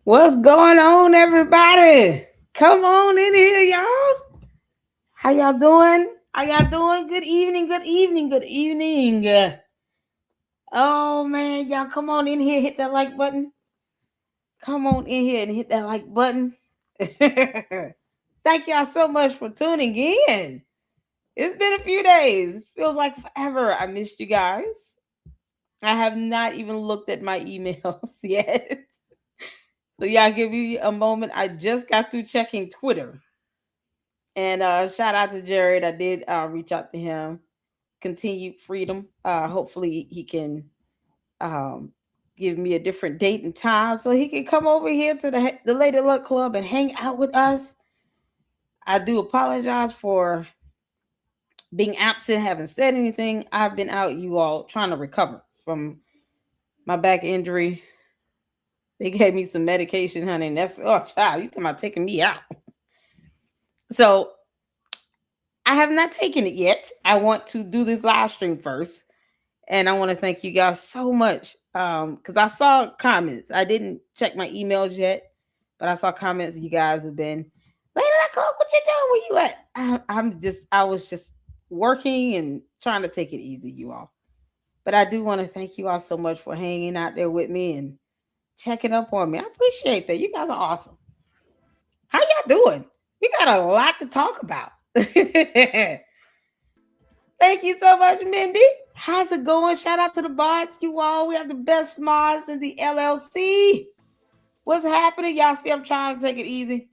What's going on, everybody? Come on in here, y'all. How y'all doing? How y'all doing? Good evening, good evening, good evening. Oh man, y'all come on in here, hit that like button. Come on in here and hit that like button. Thank y'all so much for tuning in. It's been a few days. It feels like forever. I missed you guys. I have not even looked at my emails yet. So y'all give me a moment. I just got through checking Twitter. And shout out to Jared. I did reach out to him. Continued freedom. Hopefully he can um, give me a different date and time so he can come over here to the Lady Luck Club and hang out with us. I do apologize for being absent, haven't said anything. I've been out, you all, trying to recover from my back injury. They gave me some medication, honey, and that's child, you talking about taking me out. So I have not taken it yet. I want to do this live stream first. And I want to thank you guys so much. Because I saw comments. I didn't check my emails yet, but I saw comments you guys have been, Lady Luck, what you doing? Where you at? I was just working and trying to take it easy, you all. But I do want to thank you all so much for hanging out there with me and checking up on me. I appreciate that. You guys are awesome. How y'all doing? We got a lot to talk about. Thank you so much, Mindy. How's it going? Shout out to the mods, you all. We have the best mods in the LLC. What's happening? Y'all see I'm trying to take it easy.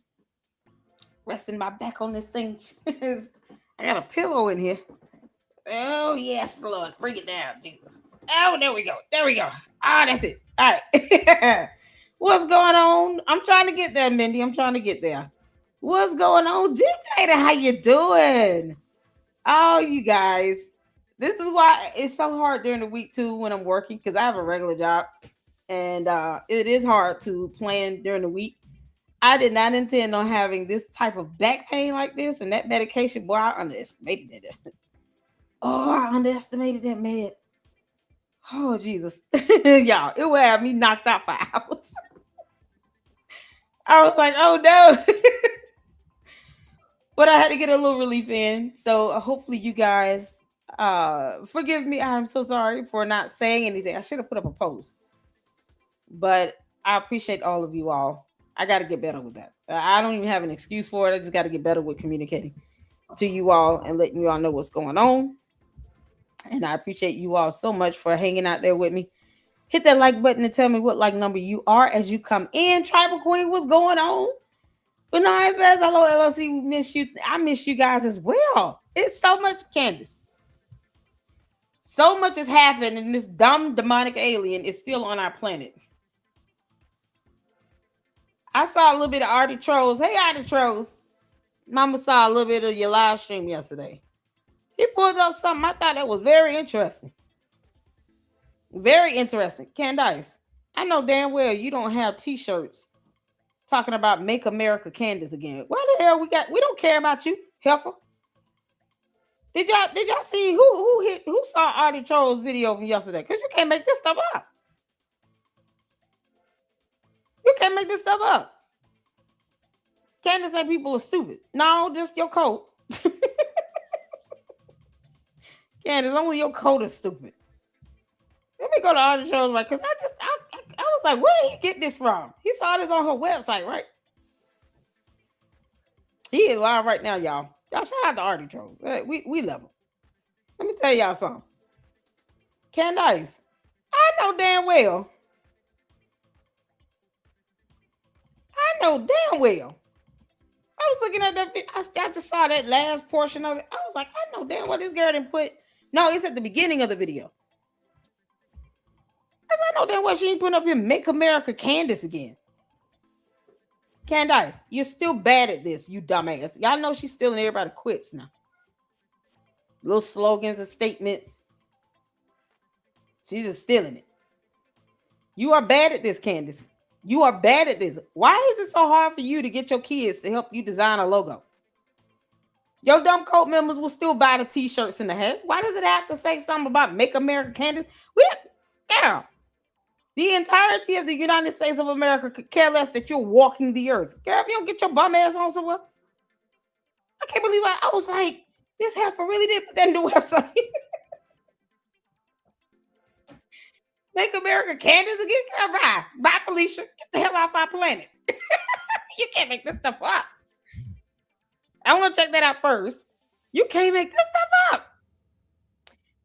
Resting my back on this thing. I got a pillow in here. Oh, yes, Lord. Bring it down, Jesus. Oh, there we go. There we go. Ah, that's it. All right. What's going on? I'm trying to get there, Mindy. I'm trying to get there. What's going on? Jim Later, how you doing? Oh, you guys. This is why it's so hard during the week too when I'm working because I have a regular job and it is hard to plan during the week. I did not intend on having this type of back pain like this and that medication. Boy, I underestimated it. Oh, I underestimated that med. Oh, Jesus. Y'all, it would have me knocked out for hours. I was like, oh no. But I had to get a little relief in. So hopefully you guys forgive me. I'm so sorry for not saying anything. I should have put up a post. But I appreciate all of you all. I got to get better with that. I don't even have an excuse for it. I just got to get better with communicating to you all and letting you all know what's going on. And I appreciate you all so much for hanging out there with me. Hit that like button and tell me what like number you are as you come in. Tribal Queen, what's going on? Bernard says, hello, LLC. We miss you. I miss you guys as well. It's so much, Candace. So much has happened, and this dumb demonic alien is still on our planet. I saw a little bit of Artie Trolls. Hey, Artie Trolls. Mama saw a little bit of your live stream yesterday. He pulled up something I thought that was very interesting. Very interesting. Candace, I know damn well you don't have t-shirts talking about Make America Candace again. Why the hell we don't care about you, heifer? Did y'all see who saw Artie Troll's video from yesterday? Because you can't make this stuff up. You can't make this stuff up. Candace said people are stupid. No, just your coat. Candace, only your coat is stupid. Let me go to Artie Troll's right because I was like, where did he get this from? He saw this on her website, right? He is live right now, y'all. Y'all shout out to Artie Trolls. We love him. Let me tell y'all something. Candace, I know damn well. I was looking at that. I just saw that last portion of it. I was like, I know damn well this girl didn't put. No, it's at the beginning of the video. I know damn well she ain't putting up here Make America Candace again. Candace, you're still bad at this, you dumbass. Y'all know she's stealing everybody quips now. Little slogans and statements. She's just stealing it. You are bad at this, Candace. You are bad at this. Why is it so hard for you to get your kids to help you design a logo? Your dumb cult members will still buy the t-shirts and the hats. Why does it have to say something about Make America Candace? Girl, The entirety of the United States of America could care less that you're walking the earth. Girl, if you don't get your bum ass on somewhere, I can't believe I was like, this heifer really did put that in the website. Make America Candace again? Girl, bye. Bye, Felicia. Get the hell off our planet. You can't make this stuff up. I want to check that out first. You can't make this stuff up.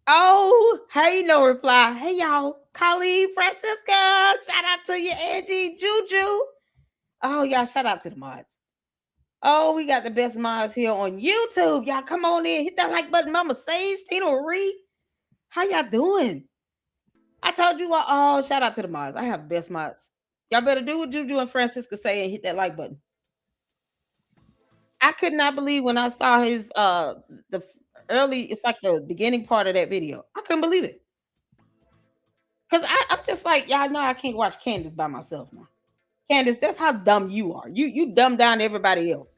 Oh, hey, no reply. Hey, y'all. Colleen, Francisca. Shout out to you, Angie, Juju. Oh, y'all, shout out to the mods. Oh, we got the best mods here on YouTube. Y'all come on in. Hit that like button. Mama Sage, Tina Marie. How y'all doing? I told you all. Oh, shout out to the mods. I have best mods. Y'all better do what Juju and Francisca say and hit that like button. I could not believe when I saw his the early, it's like the beginning part of that video. I couldn't believe it. Cause I'm just like, y'all know I can't watch Candace by myself now. Candace, that's how dumb you are. You dumb down everybody else.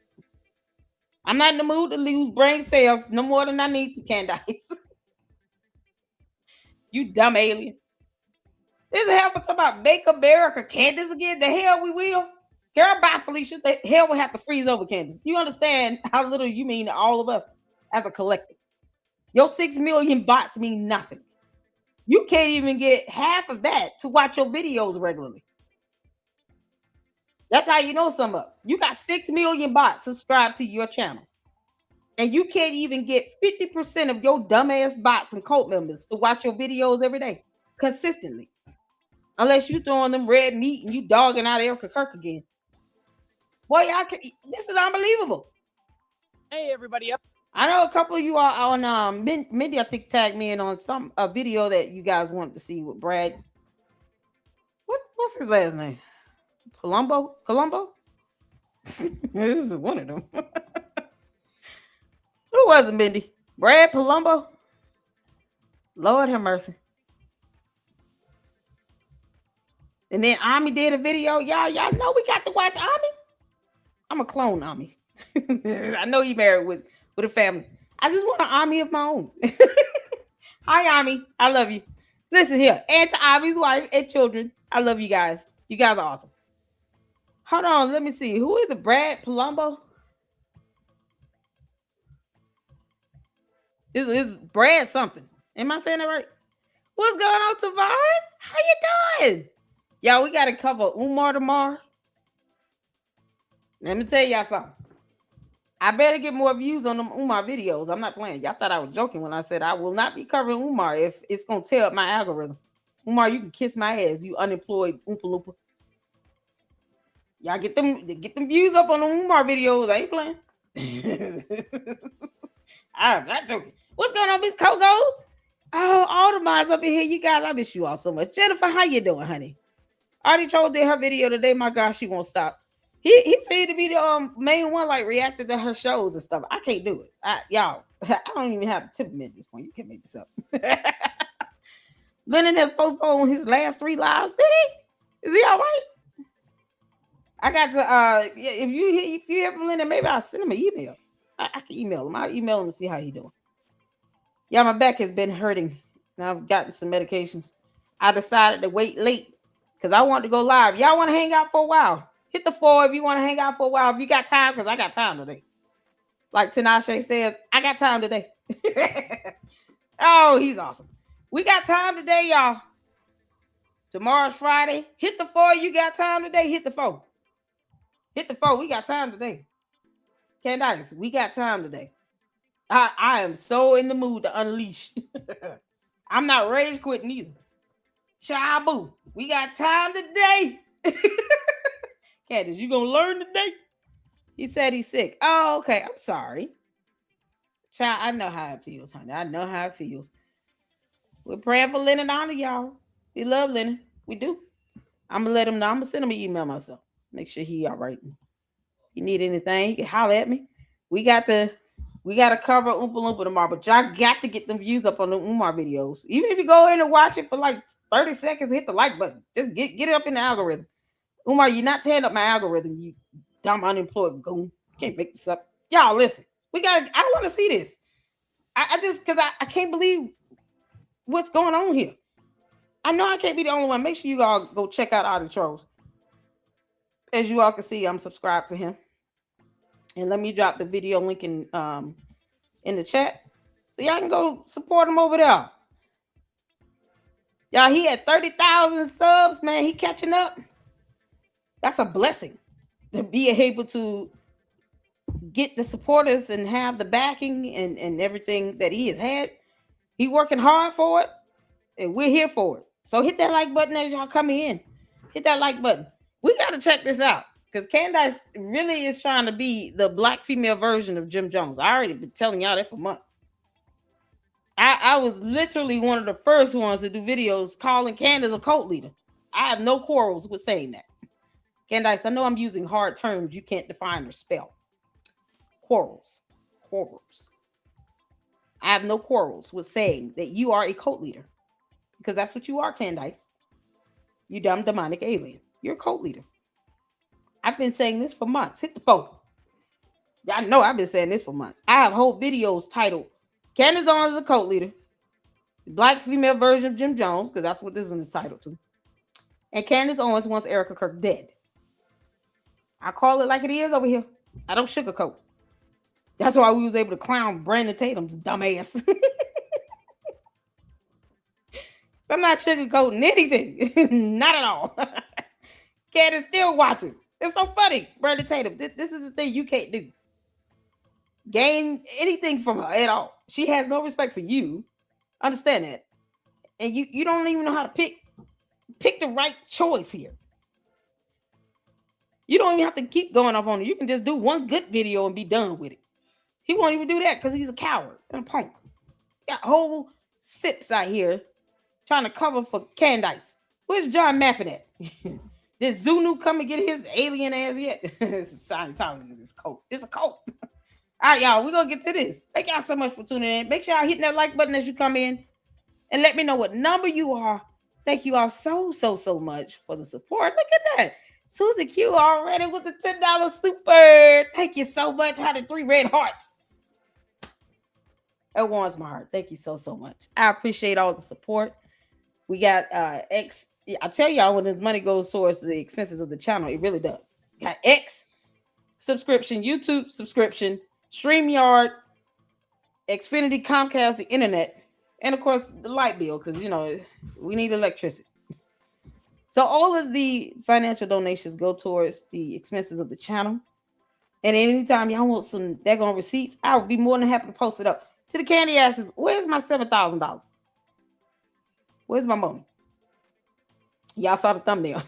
I'm not in the mood to lose brain cells no more than I need to, Candace. You dumb alien. This is hell for talking about Make America Candace again. The hell we will. Girl, bye, Felicia. The hell will have to freeze over, Candace. You understand how little you mean to all of us as a collective. Your 6 million bots mean nothing. You can't even get half of that to watch your videos regularly. That's how you know some up. You got 6 million bots subscribed to your channel. And you can't even get 50% of your dumbass bots and cult members to watch your videos every day consistently. Unless you throwing them red meat and you dogging out Erica Kirk again. Boy, this is unbelievable. Hey, everybody. I know a couple of you are on Mindy, I think, tagged me in on a video that you guys wanted to see with Brad. What's his last name? Colombo? This is one of them. Who was it, Mindy? Brad Palumbo? Lord have mercy. And then Ami did a video. Y'all know we got to watch Ami. I'm a clone Ami. I know he married with a family. I just want an Ami of my own. Hi, Ami. I love you. Listen here. And to Ami's wife and children. I love you guys. You guys are awesome. Hold on. Let me see. Who is it? Brad Palumbo? Is Brad something? Am I saying that right? What's going on, Tavares? How you doing? Y'all, we got to cover Umar tomorrow. Let me tell y'all something. I better get more views on them Umar videos. I'm not playing. Y'all thought I was joking when I said I will not be covering Umar if it's going to tear up my algorithm. Umar, you can kiss my ass, you unemployed Oompa Loompa. Y'all get them views up on the Umar videos. I ain't playing. I'm not joking. What's going on, Miss Coco? Oh, all the moms up in here. You guys, I miss you all so much. Jennifer, how you doing, honey? Already told did her video today. My gosh, she won't stop. He said to be the main one, like reacted to her shows and stuff. I can't do it. Y'all, I don't even have to tip him at this point. You can't make this up. Lennon has postponed his last 3 lives. Did he? Is he all right? I got to if you hear from Lennon, maybe I'll send him an email. I can email him. I'll email him and see how he's doing. Yeah, my back has been hurting. Now I've gotten some medications. I decided to wait late because I want to go live. Y'all want to hang out for a while? Hit the 4 if you want to hang out for a while. If you got time, because I got time today. Like Tinashe says, I got time today. Oh, he's awesome. We got time today, y'all. Tomorrow's Friday. Hit the 4. You got time today? Hit the 4. Hit the 4. We got time today. Candace, we got time today. I am so in the mood to unleash. I'm not rage quitting either. Shabu, we got time today. Candace, you gonna learn today? He said he's sick. Oh, okay. I'm sorry. Child, I know how it feels, honey. I know how it feels. We're praying for Lennon honor, y'all. We love Lennon. We do. I'm gonna let him know. I'm gonna send him an email myself. Make sure he all right. If you need anything, you can holler at me. We got to cover Oompa Loompa tomorrow, but y'all got to get them views up on the Umar videos. Even if you go in and watch it for like 30 seconds, hit the like button. Just get it up in the algorithm. Umar, you're not tearing up my algorithm, you dumb unemployed goon. Can't make this up. Y'all, listen. I want to see this. I just, because I can't believe what's going on here. I know I can't be the only one. Make sure you all go check out Audie Trolls. As you all can see, I'm subscribed to him. And let me drop the video link in the chat so y'all can go support him over there. Y'all, he had 30,000 subs, man. He catching up. That's a blessing to be able to get the supporters and have the backing and everything that he has had. He working hard for it, and we're here for it. So hit that like button as y'all come in. Hit that like button. We got to check this out because Candace really is trying to be the black female version of Jim Jones. I already been telling y'all that for months. I was literally one of the first ones to do videos calling Candace a cult leader. I have no quarrels with saying that. Candace, I know I'm using hard terms you can't define or spell. Quarrels. I have no quarrels with saying that you are a cult leader because that's what you are, Candace. You dumb demonic alien. You're a cult leader. I've been saying this for months. Hit the phone. Y'all know I've been saying this for months. I have whole videos titled Candace Owens is a cult leader, the black female version of Jim Jones, because that's what this one is titled to. And Candace Owens wants Erica Kirk dead. I call it like it is over here. I don't sugarcoat. That's why we was able to clown Brandon Tatum's dumbass. I'm not sugarcoating anything. Not at all. Candace still watches. It's so funny. Brandon Tatum, this is the thing you can't do. Gain anything from her at all. She has no respect for you. Understand that. And you don't even know how to pick the right choice here. You don't even have to keep going off on it. You can just do one good video and be done with it. He won't even do that because he's a coward and a punk. Got whole sips out here trying to cover for Candace. Where's John Mappin at? Did Zunu come and get his alien ass yet? It's a Scientology, this cult. It's a cult. All right, y'all, we're going to get to this. Thank y'all so much for tuning in. Make sure y'all hitting that like button as you come in. And let me know what number you are. Thank you all so much for the support. Look at that. Susie Q already with the $10 super. Thank you so much. How did 3 red hearts? That warms my heart. Thank you so much. I appreciate all the support. We got X. I tell y'all when this money goes towards the expenses of the channel, it really does. Got X subscription, YouTube subscription, StreamYard, Xfinity, Comcast, the internet, and of course the light bill because we need electricity. So all of the financial donations go towards the expenses of the channel. And anytime y'all want some daggone receipts, I would be more than happy to post it up. To the candy asses, where's my $7,000? Where's my money? Y'all saw the thumbnail.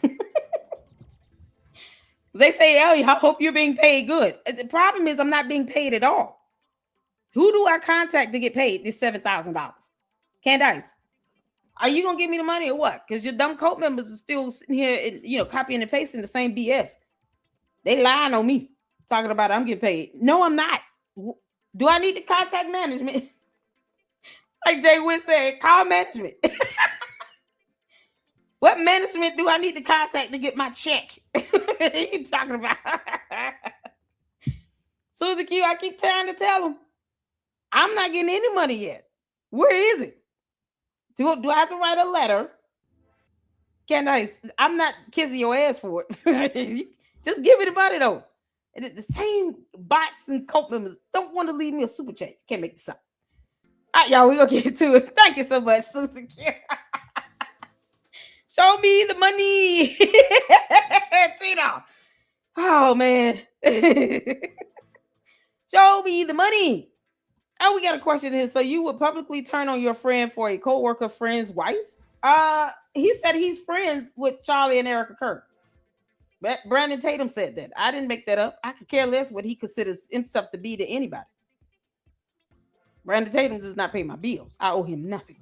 They say, Ellie, I hope you're being paid good. The problem is I'm not being paid at all. Who do I contact to get paid this $7,000? Candace, are you going to give me the money or what? Because your dumb cult members are still sitting here and, copying and pasting the same BS. They lying on me, talking about I'm getting paid. No, I'm not. Do I need to contact management? Like Jay Witt said, call management. What management do I need to contact to get my check? You talking about? Susie Q, I keep trying to tell them, I'm not getting any money yet. Where is it? Do I have to write a letter? Candace, I'm not kissing your ass for it. Just give me the money though. And the same bots and cult members don't want to leave me a super chat. Can't make this up. All right, y'all, we're going to get to it. Thank you so much, Susie Q. Show me the money. Tito. Oh, man. Show me the money. Oh, we got a question here. So you would publicly turn on your friend for a co-worker friend's wife? He said he's friends with Charlie and Erica Kirk. Brandon Tatum said that. I didn't make that up. I could care less what he considers himself to be to anybody. Brandon Tatum does not pay my bills. I owe him nothing.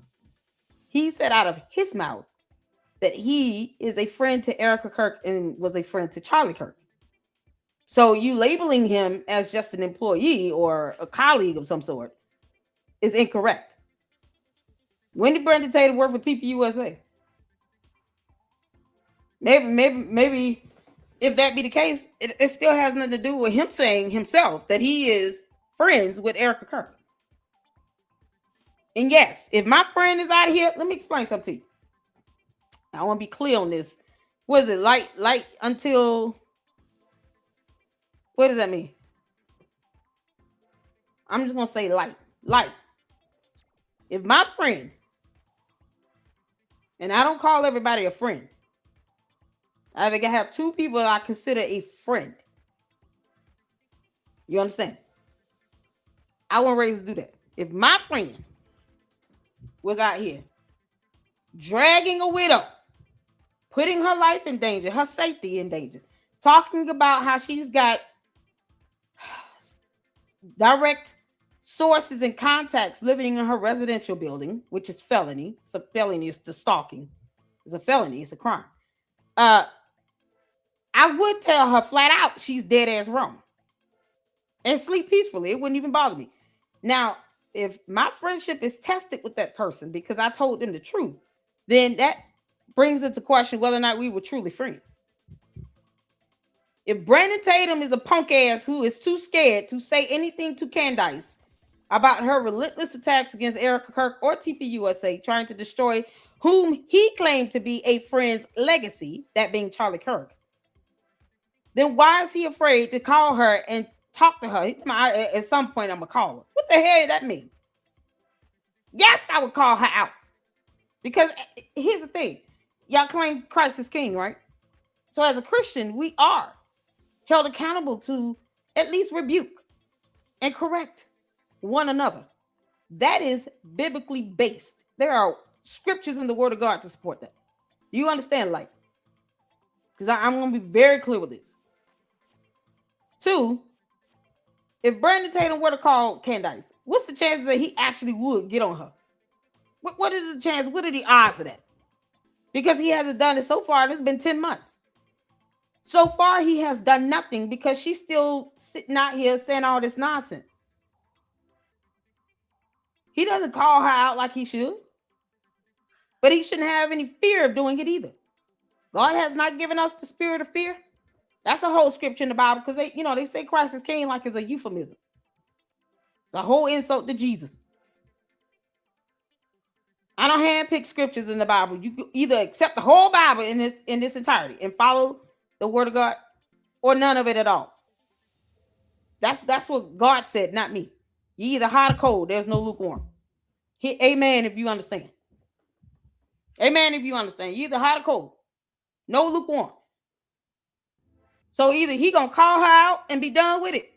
He said out of his mouth that he is a friend to Erica Kirk and was a friend to Charlie Kirk. So you labeling him as just an employee or a colleague of some sort is incorrect. When did Brandon Tatum work for TPUSA? Maybe if that be the case, it still has nothing to do with him saying himself that he is friends with Erica Kirk. And yes, if my friend is out of here, let me explain something to you. I want to be clear on this. What is it? Light until, what does that mean? I'm just gonna say light. Light. If my friend, and I don't call everybody a friend. I think I have two people I consider a friend. You understand? I wasn't raised to do that. If my friend was out here dragging a widow, putting her life in danger, her safety in danger, talking about how she's got direct sources and contacts living in her residential building, which is felony. It's a felony. It's the stalking. It's a felony. It's a crime. I would tell her flat out she's dead ass wrong and sleep peacefully. It wouldn't even bother me. Now, if my friendship is tested with that person because I told them the truth, then that brings into question whether or not we were truly friends. If Brandon Tatum is a punk ass who is too scared to say anything to Candace about her relentless attacks against Erica Kirk or TPUSA, trying to destroy whom he claimed to be a friend's legacy, that being Charlie Kirk, then why is he afraid to call her and talk to her? At some point, I'm going to call her. What the hell does that mean? Yes, I would call her out. Because here's the thing. Y'all claim Christ is king, right? So as a Christian, we are held accountable to at least rebuke and correct one another. That is biblically based. There are scriptures in the Word of God to support that. You understand, like, because I'm going to be very clear with this. 2, if Brandon Tatum were to call Candace, what's the chances that he actually would get on her? What is the chance? What are the odds of that? Because he hasn't done it so far, and it's been 10 months. So far, he has done nothing because she's still sitting out here saying all this nonsense. He doesn't call her out like he should. But he shouldn't have any fear of doing it either. God has not given us the spirit of fear. That's a whole scripture in the Bible because they say Christ is king like it's a euphemism. It's a whole insult to Jesus. I don't handpick scriptures in the Bible. You either accept the whole Bible in this entirety and follow the word of God, or none of it at all. That's what God said, not me. You either hot or cold. There's no lukewarm. Amen if you understand. Amen if you understand. You either hot or cold. No lukewarm. So either he gonna call her out and be done with it,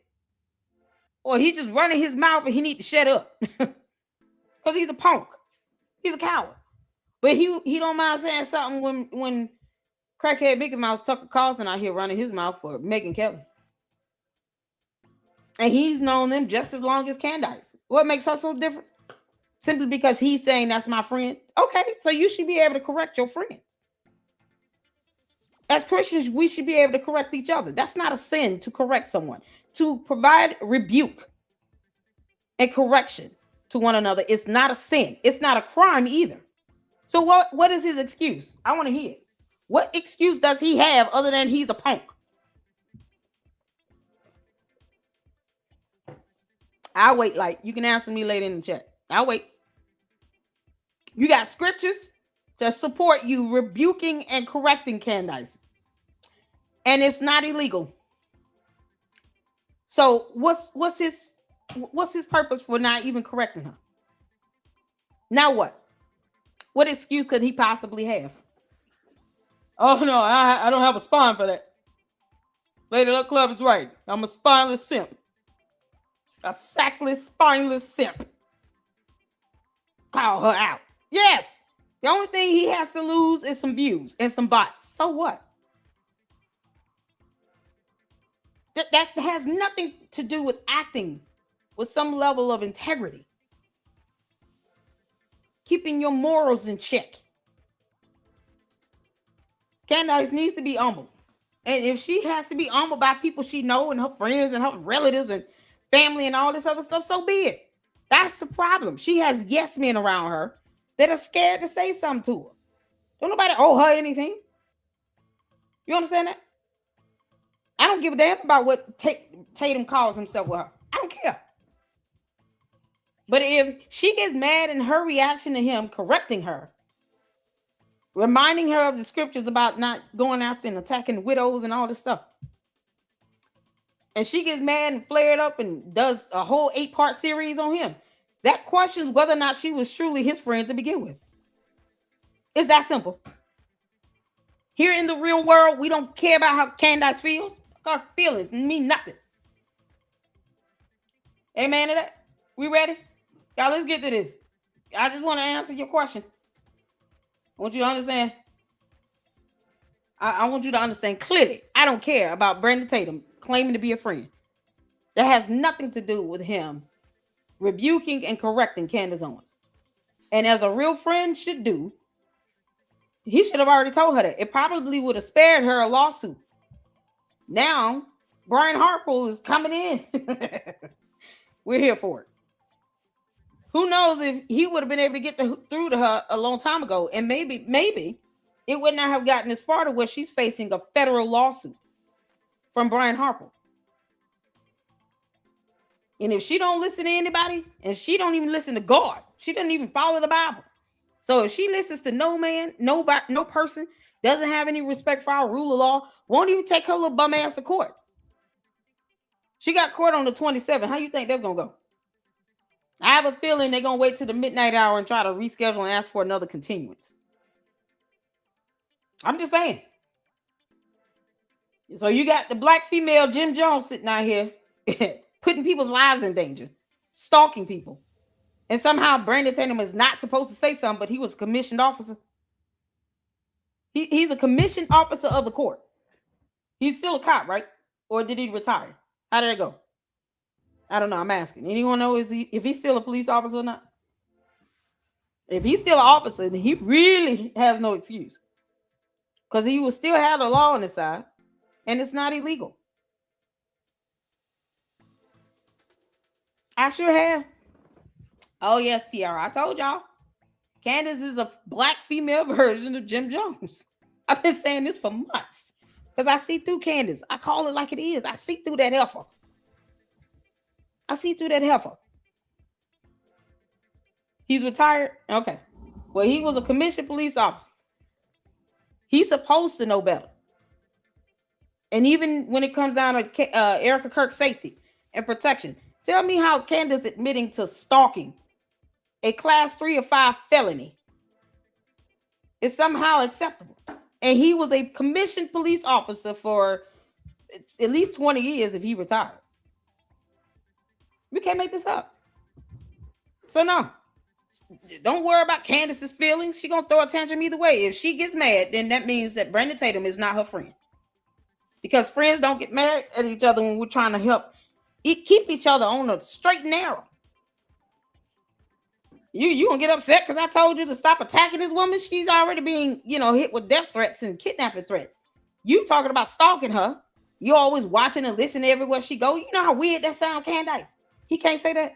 or he just running his mouth and he need to shut up. Because he's a punk. He's a coward. But he don't mind saying something when crackhead Mickey Mouse Tucker Carlson out here running his mouth for Megyn Kelly. And he's known them just as long as Candace. What makes her so different? Simply because he's saying that's my friend. Okay, so you should be able to correct your friends. As Christians, we should be able to correct each other. That's not a sin to correct someone. To provide rebuke and correction to one another, it's not a sin. It's not a crime either. So what is his excuse? I want to hear it. What excuse does he have other than he's a punk? I'll wait. Like, you can answer me later in the chat. I'll wait. You got scriptures to support you rebuking and correcting Candace. And it's not illegal. So what's his purpose for not even correcting her? Now what? What excuse could he possibly have? Oh no, I don't have a spine for that. Lady Luck Club is right. I'm a spineless simp. A sackless, spineless simp. Call her out. Yes. The only thing he has to lose is some views and some bots. So what? That has nothing to do with acting with some level of integrity. Keeping your morals in check. Candace needs to be humble. And if she has to be humbled by people she knows and her friends and her relatives and family and all this other stuff, so be it. That's the problem. She has yes men around her that are scared to say something to her. Don't nobody owe her anything. You understand that? I don't give a damn about what Tatum calls himself with her. I don't care. But if she gets mad in her reaction to him correcting her, reminding her of the scriptures about not going after and attacking widows and all this stuff. And she gets mad and flared up and does a whole 8-part series on him. That questions whether or not she was truly his friend to begin with. It's that simple. Here in the real world, we don't care about how Candace feels. Our feelings mean nothing. Amen to that? We ready? Y'all, let's get to this. I just want to answer your question. I want you to understand. I want you to understand clearly. I don't care about Brandon Tatum claiming to be a friend. That has nothing to do with him rebuking and correcting Candace Owens. And as a real friend should do, he should have already told her that. It probably would have spared her a lawsuit. Now, Brian Hartpool is coming in. We're here for it. Who knows if he would have been able to get through to her a long time ago. And maybe it would not have gotten as far to where she's facing a federal lawsuit from Brian Hartpool. And if she don't listen to anybody, and she don't even listen to God, she doesn't even follow the Bible. So if she listens to no man, no person, doesn't have any respect for our rule of law, won't even take her little bum ass to court. She got court on the 27th. How you think that's going to go? I have a feeling they're going to wait till the midnight hour and try to reschedule and ask for another continuance. I'm just saying. So you got the black female Jim Jones sitting out here putting people's lives in danger, stalking people. And somehow Brandon Tatum is not supposed to say something, but he was a commissioned officer. He's a commissioned officer of the court. He's still a cop, right? Or did he retire? How did it go? I don't know. I'm asking. Anyone know if he's still a police officer or not? If he's still an officer, then he really has no excuse. Because he will still have the law on his side. And it's not illegal. I sure have. Oh, yes, Tiara. I told y'all. Candace is a black female version of Jim Jones. I've been saying this for months. Because I see through Candace. I call it like it is. I see through that heifer. He's retired? Okay. Well, he was a commissioned police officer. He's supposed to know better. And even when it comes down to Erica Kirk's safety and protection, tell me how Candace admitting to stalking a class 3 or 5 felony is somehow acceptable. And he was a commissioned police officer for at least 20 years if he retired. We can't make this up. So no, don't worry about Candace's feelings. She's going to throw a tantrum either way. If she gets mad, then that means that Brandon Tatum is not her friend. Because friends don't get mad at each other when we're trying to help keep each other on a straight and narrow. You gonna get upset because I told you to stop attacking this woman? She's already being, hit with death threats and kidnapping threats. You talking about stalking her. You always watching and listening everywhere she go. You know how weird that sound, Candace? He can't say that.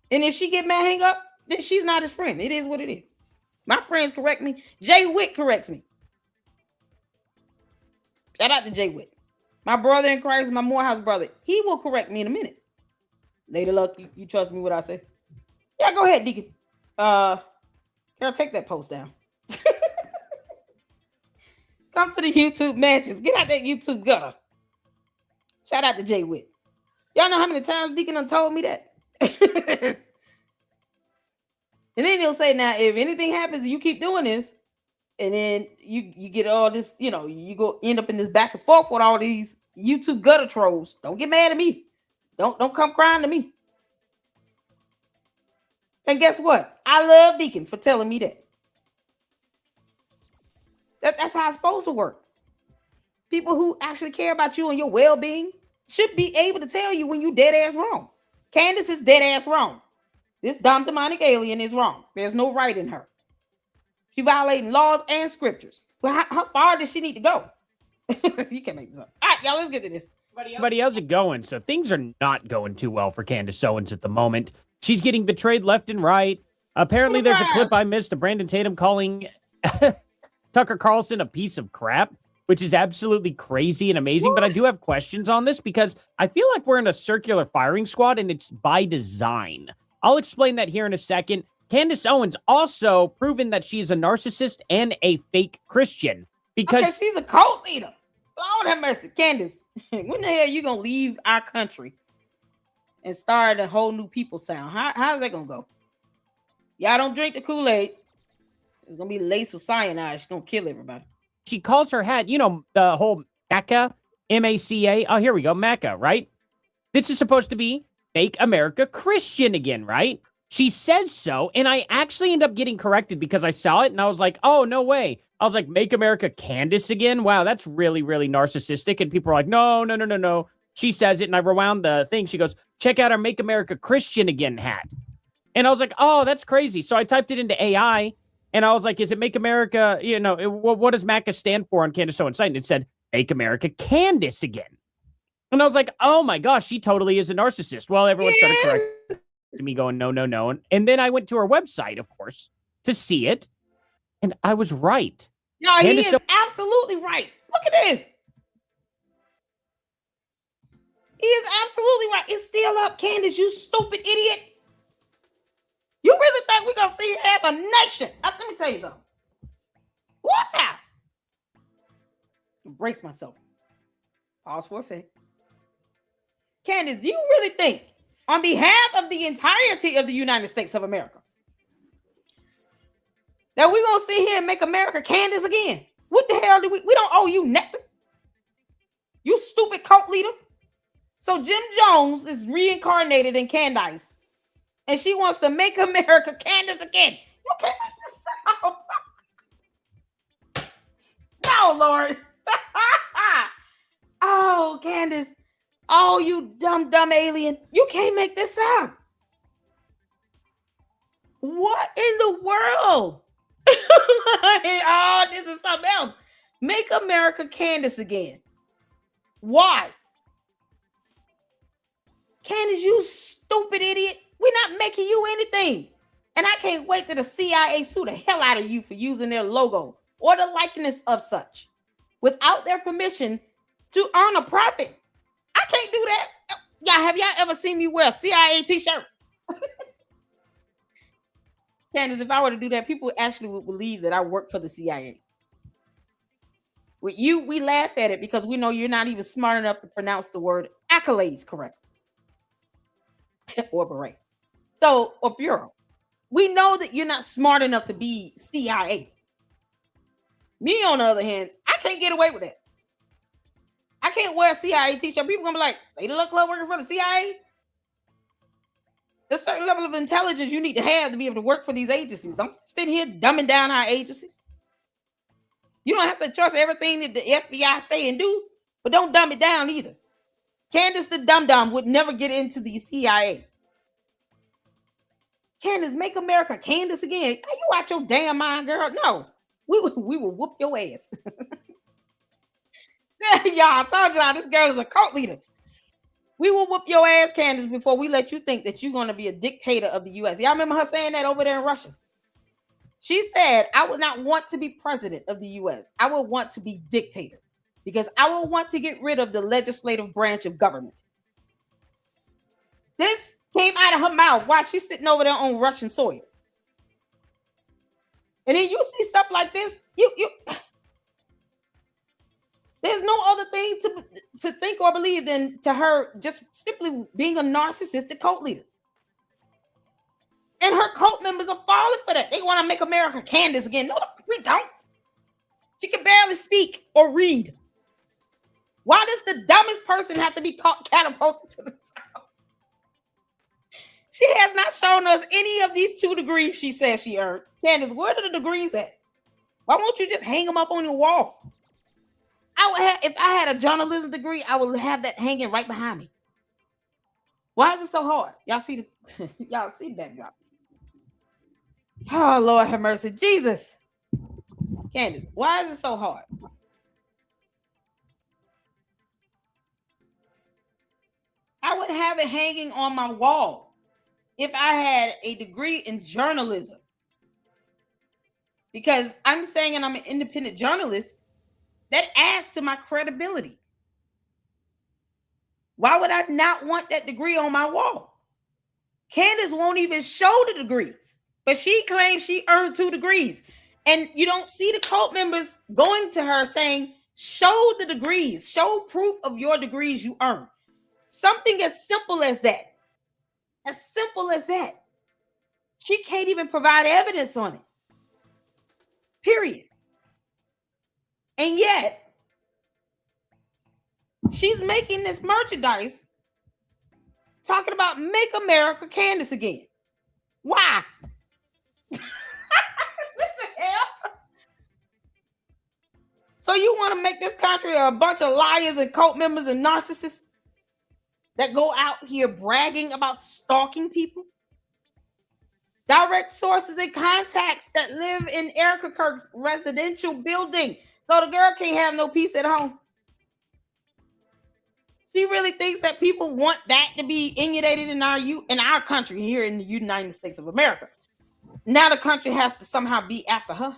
And if she get mad, hang up, then she's not his friend. It is what it is. My friends correct me. Jay Witt corrects me. Shout out to Jay Witt. My brother in Christ, my Morehouse brother. He will correct me in a minute. Lady Luck, you trust me what I say? Yeah, go ahead, Deacon. Carol, take that post down. Come to the YouTube matches. Get out that YouTube gutter. Shout out to Jay Witt. Y'all know how many times Deacon done told me that? And then he'll say, now, if anything happens, you keep doing this, and then you get all this, you go end up in this back and forth with all these YouTube gutter trolls. Don't get mad at me. Don't come crying to me. And guess what? I love Deacon for telling me that. That's how it's supposed to work. People who actually care about you and your well-being should be able to tell you when you dead ass wrong. Candace is dead ass wrong. This dumb demonic alien is wrong. There's no right in her. She's violating laws and scriptures. Well, how far does she need to go? You can't make this up. All right, y'all, let's get to this. Everybody, how's it going? So things are not going too well for Candace Owens at the moment. She's getting betrayed left and right. Apparently, there's a clip I missed of Brandon Tatum calling Tucker Carlson a piece of crap, which is absolutely crazy and amazing. What? But I do have questions on this because I feel like we're in a circular firing squad and it's by design. I'll explain that here in a second. Candace Owens also proven that she's a narcissist and a fake Christian because she's a cult leader. Lord have mercy. Candace, when the hell you gonna leave our country and start a whole new people sound? How's that gonna go? Y'all don't drink the Kool-Aid. It's gonna be laced with cyanide. She's gonna kill everybody. She calls her hat, the whole MACA, M-A-C-A. Oh, here we go, MACA, right? This is supposed to be Make America Christian again, right? She says so, and I actually end up getting corrected because I saw it, and I was like, oh, no way. I was like, Make America Candace again? Wow, that's really, really narcissistic. And people are like, no. She says it, and I rewound the thing. She goes, check out our Make America Christian again hat. And I was like, oh, that's crazy. So I typed it into AI, and I was like, is it Make America, what does MACA stand for on Candace Owens' site? And it said, Make America Candace again. And I was like, oh my gosh, she totally is a narcissist. Well, everyone started correcting me going, no. And then I went to her website, of course, to see it. And I was right. No, he is absolutely right. Look at this. He is absolutely right. It's still up, Candace, you stupid idiot. You really think we're going to see it as a nation? Let me tell you something. What now? Embrace myself. Pause for effect. Candace, do you really think, on behalf of the entirety of the United States of America, that we're going to sit here and make America Candace again? What the hell do we don't owe you nothing. You stupid cult leader. So Jim Jones is reincarnated in Candace, and she wants to make America Candace again. You can't make this sound. No, Lord. Oh, Candace. Oh, you dumb alien. You can't make this sound. What in the world? Oh, this is something else. Make America Candace again. Why? Candace, you stupid idiot. We're not making you anything. And I can't wait till the CIA sue the hell out of you for using their logo or the likeness of such without their permission to earn a profit. I can't do that. Y'all, have y'all ever seen me wear a CIA t-shirt? Candace, if I were to do that, people actually would believe that I work for the CIA. With you, we laugh at it because we know you're not even smart enough to pronounce the word accolades correct. Or beret. So, or bureau. We know that you're not smart enough to be CIA. Me, on the other hand, I can't get away with that. I can't wear a CIA t-shirt. People gonna be like, they look like working for the CIA. There's a certain level of intelligence you need to have to be able to work for these agencies. Don't sit here dumbing down our agencies. You don't have to trust everything that the FBI say and do, but don't dumb it down either. Candace the dum-dum would never get into the CIA. Candace, make America Candace again. Are you out your damn mind, girl? No. We will whoop your ass. Y'all, I told y'all this girl is a cult leader. We will whoop your ass, Candace, before we let you think that you're going to be a dictator of the U.S. Y'all remember her saying that over there in Russia? She said, I would not want to be president of the U.S. I would want to be dictator because I will want to get rid of the legislative branch of government. This came out of her mouth while she's sitting over there on Russian soil. And then you see stuff like this, there's no other thing to think or believe than to her just simply being a narcissistic cult leader. And her cult members are falling for that. They want to make America Candace again. No, we don't. She can barely speak or read. Why does the dumbest person have to be catapulted to the top? She has not shown us any of these 2 degrees she says she earned. Candace, where are the degrees at? Why won't you just hang them up on your wall? I would have, if I had a journalism degree, I would have that hanging right behind me. Why is it so hard? Y'all see y'all see the backdrop. Oh, Lord have mercy. Jesus. Candace, why is it so hard? I would have it hanging on my wall if I had a degree in journalism. Because I'm saying, and I'm an independent journalist, that adds to my credibility. Why would I not want that degree on my wall? Candace won't even show the degrees. But she claims she earned 2 degrees. And you don't see the cult members going to her saying, show the degrees, show proof of your degrees you earned. Something as simple as that. As simple as that. She can't even provide evidence on it. Period. And yet, she's making this merchandise talking about Make America Candace again. Why? What the hell? So you want to make this country a bunch of liars and cult members and narcissists that go out here bragging about stalking people? Direct sources and contacts that live in Erica Kirk's residential building. So the girl can't have no peace at home. She really thinks that people want that to be inundated in our country here in the United States of America. Now the country has to somehow be after her.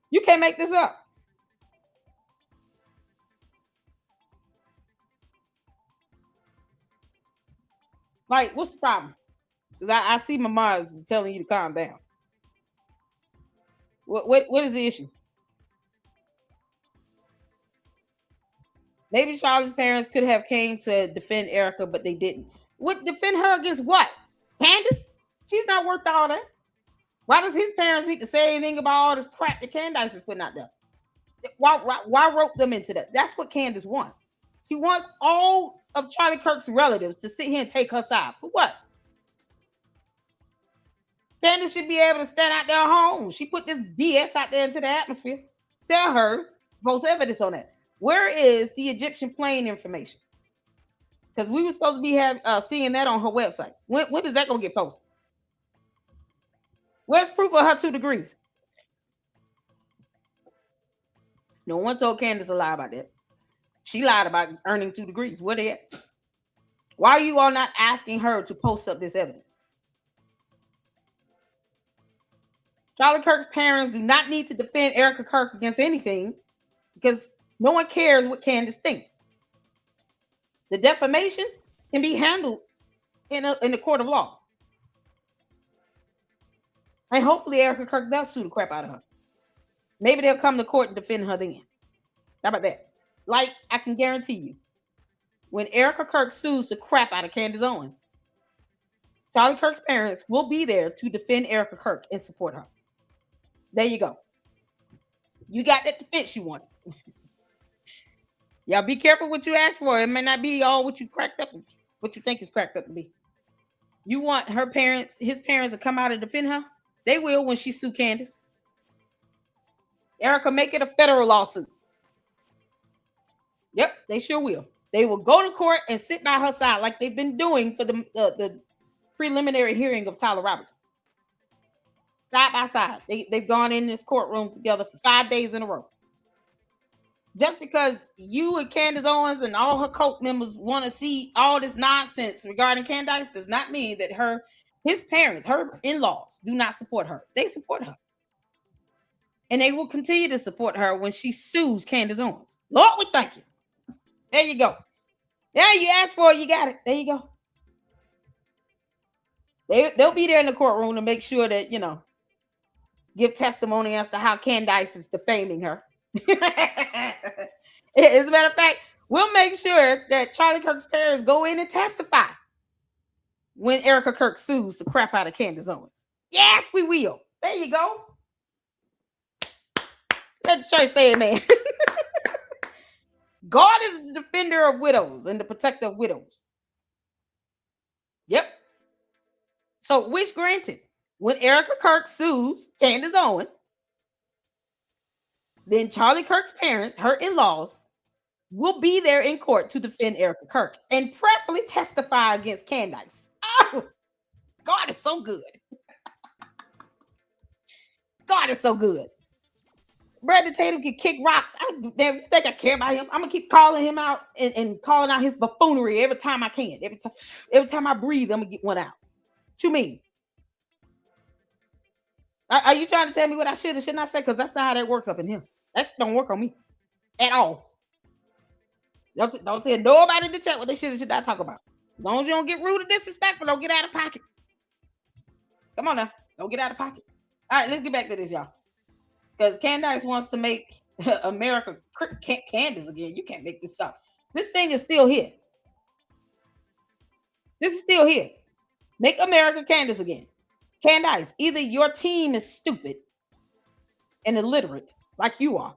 You can't make this up. Like, what's the problem? Because I see my mom's telling you to calm down. What is the issue? Maybe Charlie's parents could have came to defend Erica, but they didn't. What defend her against what? Candace? She's not worth all that. Why does his parents need to say anything about all this crap that Candace is putting out there? Why rope them into that? That's what Candace wants. She wants all of Charlie Kirk's relatives to sit here and take her side. For what? Candace should be able to stand out there home. She put this BS out there into the atmosphere. Tell her, post evidence on that. Where is the Egyptian plane information? Because we were supposed to be seeing that on her website. When is that going to get posted? Where's proof of her 2 degrees? No one told Candace a lie about that. She lied about earning 2 degrees. Where they at? Why are you all not asking her to post up this evidence? Charlie Kirk's parents do not need to defend Erica Kirk against anything because no one cares what Candace thinks. The defamation can be handled in the court of law. And hopefully Erica Kirk does sue the crap out of her. Maybe they'll come to court and defend her then. How about that? Like, I can guarantee you, when Erica Kirk sues the crap out of Candace Owens, Charlie Kirk's parents will be there to defend Erica Kirk and support her. There you go. You got that defense you wanted. Y'all be careful what you ask for. It may not be all what you cracked up, what you think is cracked up to be. You want his parents to come out and defend her? They will when she sue Candace. Erica, make it a federal lawsuit. Yep, they sure will. They will go to court and sit by her side like they've been doing for the preliminary hearing of Tyler Robinson. Side by side. They've gone in this courtroom together for 5 days in a row. Just because you and Candace Owens and all her cult members want to see all this nonsense regarding Candace does not mean that his parents, her in-laws, do not support her. They support her. And they will continue to support her when she sues Candace Owens. Lord, we thank you. There you go. Yeah, you asked for it, you got it. There you go. They'll be there in the courtroom to make sure that, give testimony as to how Candace is defaming her. As a matter of fact, we'll make sure that Charlie Kirk's parents go in and testify when Erica Kirk sues the crap out of Candace Owens. Yes, we will. There you go. Let the church say amen. God is the defender of widows and the protector of widows. Yep. So, wish granted. When Erica Kirk sues Candace Owens, then Charlie Kirk's parents, her in-laws, will be there in court to defend Erica Kirk and prayerfully testify against Candace. Oh, God is so good. God is so good. Brandon Tatum can kick rocks. I don't think I care about him. I'm gonna keep calling him out and calling out his buffoonery every time I can. Every time I breathe, I'm gonna get one out. What you mean? Are you trying to tell me what I should or should not say? Because that's not how that works up in here. That don't work on me at all. Don't tell nobody in the chat what they should or should not talk about. As long as you don't get rude or disrespectful, don't get out of pocket. Come on now. Don't get out of pocket. All right, let's get back to this, y'all. Because Candace wants to make America Candace again. You can't make this stuff. This thing is still here. This is still here. Make America Candace again. Candace, either your team is stupid and illiterate, like you are,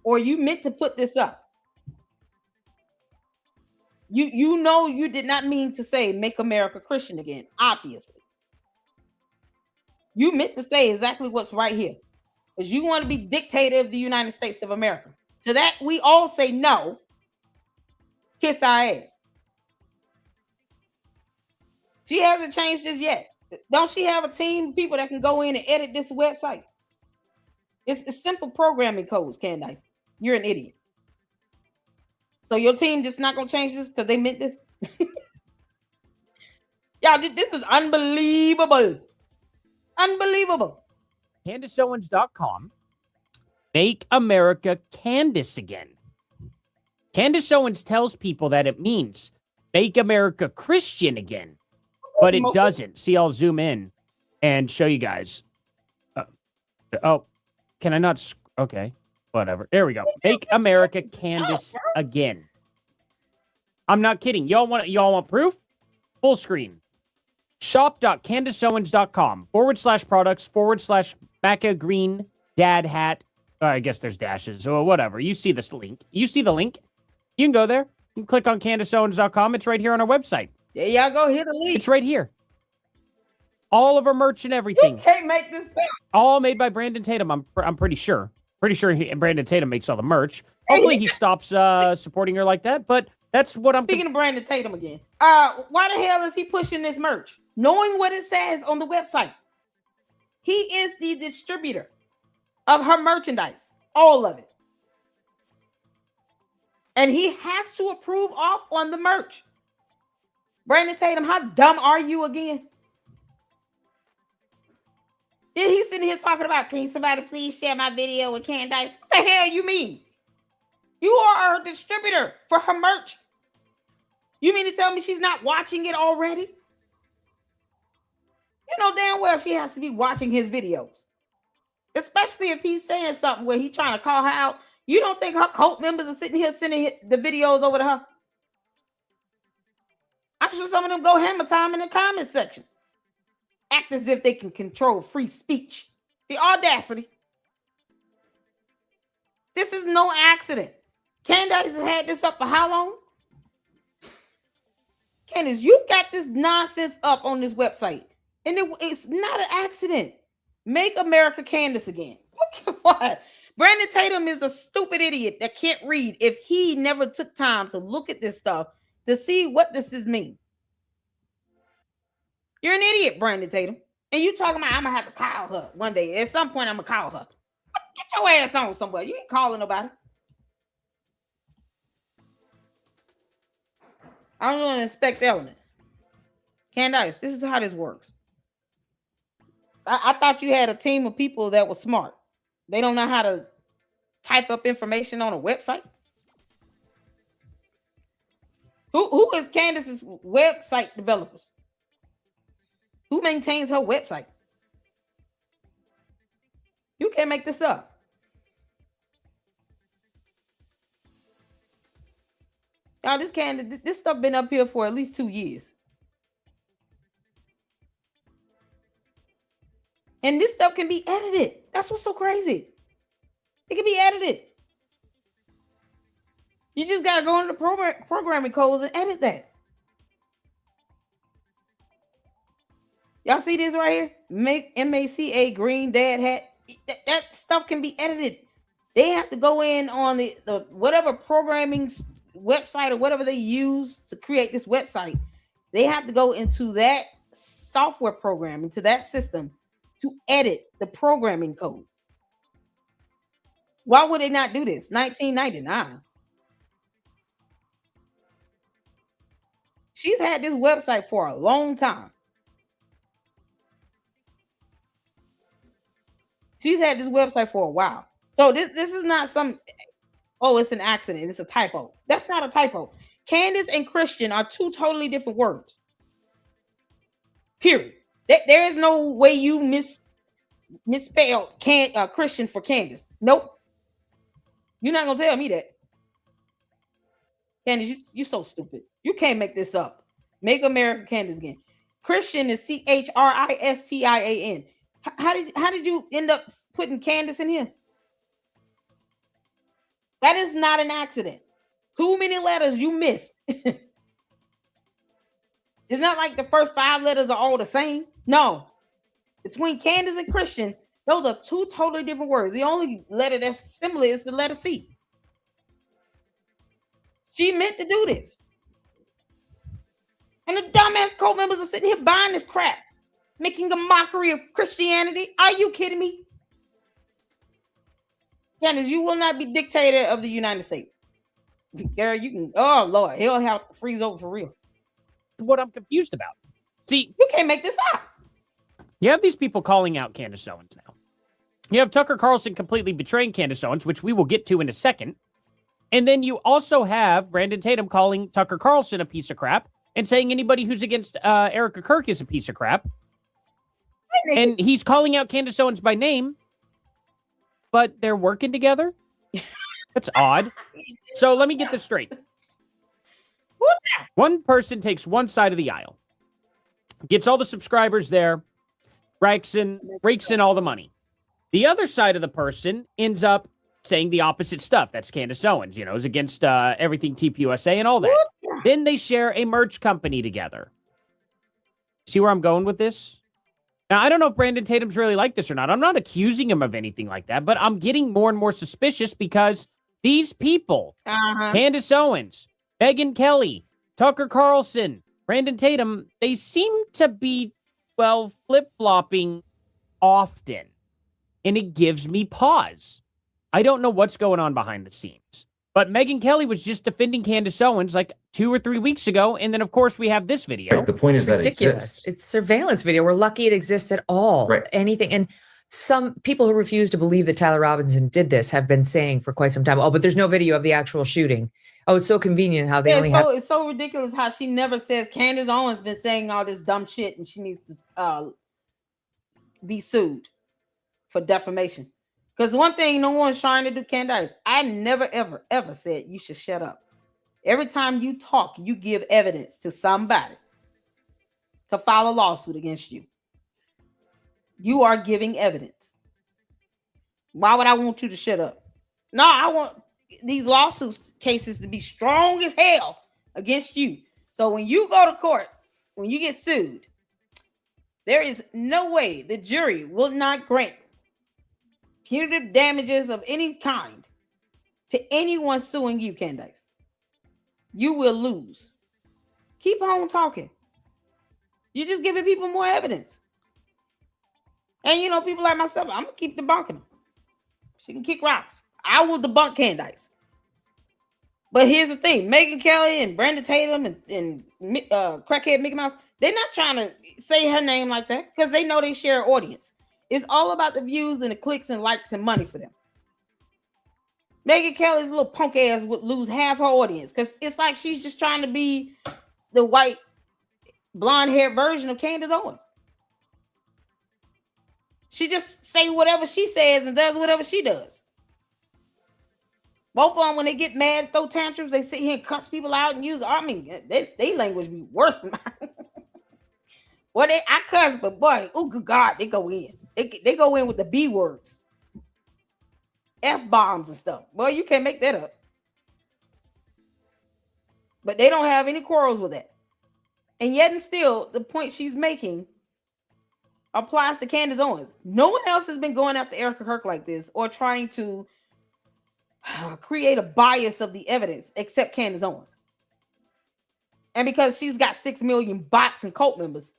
or you meant to put this up. You know you did not mean to say make America Christian again, obviously. You meant to say exactly what's right here. Because you want to be dictator of the United States of America. To that, we all say no. Kiss our ass. She hasn't changed this yet. Don't she have a team of people that can go in and edit this website? It's simple programming codes, Candace. You're an idiot. So your team just not going to change this because they meant this? Y'all, this is unbelievable. Unbelievable. CandaceOwens.com. Make America Candace again. Candace Owens tells people that it means make America Christian again, but it doesn't. See, I'll zoom in and show you guys. Can I not? Okay, whatever. There we go. Make America Candace again. I'm not kidding. Y'all want proof? Full screen. Shop.CandaceOwens.com /products/Maca green dad hat. I guess there's dashes or whatever. You see this link. You see the link. You can go there. You can click on CandaceOwens.com. It's right here on our website. There y'all go. Hit the link. It's right here. All of our merch and everything. You can't make this up. All made by Brandon Tatum. I'm pretty sure. Pretty sure Brandon Tatum makes all the merch. Hopefully he stops supporting her like that. But that's what I'm. Speaking of Brandon Tatum again. Why the hell is he pushing this merch? Knowing what it says on the website. He is the distributor of her merchandise. All of it. And he has to approve off on the merch. Brandon Tatum, how dumb are you again? Then he's sitting here talking about, can somebody please share my video with Candace? What the hell you mean? You are a distributor for her merch. You mean to tell me she's not watching it already? You know damn well she has to be watching his videos. Especially if he's saying something where he's trying to call her out. You don't think her cult members are sitting here sending the videos over to her? I'm sure some of them go hammer time in the comment section. Act as if they can control free speech. The audacity. This is no accident. Candace has had this up for how long? Candace, you got this nonsense up on this website. And it's not an accident. Make America Candace again. What? Brandon Tatum is a stupid idiot that can't read if he never took time to look at this stuff to see what this is mean. You're an idiot, Brandon Tatum. And you talking about I'm going to have to call her one day. At some point, I'm going to call her. Get your ass on somewhere. You ain't calling nobody. I don't want to inspect element. Candace, this is how this works. I thought you had a team of people that were smart. They don't know how to type up information on a website. Who is Candace's website developers? Who maintains her website? You can't make this up. Y'all, this stuff been up here for at least 2 years. And this stuff can be edited. That's what's so crazy. It can be edited. You just got to go into the programming codes and edit that. Y'all see this right here? Make MACA green dad hat. That stuff can be edited. They have to go in on the whatever programming website or whatever they use to create this website. They have to go into that software program, into that system to edit the programming code. Why would they not do this? 1999. She's had this website for a long time. She's had this website for a while. So this is not some, it's an accident. It's a typo. That's not a typo. Candace and Christian are two totally different words. Period. There is no way you misspelled Christian for Candace. Nope. You're not gonna tell me that. Candace, you so stupid. You can't make this up. Make America Candace again. Christian is Christian. How did you end up putting Candace in here? That is not an accident. Too many letters you missed. It's not like the first 5 letters are all the same. No. Between Candace and Christian, those are 2 totally different words. The only letter that's similar is the letter C. She meant to do this. And the dumbass cult members are sitting here buying this crap, making a mockery of Christianity. Are you kidding me? Candace, you will not be dictator of the United States. Girl, you can, oh Lord, he'll have to freeze over for real. What I'm confused about. See, you can't make this up. You have these people calling out Candace Owens now. You have Tucker Carlson completely betraying Candace Owens, which we will get to in a second. And then you also have Brandon Tatum calling Tucker Carlson a piece of crap and saying anybody who's against Erica Kirk is a piece of crap. And he's calling out Candace Owens by name, but they're working together? That's odd. So let me get this straight. One person takes one side of the aisle, gets all the subscribers there, rakes in all the money. The other side of the person ends up saying the opposite stuff. That's Candace Owens, is against everything TPUSA and all that. Then they share a merch company together. See where I'm going with this? Now, I don't know if Brandon Tatum's really like this or not. I'm not accusing him of anything like that, but I'm getting more and more suspicious because these people, Candace Owens, Megyn Kelly, Tucker Carlson, Brandon Tatum, they seem to be, flip-flopping often. And it gives me pause. I don't know what's going on behind the scenes. But Megyn Kelly was just defending Candace Owens like 2 or 3 weeks ago. And then, of course, we have this video. Right. The point is that ridiculous. It exists. It's surveillance video. We're lucky it exists at all. Right. Anything. And some people who refuse to believe that Tyler Robinson did this have been saying for quite some time, but there's no video of the actual shooting. Oh, it's so convenient how they only have. It's so ridiculous how she never says Candace Owens been saying all this dumb shit and she needs to be sued for defamation. Because one thing no one's trying to do, Candace, I never, ever, ever said you should shut up. Every time you talk, you give evidence to somebody to file a lawsuit against you. You are giving evidence. Why would I want you to shut up? No, I want these lawsuit cases to be strong as hell against you. So when you go to court, when you get sued, there is no way the jury will not grant punitive damages of any kind to anyone suing you, Candace. You will lose. Keep on talking. You're just giving people more evidence. And people like myself, I'm gonna keep debunking them. She can kick rocks. I will debunk Candace. But here's the thing: Megyn Kelly and Brandon Tatum and crackhead Mickey Mouse, they're not trying to say her name like that because they know they share an audience. It's all about the views and the clicks and likes and money for them. Megyn Kelly's little punk ass would lose half her audience because it's like she's just trying to be the white, blonde-haired version of Candace Owens. She just say whatever she says and does whatever she does. Both of them, when they get mad, throw tantrums, they sit here and cuss people out and use. They language be worse than mine. Well, I cuss, but boy, oh good God, they go in. They go in with the B words, F-bombs and stuff. Well, you can't make that up. But they don't have any quarrels with that. And yet and still, the point she's making applies to Candace Owens. No one else has been going after Erica Kirk like this or trying to create a bias of the evidence except Candace Owens. And because she's got 6 million bots and cult members,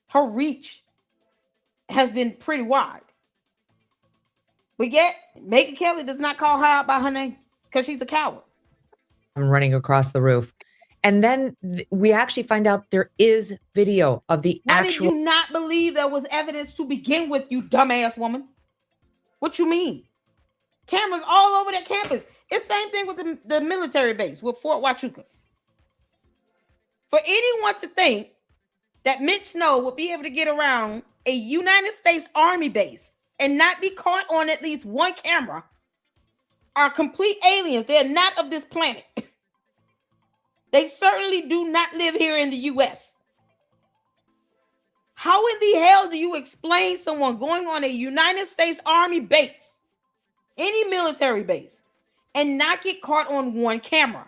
her reach has been pretty wide. But yet, Megyn Kelly does not call her out by her name because she's a coward. I'm running across the roof. And then we actually find out there is video of the actual. Why did you not believe there was evidence to begin with, you dumbass woman? What you mean? Cameras all over that campus. It's the same thing with the military base with Fort Huachuca. For anyone to think that Mitch Snow would be able to get around a United States Army base and not be caught on at least one camera are complete aliens. They're not of this planet. They certainly do not live here in the U.S. How in the hell do you explain someone going on a United States Army base, any military base, and not get caught on one camera?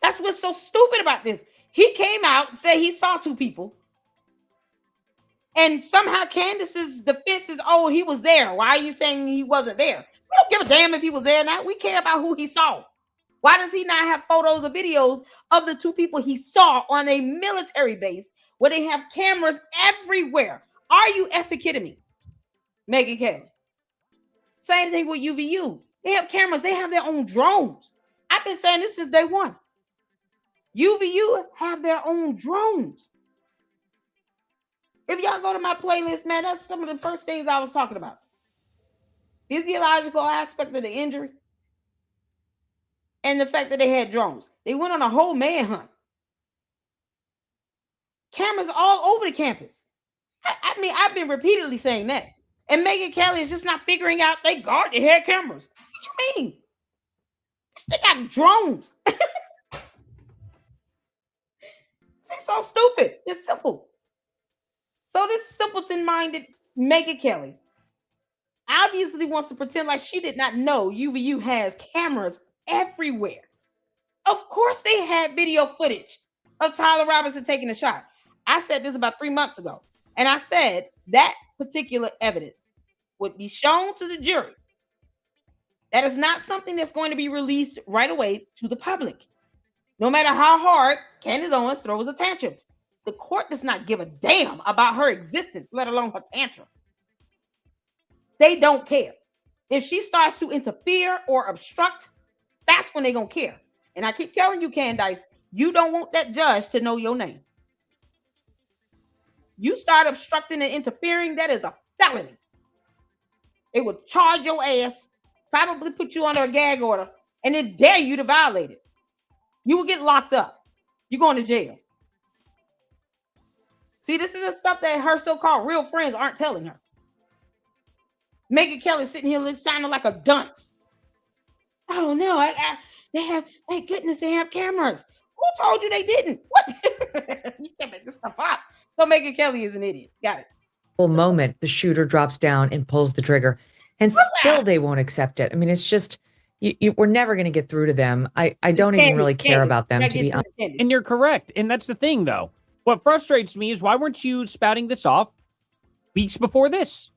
That's what's so stupid about this. He came out and said he saw two people. And somehow Candace's defense is, oh, he was there. Why are you saying he wasn't there? We don't give a damn if he was there or not. We care about who he saw. Why does he not have photos or videos of the two people he saw on a military base where they have cameras everywhere? Are you effing kidding me? Megyn Kelly. Same thing with UVU. They have cameras. They have their own drones. I've been saying this since day one. UVU have their own drones. If y'all go to my playlist, man, that's some of the first things I was talking about. Physiological aspect of the injury and the fact that they had drones. They went on a whole manhunt. Cameras all over the campus. I mean, I've been repeatedly saying that. And Megyn Kelly is just not figuring out they had cameras. What you mean? They got drones. She's so stupid. It's simple. So this simpleton-minded Megyn Kelly obviously wants to pretend like she did not know UVU has cameras everywhere. Of course they had video footage of Tyler Robinson taking a shot. I said this about 3 months ago. And I said that particular evidence would be shown to the jury. That is not something that's going to be released right away to the public. No matter how hard Candace Owens throws a tantrum, the court does not give a damn about her existence, let alone her tantrum. They don't care. If she starts to interfere or obstruct, that's when they're going to care. And I keep telling you, Candace, you don't want that judge to know your name. You start obstructing and interfering, that is a felony. It would charge your ass, probably put you under a gag order, and then dare you to violate it. You will get locked up. You're going to jail. See, this is the stuff that her so-called real friends aren't telling her. Megyn Kelly sitting here sounding like a dunce. Oh no, they have, thank goodness they have cameras. Who told you they didn't? What? You can't make this stuff up. So Megyn Kelly is an idiot. Got it. Moment, the shooter drops down and pulls the trigger, and still they won't accept it. I mean, it's just, we're never going to get through to them. I don't even really care about them, to be honest. And you're correct. And that's the thing, though. What frustrates me is, why weren't you spouting this off weeks before this?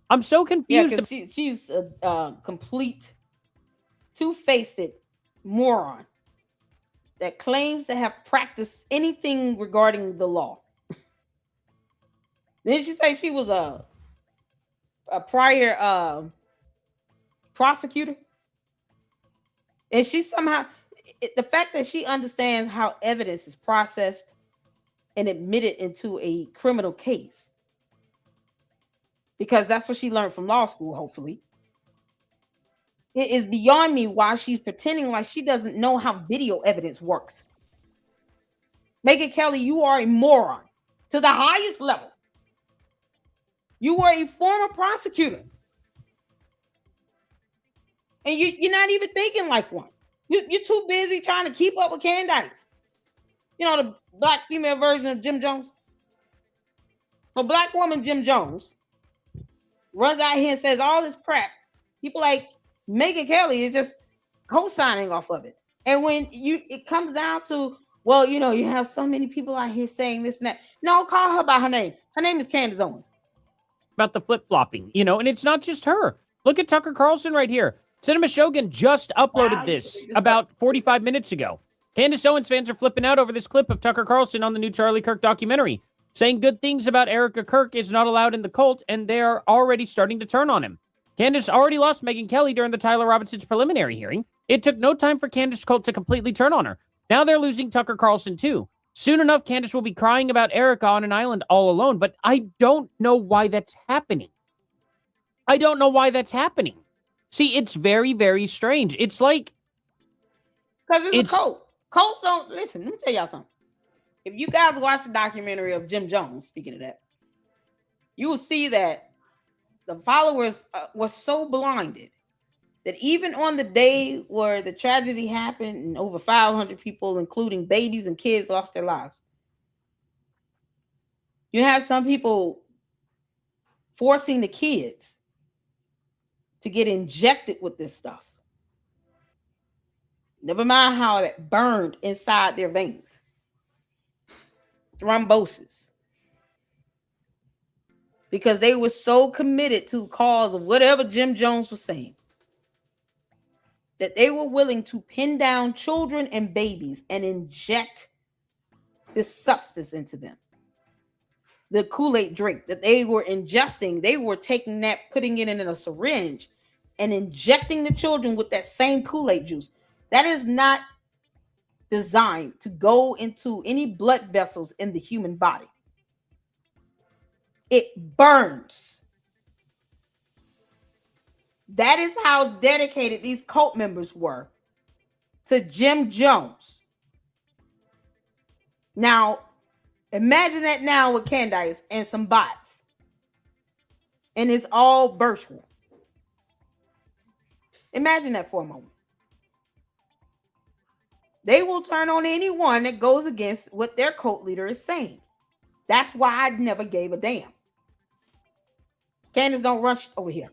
I'm so confused. Yeah, because she's a complete two-faced moron that claims to have practiced anything regarding the law. Didn't she say she was a prior prosecutor? And she somehow, the fact that she understands how evidence is processed and admitted into a criminal case, because that's what she learned from law school, hopefully. It is beyond me why she's pretending like she doesn't know how video evidence works. Megyn Kelly, you are a moron to the highest level. You were a former prosecutor. And you're not even thinking like one. You're too busy trying to keep up with Candace. You know, the black female version of Jim Jones. So black woman Jim Jones runs out here and says all this crap. People like Megyn Kelly is just co-signing off of it. And when it comes down to, well, you know, you have so many people out here saying this and that. No, call her by her name. Her name is Candace Owens. About the flip-flopping, you know, and it's not just her. Look at Tucker Carlson right here. Cinema Shogun just uploaded this about 45 minutes ago. Candace Owens fans are flipping out over this clip of Tucker Carlson on the new Charlie Kirk documentary, saying good things about Erica Kirk is not allowed in the cult, and they are already starting to turn on him. Candace already lost Megyn Kelly during the Tyler Robinson's preliminary hearing. It took no time for Candace cult to completely turn on her. Now they're losing Tucker Carlson too. Soon enough, Candace will be crying about Erica on an island all alone, but I don't know why that's happening. I don't know why that's happening. See, it's very, very strange. It's like... Because it's a cult. Cults don't... Listen, let me tell y'all something. If you guys watch the documentary of Jim Jones, speaking of that, you will see that the followers were so blinded that even on the day where the tragedy happened and over 500 people, including babies and kids, lost their lives, you had some people forcing the kids to get injected with this stuff. Never mind how it burned inside their veins. Thrombosis. Because they were so committed to the cause of whatever Jim Jones was saying, that they were willing to pin down children and babies and inject this substance into them. The Kool-Aid drink that they were ingesting, they were taking that, putting it in a syringe and injecting the children with that same Kool-Aid juice. That is not designed to go into any blood vessels in the human body. It burns. That is how dedicated these cult members were to Jim Jones. Now, imagine that now with Candace and some bots. And it's all virtual. Imagine that for a moment. They will turn on anyone that goes against what their cult leader is saying. That's why I never gave a damn. Candace, don't rush over here.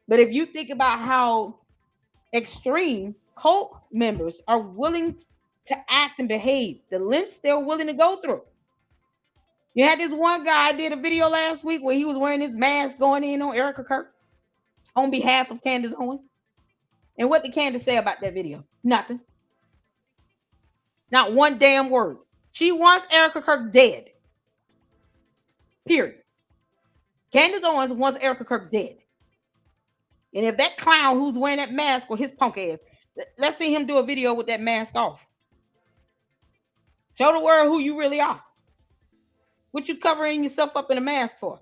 But if you think about how extreme cult members are willing to act and behave, the lengths they're willing to go through. You had this one guy did a video last week where he was wearing his mask going in on Erica Kirk on behalf of Candace Owens. And what did Candace say about that video? Nothing. Not one damn word. She wants Erica Kirk dead. Period. Candace Owens wants Erica Kirk dead. And if that clown who's wearing that mask or his punk ass, let's see him do a video with that mask off. Show the world who you really are. What you covering yourself up in a mask for?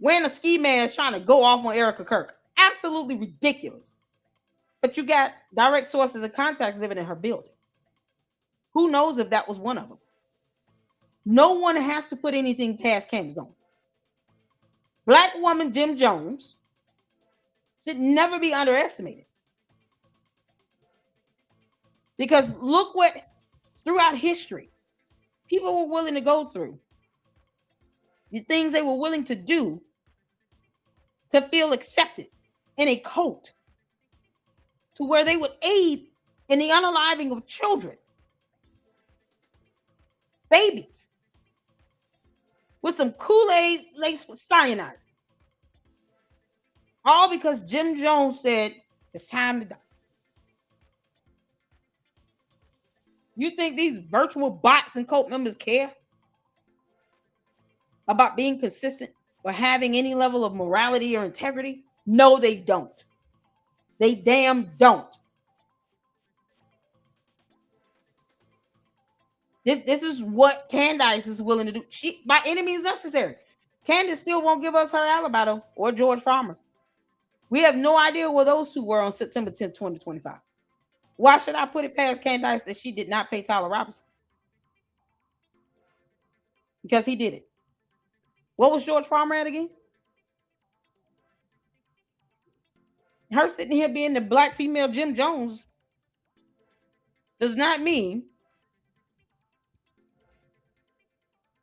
Wearing a ski mask trying to go off on Erica Kirk. Absolutely ridiculous. But you got direct sources of contacts living in her building. Who knows if that was one of them? No one has to put anything past Candace Owens. Black woman Jim Jones should never be underestimated. Because look what, throughout history, people were willing to go through. The things they were willing to do to feel accepted in a cult. To where they would aid in the unaliving of children. Babies. With some Kool-Aid laced with cyanide. All because Jim Jones said, it's time to die. You think these virtual bots and cult members care about being consistent or having any level of morality or integrity? No, they don't. They damn don't. This is what Candace is willing to do. She, by any means necessary. Candace still won't give us her alibi though, or George Farmer's. We have no idea where those two were on September 10th, 2025. Why should I put it past Candace that she did not pay Tyler Robinson? Because he did it. What was George Farmer at again? Her sitting here being the black female Jim Jones does not mean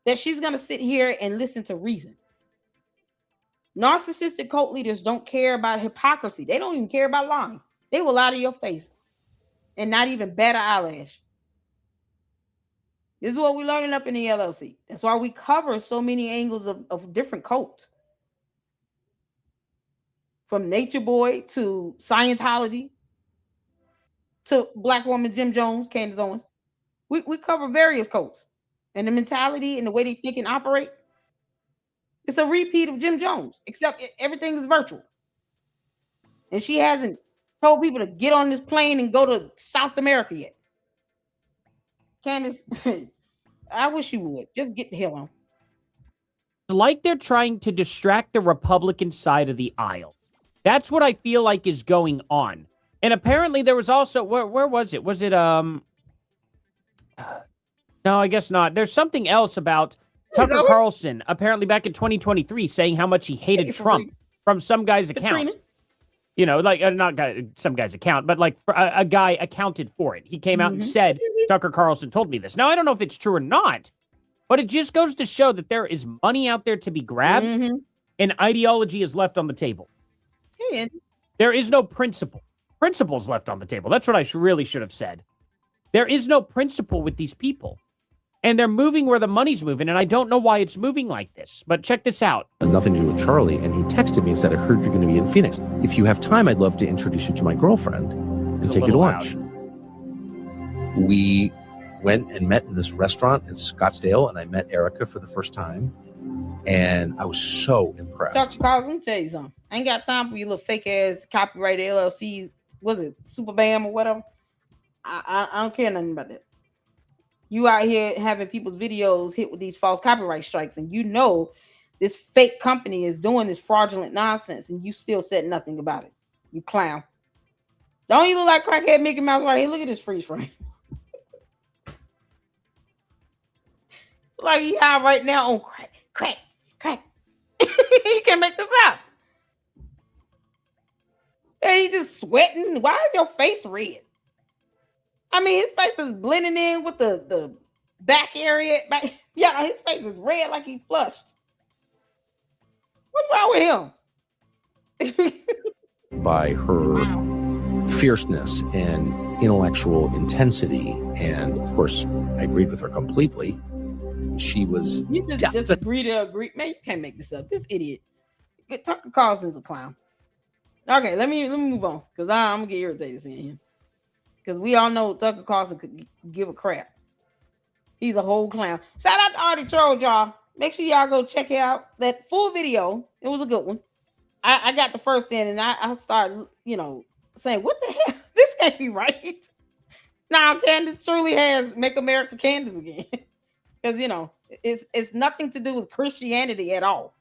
that she's going to sit here and listen to reason. Narcissistic cult leaders don't care about hypocrisy. They don't even care about lying. They will lie to your face and not even bat an eyelash. This is what we're learning up in the LLC. That's why we cover so many angles of different cults. From Nature Boy to Scientology to Black woman Jim Jones, Candace Owens. We cover various cults. And the mentality and the way they think and operate, it's a repeat of Jim Jones, except everything is virtual. And she hasn't told people to get on this plane and go to South America yet. Candace, I wish you would. Just get the hell on. Like they're trying to distract the Republican side of the aisle. That's what I feel like is going on. And apparently there was also, where was it? Was it, no, I guess not. There's something else about Tucker Carlson, apparently back in 2023, saying how much he hated Trump from some guy's account. You know, like, not some guy's account, but like a guy accounted for it. He came out and said, Tucker Carlson told me this. Now, I don't know if it's true or not, but it just goes to show that there is money out there to be grabbed and ideology is left on the table. There is no principle. Principles left on the table. That's what I really should have said. There is no principle with these people. And they're moving where the money's moving, and I don't know why it's moving like this. But check this out. Nothing to do with Charlie, and he texted me and said, I heard you're going to be in Phoenix. If you have time, I'd love to introduce you to my girlfriend and take you to lunch. We went and met in this restaurant in Scottsdale, and I met Erica for the first time. And I was so impressed. Tucker Carlson, let me tell you something. I ain't got time for you little fake ass copyright LLC. Was it Super Bam or whatever? I don't care nothing about that. You out here having people's videos hit with these false copyright strikes, and you know this fake company is doing this fraudulent nonsense, and you still said nothing about it. You clown. Don't you look like crackhead Mickey Mouse right here? Look at this freeze frame. Like he high right now on crack. You can't make this up. And he just sweating. Why is your face red? I mean, his face is blending in with the back area. Yeah, his face is red like he flushed. What's wrong with him? By her fierceness and intellectual intensity. And of course, I agreed with her completely. She was. You just agree to agree. Man, you can't make this up. This idiot. Tucker Carlson's a clown. Okay, let me move on because I'm gonna get irritated seeing him. Because we all know Tucker Carlson could give a crap. He's a whole clown. Shout out to Artie Troll, y'all. Make sure y'all go check out that full video. It was a good one. I got the first in and I started, saying, what the hell? This can't be right. Now, Candace truly has Make America Candace again. Because, it's nothing to do with Christianity at all.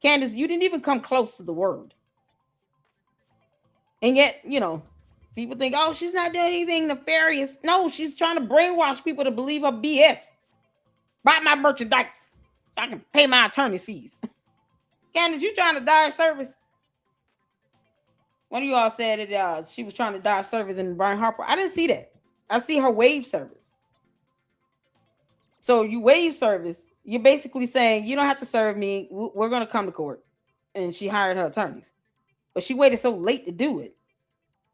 Candace, you didn't even come close to the word. And yet, people think, oh, she's not doing anything nefarious. No, she's trying to brainwash people to believe her BS. Buy my merchandise so I can pay my attorney's fees. Candace, you trying to dodge service? One of you all said that she was trying to dodge service in Brian Harper. I didn't see that. I see her waive service. So you waive service. You're basically saying, you don't have to serve me. We're going to come to court. And she hired her attorneys. But she waited so late to do it.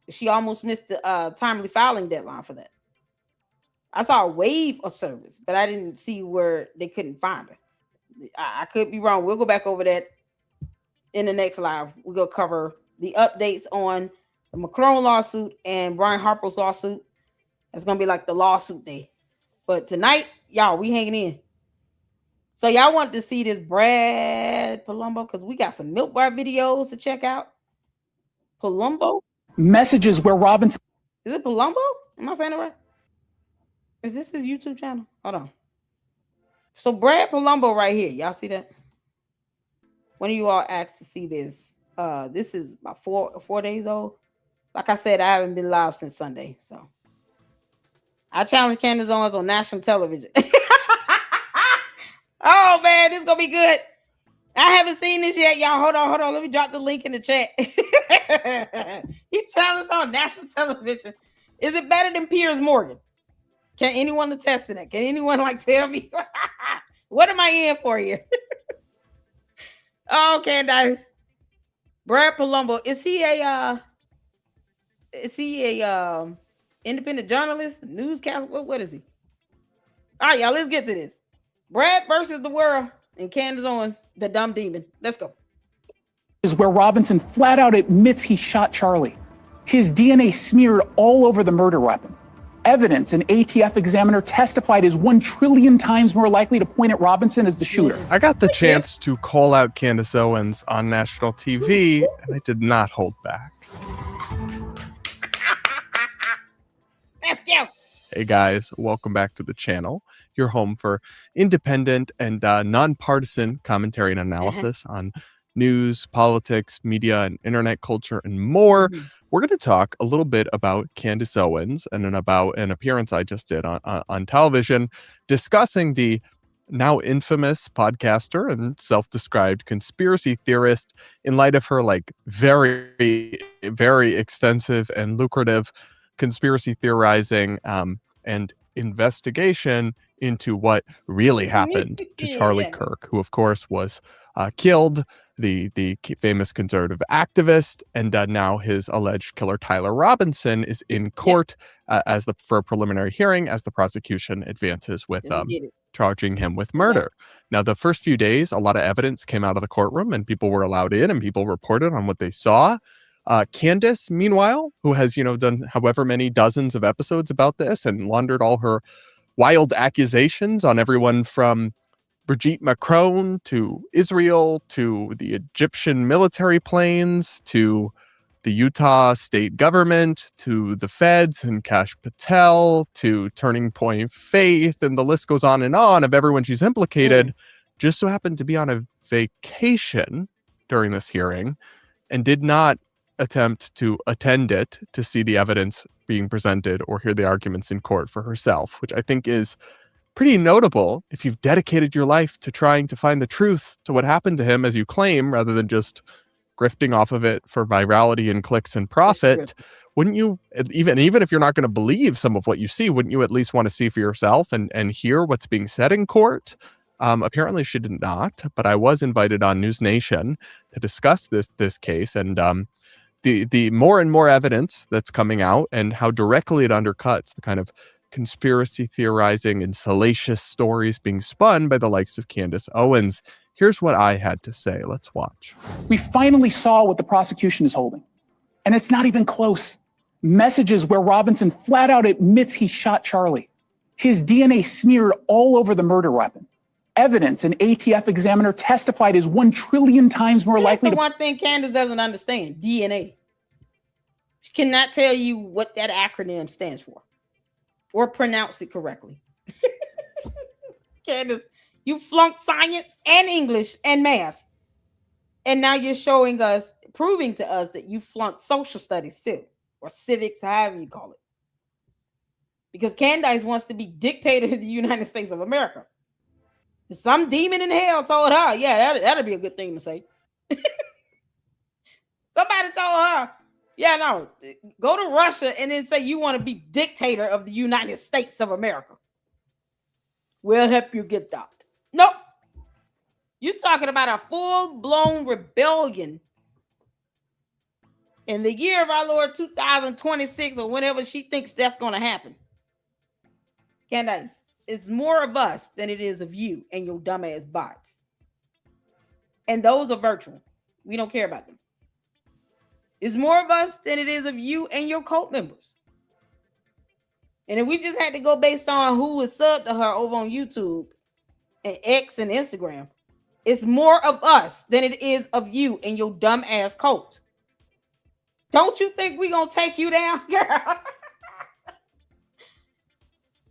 She almost missed the timely filing deadline for that. I saw a waive of service, but I didn't see where they couldn't find her. I could be wrong. We'll go back over that in the next live. We're going to cover the updates on the Macron lawsuit and Brian Harper's lawsuit. It's going to be like the lawsuit day. But tonight, y'all, we hanging in. So y'all want to see this Brad Palumbo? Because we got some Milk Bar videos to check out. Palumbo? Messages where Robinson... Is it Palumbo? Am I saying it right? Is this his YouTube channel? Hold on. So Brad Palumbo right here. Y'all see that? One of you all asked to see this. This is about four days old. Like I said, I haven't been live since Sunday. So I challenge Candace Owens on national television. Oh, man, this is going to be good. I haven't seen this yet, y'all. Hold on. Let me drop the link in the chat. He challenged on national television. Is it better than Piers Morgan? Can anyone attest to that? Can anyone tell me? What am I in for here? Oh, Candace. Brad Palumbo. Is he a independent journalist, newscaster? What is he? All right, y'all, let's get to this. Brad versus the world and Candace Owens, the dumb demon. Let's go. Is where Robinson flat out admits he shot Charlie. His DNA smeared all over the murder weapon. Evidence an ATF examiner testified is 1 trillion times more likely to point at Robinson as the shooter. I got the chance to call out Candace Owens on national TV, and I did not hold back. Let's go. Hey guys, welcome back to the channel. Your home for independent and nonpartisan commentary and analysis on news, politics, media, and internet culture, and more. We're going to talk a little bit about Candace Owens and then about an appearance I just did on television discussing the now infamous podcaster and self-described conspiracy theorist in light of her like very, very extensive and lucrative conspiracy theorizing and investigation into what really happened to Charlie Kirk, who of course was killed, the famous conservative activist, and now his alleged killer Tyler Robinson is in court for a preliminary hearing as the prosecution advances with charging him with murder. Now, the first few days, a lot of evidence came out of the courtroom and people were allowed in and people reported on what they saw. Candace, meanwhile, who has, done however many dozens of episodes about this and laundered all her wild accusations on everyone from Brigitte Macron to Israel to the Egyptian military planes to the Utah state government to the feds and Kash Patel to Turning Point Faith, and the list goes on and on of everyone she's implicated, just so happened to be on a vacation during this hearing and did not attempt to attend it to see the evidence being presented or hear the arguments in court for herself, which I think is pretty notable if you've dedicated your life to trying to find the truth to what happened to him, as you claim, rather than just grifting off of it for virality and clicks and profit. Wouldn't you, even if you're not going to believe some of what you see, wouldn't you at least want to see for yourself and hear what's being said in court? Apparently she did not, but I was invited on News Nation to discuss this case and the more and more evidence that's coming out and how directly it undercuts the kind of conspiracy theorizing and salacious stories being spun by the likes of Candace Owens. Here's what I had to say. Let's watch. We finally saw what the prosecution is holding, and it's not even close. Messages where Robinson flat out admits he shot Charlie. His DNA smeared all over the murder weapon. Evidence an ATF examiner testified is 1 trillion times more likely. That's the one thing Candace doesn't understand: DNA. She cannot tell you what that acronym stands for or pronounce it correctly. Candace, you flunked science and English and math. And now you're proving to us that you flunked social studies too, or civics, however you call it. Because Candace wants to be dictator of the United States of America. Some demon in hell told her, that'd be a good thing to say. Somebody told her, go to Russia and then say you want to be dictator of the United States of America. We'll help you get that. Nope. You're talking about a full-blown rebellion in the year of our Lord 2026 or whenever she thinks that's going to happen. Candace, it's more of us than it is of you and your dumbass bots. And those are virtual. We don't care about them. It's more of us than it is of you and your cult members. And if we just had to go based on who was subbed to her over on YouTube and X and Instagram, it's more of us than it is of you and your dumb ass cult. Don't you think we're going to take you down, girl?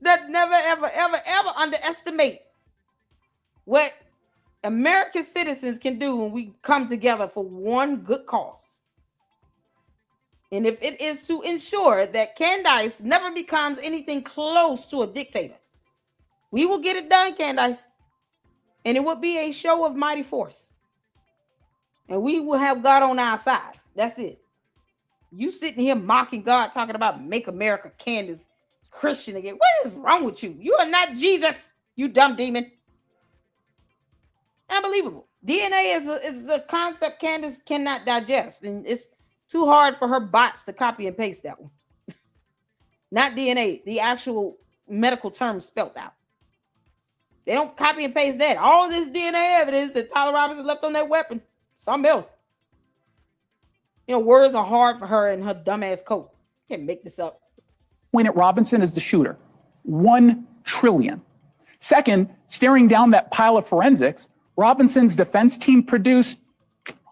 That never, ever, ever, ever underestimate what American citizens can do when we come together for one good cause. And if it is to ensure that Candace never becomes anything close to a dictator, we will get it done, Candace. And it will be a show of mighty force. And we will have God on our side. That's it. You sitting here mocking God, talking about make America Candace Christian again. What is wrong with you? You are not Jesus, you dumb demon. Unbelievable. DNA is a concept Candace cannot digest. And it's too hard for her bots to copy and paste that one. Not DNA, the actual medical term spelled out. They don't copy and paste that. All this DNA evidence that Tyler Robinson left on that weapon, something else. Words are hard for her and her dumbass coat. Can't make this up. Point at Robinson as the shooter. 1 trillion. Second, staring down that pile of forensics, Robinson's defense team produced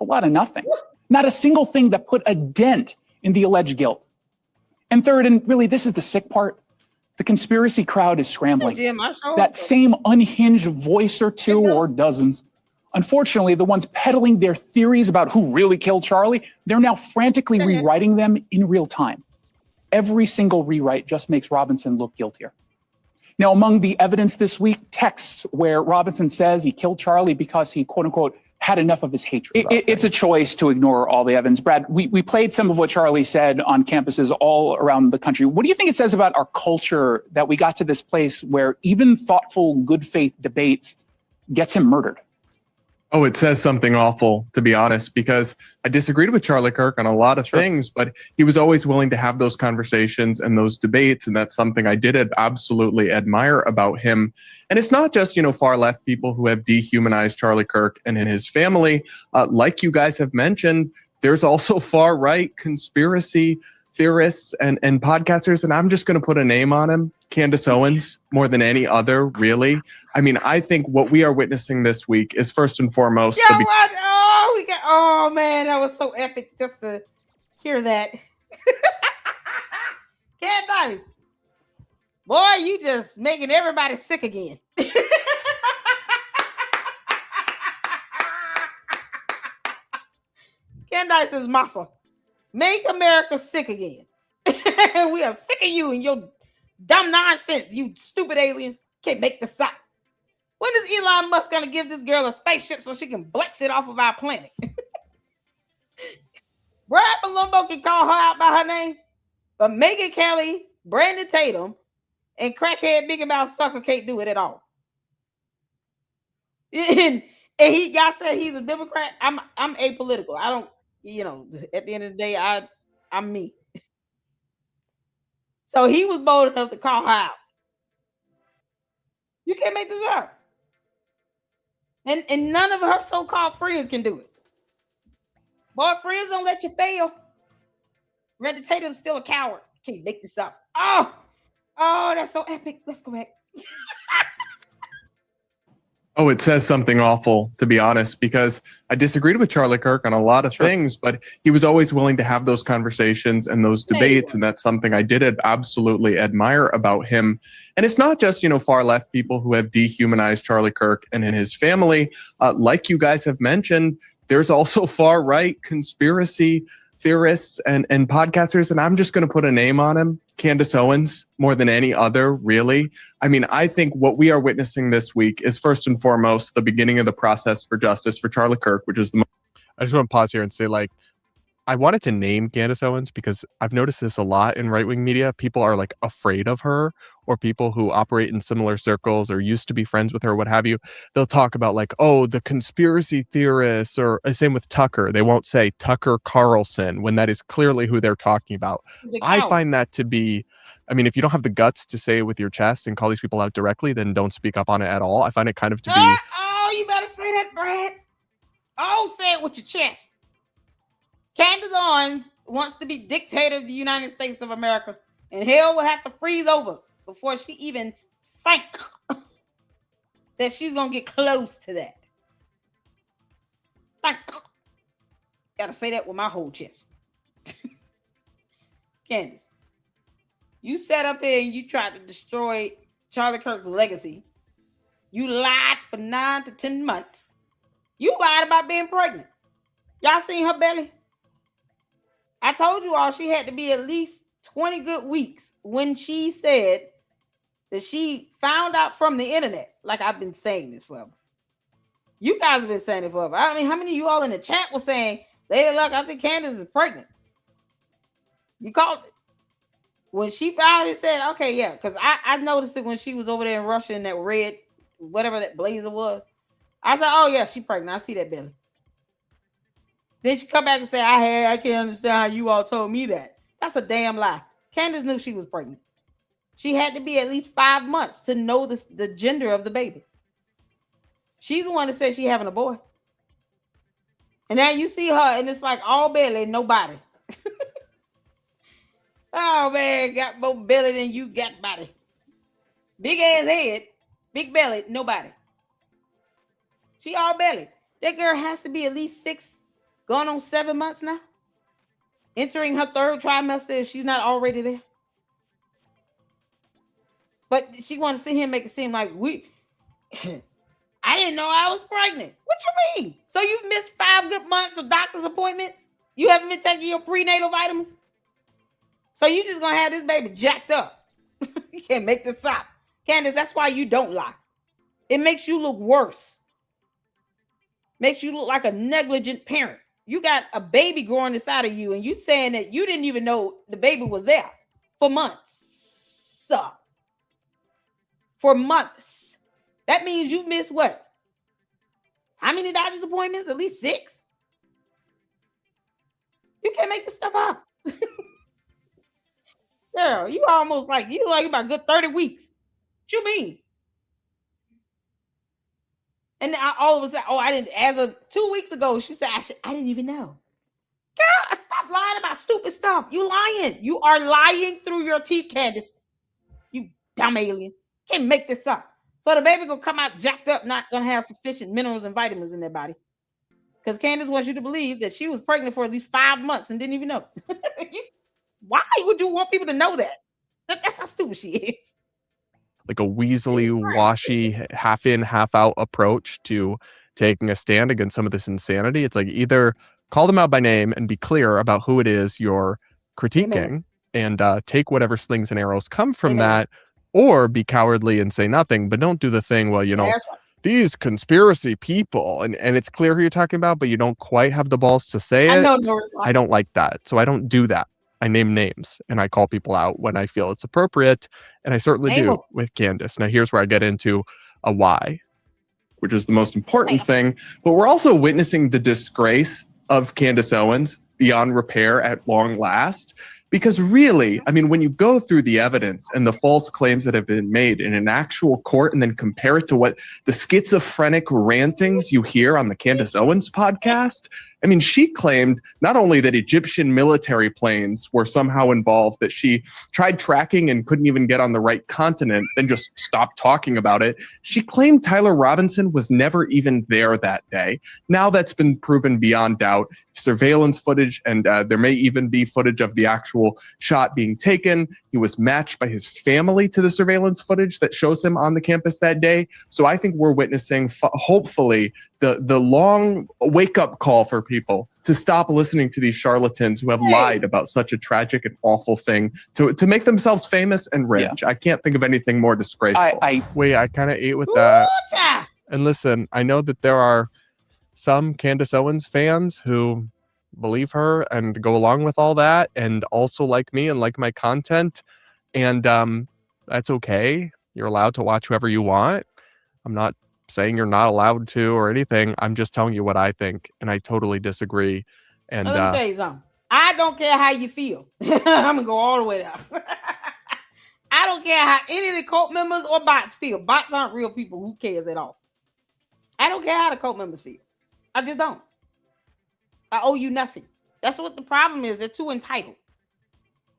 a lot of nothing. Not a single thing that put a dent in the alleged guilt. And third, and really this is the sick part, the conspiracy crowd is scrambling. Jim, that same unhinged voice or two or dozens Unfortunately, the ones peddling their theories about who really killed Charlie, they're now frantically rewriting them in real time. Every single rewrite just makes Robinson look guiltier. Now, among the evidence this week, texts where Robinson says he killed Charlie because he, quote unquote, had enough of his hatred. It's a choice to ignore all the evidence. Brad, we played some of what Charlie said on campuses all around the country. What do you think it says about our culture that we got to this place where even thoughtful, good faith debates gets him murdered? Oh, it says something awful, to be honest, because I disagreed with Charlie Kirk on a lot of things, but he was always willing to have those conversations and those debates. And that's something I did absolutely admire about him. And it's not just, far left people who have dehumanized Charlie Kirk and his family. Like you guys have mentioned, there's also far right conspiracy theorists and podcasters. And I'm just going to put a name on him, Candace Owens, more than any other, really. I mean, I think what we are witnessing this week is first and foremost. Oh man, that was so epic just to hear that. Candace, boy, you just making everybody sick again. Candace is muscle. Make America sick again. We are sick of you and your dumb nonsense, you stupid alien. Can't make this up. When is Elon Musk going to give this girl a spaceship so she can blex it off of our planet? Brad Palumbo can call her out by her name, but Megyn Kelly, Brandon Tatum, and crackhead Biggie Mouth Sucker can't do it at all. And y'all said he's a Democrat. I'm apolitical. I don't, at the end of the day, I'm me. So he was bold enough to call her out. You can't make this up. And none of her so-called friends can do it. Boy, friends don't let you fail. Brandon Tatum's still a coward. Can't make this up. Oh, that's so epic. Let's go back. Oh, it says something awful, to be honest, because I disagreed with Charlie Kirk on a lot of things, but he was always willing to have those conversations and those debates. And that's something I did absolutely admire about him. And it's not just, far left people who have dehumanized Charlie Kirk and his family. Like you guys have mentioned, there's also far right conspiracy theorists and podcasters. And I'm just going to put a name on him, Candace Owens, more than any other, really. I mean, I think what we are witnessing this week is first and foremost the beginning of the process for justice for Charlie Kirk, which is I just want to pause here and say, I wanted to name Candace Owens because I've noticed this a lot in right-wing media. People are afraid of her, or people who operate in similar circles or used to be friends with her, what have you. They'll talk about the conspiracy theorists, or same with Tucker. They won't say Tucker Carlson when that is clearly who they're talking about. I find that to be, if you don't have the guts to say it with your chest and call these people out directly, then don't speak up on it at all. I find it kind of to be. Oh, you better say that, Brad. Oh, say it with your chest. Candace Owens wants to be dictator of the United States of America, and hell will have to freeze over before she even think that she's going to get close to that. Gotta say that with my whole chest. Candace, you sat up here and you tried to destroy Charlie Kirk's legacy. You lied for 9 to 10 months. You lied about being pregnant. Y'all seen her belly? I told you all she had to be at least 20 good weeks when she said that she found out from the internet. Like I've been saying this forever. You guys have been saying it forever. How many of you all in the chat were saying, Lady Luck, I think Candace is pregnant? You called it. When she finally said, okay, yeah, because I noticed it when she was over there in Russia in that red, whatever that blazer was. I said, oh, yeah, she pregnant. I see that belly. Then she come back and say, I can't understand how you all told me that. That's a damn lie. Candace knew she was pregnant. She had to be at least 5 months to know the gender of the baby. She's the one that said she's having a boy. And now you see her and it's all belly, nobody. Oh, man, got more belly than you got body. Big ass head, big belly, nobody. She all belly. That girl has to be at least 6, going on 7 months now. Entering her 3rd trimester if she's not already there. But she wants to sit here and make it seem like I didn't know I was pregnant. What you mean? So you've missed 5 good months of doctor's appointments? You haven't been taking your prenatal vitamins? So you just gonna have this baby jacked up? You can't make this up. Candace, that's why you don't lie. It makes you look worse. Makes you look like a negligent parent. You got a baby growing inside of you and you saying that you didn't even know the baby was there for months. For months. That means you missed what? How many doctor's appointments? At least 6. You can't make this stuff up. Girl, you almost like about a good 30 weeks. What you mean? And then all of a sudden, I didn't. As of 2 weeks ago, she said, I didn't even know. Girl, stop lying about stupid stuff. You lying. You are lying through your teeth, Candace. You dumb alien. Can't make this up. So the baby gonna come out jacked up, not gonna have sufficient minerals and vitamins in their body. Because Candace wants you to believe that she was pregnant for at least 5 months and didn't even know. Why would you want people to know that? That's how stupid she is. Like a weaselly, washy, half in, half out approach to taking a stand against some of this insanity. It's like either call them out by name and be clear about who it is you're critiquing. Amen. And take whatever slings and arrows come from Amen. That, or be cowardly and say nothing, but don't do the thing, well, you know, right. These conspiracy people, and it's clear who you're talking about, but you don't quite have the balls to say it. I don't like that. So I don't do that. I name names and I call people out when I feel it's appropriate. And I certainly do with Candace. Now, here's where I get into a why, which is the most important thing. But we're also witnessing the disgrace of Candace Owens beyond repair at long last. Because really, I mean, when you go through the evidence and the false claims that have been made in an actual court and then compare it to what the schizophrenic rantings you hear on the Candace Owens podcast, I mean, she claimed not only that Egyptian military planes were somehow involved, that she tried tracking and couldn't even get on the right continent, then just stopped talking about it. She claimed Tyler Robinson was never even there that day. Now that's been proven beyond doubt. Surveillance footage, and there may even be footage of the actual shot being taken. He was matched by his family to the surveillance footage that shows him on the campus that day. So I think we're witnessing, hopefully, the long wake-up call for people to stop listening to these charlatans who have lied about such a tragic and awful thing to make themselves famous and rich. Yeah. I can't think of anything more disgraceful. I kind of ate with that. And listen, I know that there are some Candace Owens fans who believe her and go along with all that and also like me and like my content. And that's okay. You're allowed to watch whoever you want. I'm not saying you're not allowed to or anything. I'm just telling you what I think. And I totally disagree. And let me tell you something. I don't care how you feel. I'm going to go all the way down. I don't care how any of the cult members or bots feel. Bots aren't real people. Who cares at all? I don't care how the cult members feel. I just don't. I owe you nothing. That's what the problem is. They're too entitled.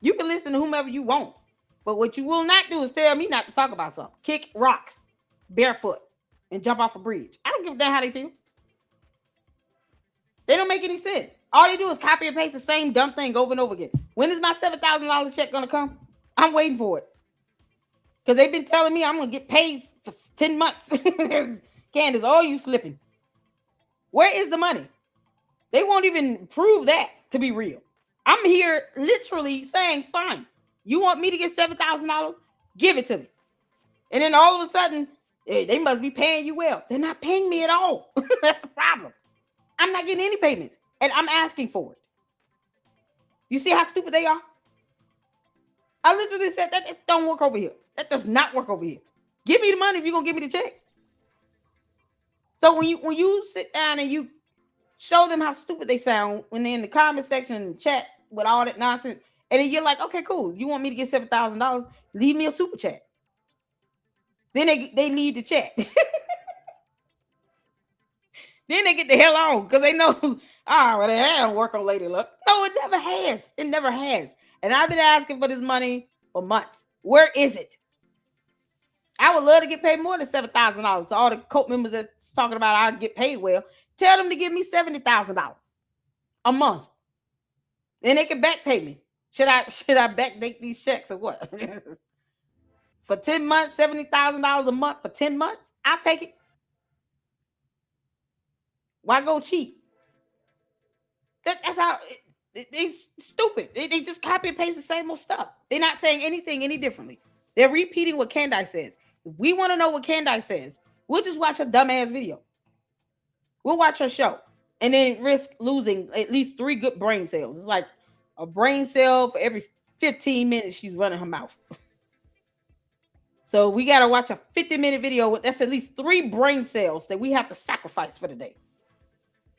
You can listen to whomever you want, but what you will not do is tell me not to talk about something. Kick rocks barefoot and jump off a bridge. I don't give a damn how they feel. They don't make any sense. All they do is copy and paste the same dumb thing over and over again. When is my $7,000 check going to come? I'm waiting for it. Because they've been telling me I'm going to get paid for 10 months. Candace, oh, you slipping. Where is the money? They won't even prove that to be real. I'm here literally saying, fine, you want me to get $7,000? Give it to me. And then all of a sudden, they must be paying you well. They're not paying me at all. That's the problem. I'm not getting any payments, and I'm asking for it. You see how stupid they are? I literally said, that don't work over here. That does not work over here. Give me the money if you're going to give me the check. So when you sit down and you show them how stupid they sound when they're in the comment section and chat with all that nonsense, and then you're like, okay, cool. You want me to get $7,000? Leave me a super chat. Then they leave the chat. Then they get the hell on because they know, well, that don't work on Lady Luck. No, it never has. It never has. And I've been asking for this money for months. Where is it? I would love to get paid more than $7,000. So all the cult members that's talking about I get paid well, tell them to give me $70,000 a month. Then they can back pay me. Should I backdate these checks or what? For 10 months, $70,000 a month for 10 months? I'll take it. Why go cheap? That's how they stupid. They just copy and paste the same old stuff. They're not saying anything any differently. They're repeating what Candace says. If we want to know what Candace says, we'll just watch a dumbass video. We'll watch her show and then risk losing at least 3 good brain cells. It's like a brain cell for every 15 minutes she's running her mouth. So we got to watch a 50-minute video. That's at least 3 brain cells that we have to sacrifice for the day.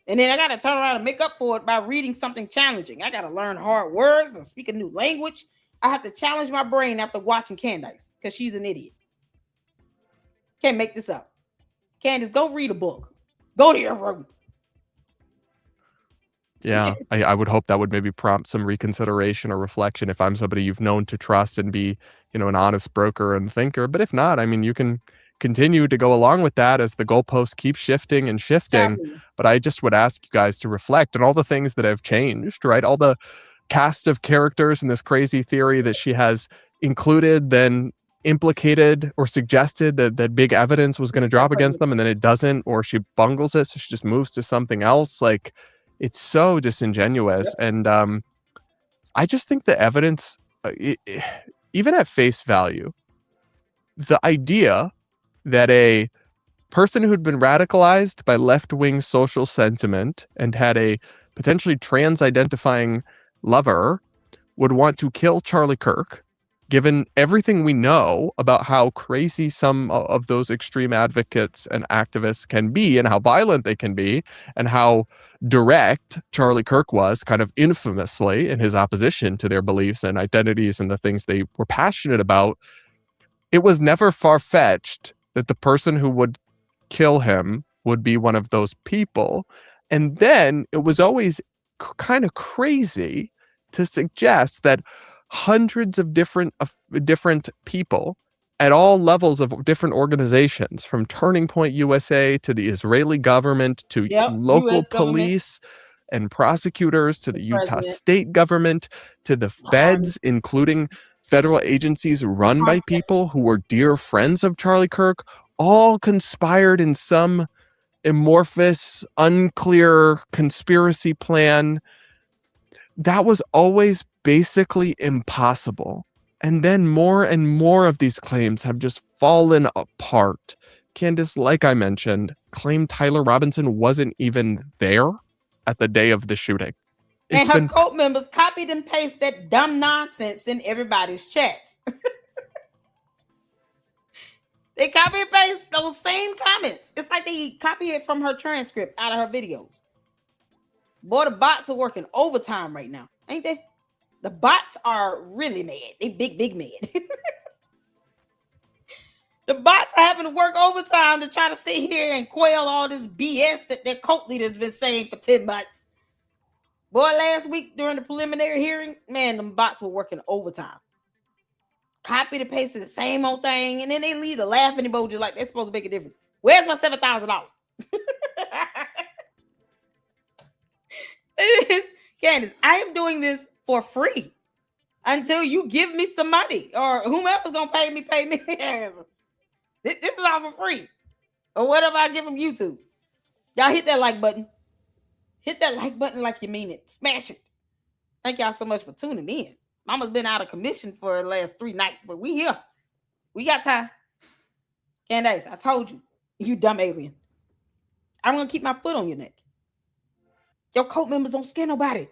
And then I got to turn around and make up for it by reading something challenging. I got to learn hard words and speak a new language. I have to challenge my brain after watching Candace because she's an idiot. Can't make this up. Candace, go read a book. Go to your room. Yeah, I would hope that would maybe prompt some reconsideration or reflection if I'm somebody you've known to trust and be, an honest broker and thinker. But if not, I mean, you can continue to go along with that as the goalposts keep shifting and shifting. Exactly. But I just would ask you guys to reflect on all the things that have changed, right? All the cast of characters in this crazy theory that she has included, then implicated or suggested that big evidence was going to drop against them, and then it doesn't, or she bungles it, so she just moves to something else. Like, it's so disingenuous. Yep. And I just think the evidence, even at face value, the idea that a person who'd been radicalized by left-wing social sentiment and had a potentially trans-identifying lover would want to kill Charlie Kirk, given everything we know about how crazy some of those extreme advocates and activists can be and how violent they can be and how direct Charlie Kirk was, kind of infamously, in his opposition to their beliefs and identities and the things they were passionate about, it was never far-fetched that the person who would kill him would be one of those people. And then it was always kind of crazy to suggest that hundreds of different people at all levels of different organizations, from Turning Point USA to the Israeli government to local police and prosecutors to the Utah state government to the feds, including federal agencies run by people who were dear friends of Charlie Kirk, all conspired in some amorphous, unclear conspiracy plan that was always basically impossible. And then more and more of these claims have just fallen apart. Candace, like I mentioned, claimed Tyler Robinson wasn't even there at the day of the shooting. And her cult members copied and pasted that dumb nonsense in everybody's chats. They copy and paste those same comments. It's like they copy it from her transcript out of her videos. Boy, the bots are working overtime right now, ain't they? The bots are really mad. They big mad. The bots are having to work overtime to try to sit here and quail all this BS that their cult leader's been saying for 10 months. Boy, last week during the preliminary hearing, man, them bots were working overtime. Copy and paste the same old thing, and then they leave the laughing emoji like they're supposed to make a difference. Where's my $7,000? Candace, I am doing this for free until you give me some money, or whomever's gonna pay me. This is all for free. Or whatever I give them YouTube. Y'all hit that like button. Hit that like button like you mean it. Smash it. Thank y'all so much for tuning in. Mama's been out of commission for the last 3 nights, but we here. We got time. Candace, I told you, you dumb alien. I'm gonna keep my foot on your neck. Your cult members don't scare nobody.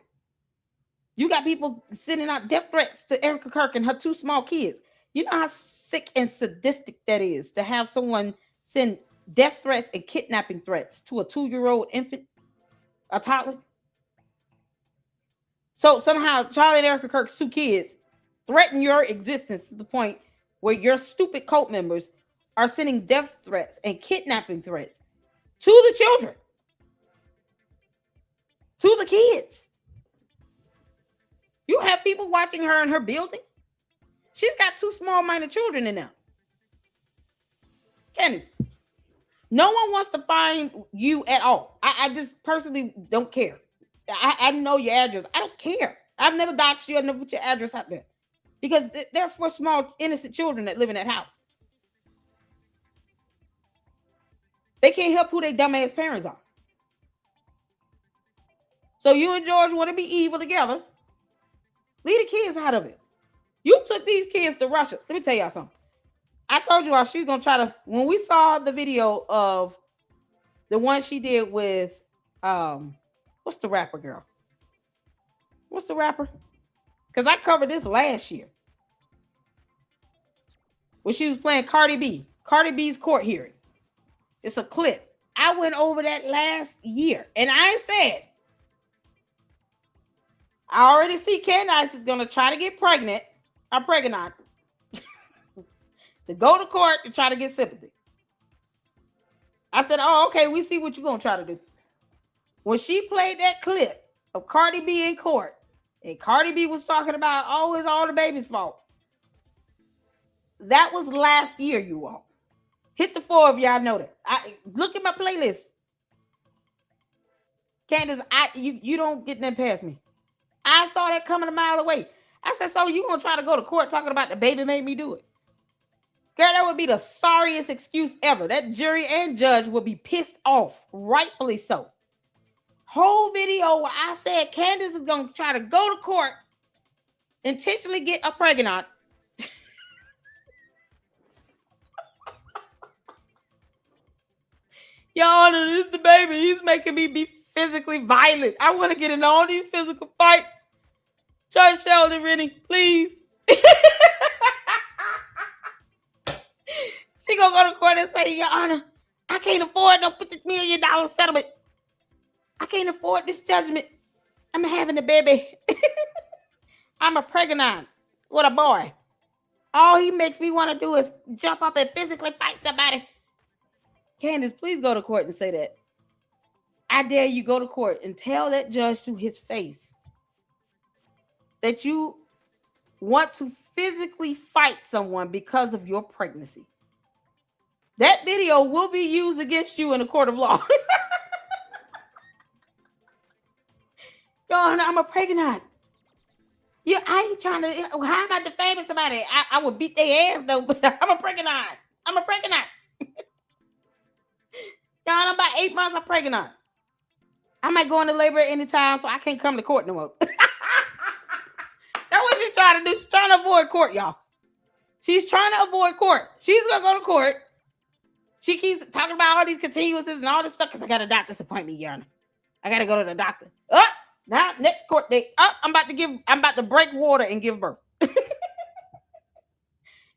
You got people sending out death threats to Erica Kirk and her 2 small kids. You know how sick and sadistic that is to have someone send death threats and kidnapping threats to a 2-year-old infant, a toddler? So somehow Charlie and Erica Kirk's 2 kids threaten your existence to the point where your stupid cult members are sending death threats and kidnapping threats to the children, to the kids. You have people watching her in her building. She's got 2 small minor children in there. Candace, no one wants to find you at all. I just personally don't care. I know your address. I don't care. I've never doxed you. I've never put your address out there. Because they're for small, innocent children that live in that house. They can't help who their dumbass parents are. So you and George want to be evil together. Leave the kids out of it. You took these kids to Russia. Let me tell y'all something. I told you she was going to try to, when we saw the video of the one she did with, what's the rapper girl? What's the rapper? Because I covered this last year. When she was playing Cardi B. Cardi B's court hearing. It's a clip. I went over that last year. And I said, I already see Candace is going to try to get pregnant. I'm pregnant. To go to court to try to get sympathy. I said, oh, okay, we see what you're going to try to do. When she played that clip of Cardi B in court, and Cardi B was talking about, oh, it's all the baby's fault. That was last year, you all. Hit the 4 of y'all know that. Look at my playlist. Candace, you don't get that past me. I saw that coming a mile away. I said, so you going to try to go to court talking about the baby made me do it? Girl, that would be the sorriest excuse ever. That jury and judge would be pissed off, rightfully so. Whole video where I said Candace is going to try to go to court, intentionally get a pregnant. Your Honor, this is the baby. He's making me be physically violent. I want to get in all these physical fights. Judge Sheldon, Rennie, please. She gonna go to court and say, Your Honor, I can't afford no $50 million settlement. I can't afford this judgment. I'm having a baby. I'm a pregnant with a boy. All he makes me want to do is jump up and physically fight somebody. Candace, please go to court and say that. I dare you go to court and tell that judge to his face that you want to physically fight someone because of your pregnancy. That video will be used against you in a court of law. Your Honor, I'm a pregnant. Yeah, I ain't trying to. How am I defaming somebody? I would beat their ass though, but I'm a pregnant. I'm a pregnant. Your Honor, about 8 months, I'm pregnant. I might go into labor at any time, so I can't come to court no more. That's what she's trying to do. She's trying to avoid court, y'all. She's trying to avoid court. She's gonna go to court. She keeps talking about all these continuances and all this stuff because I got a doctor's appointment, Your Honor. I gotta go to the doctor. Now next court date. I'm about to break water and give birth.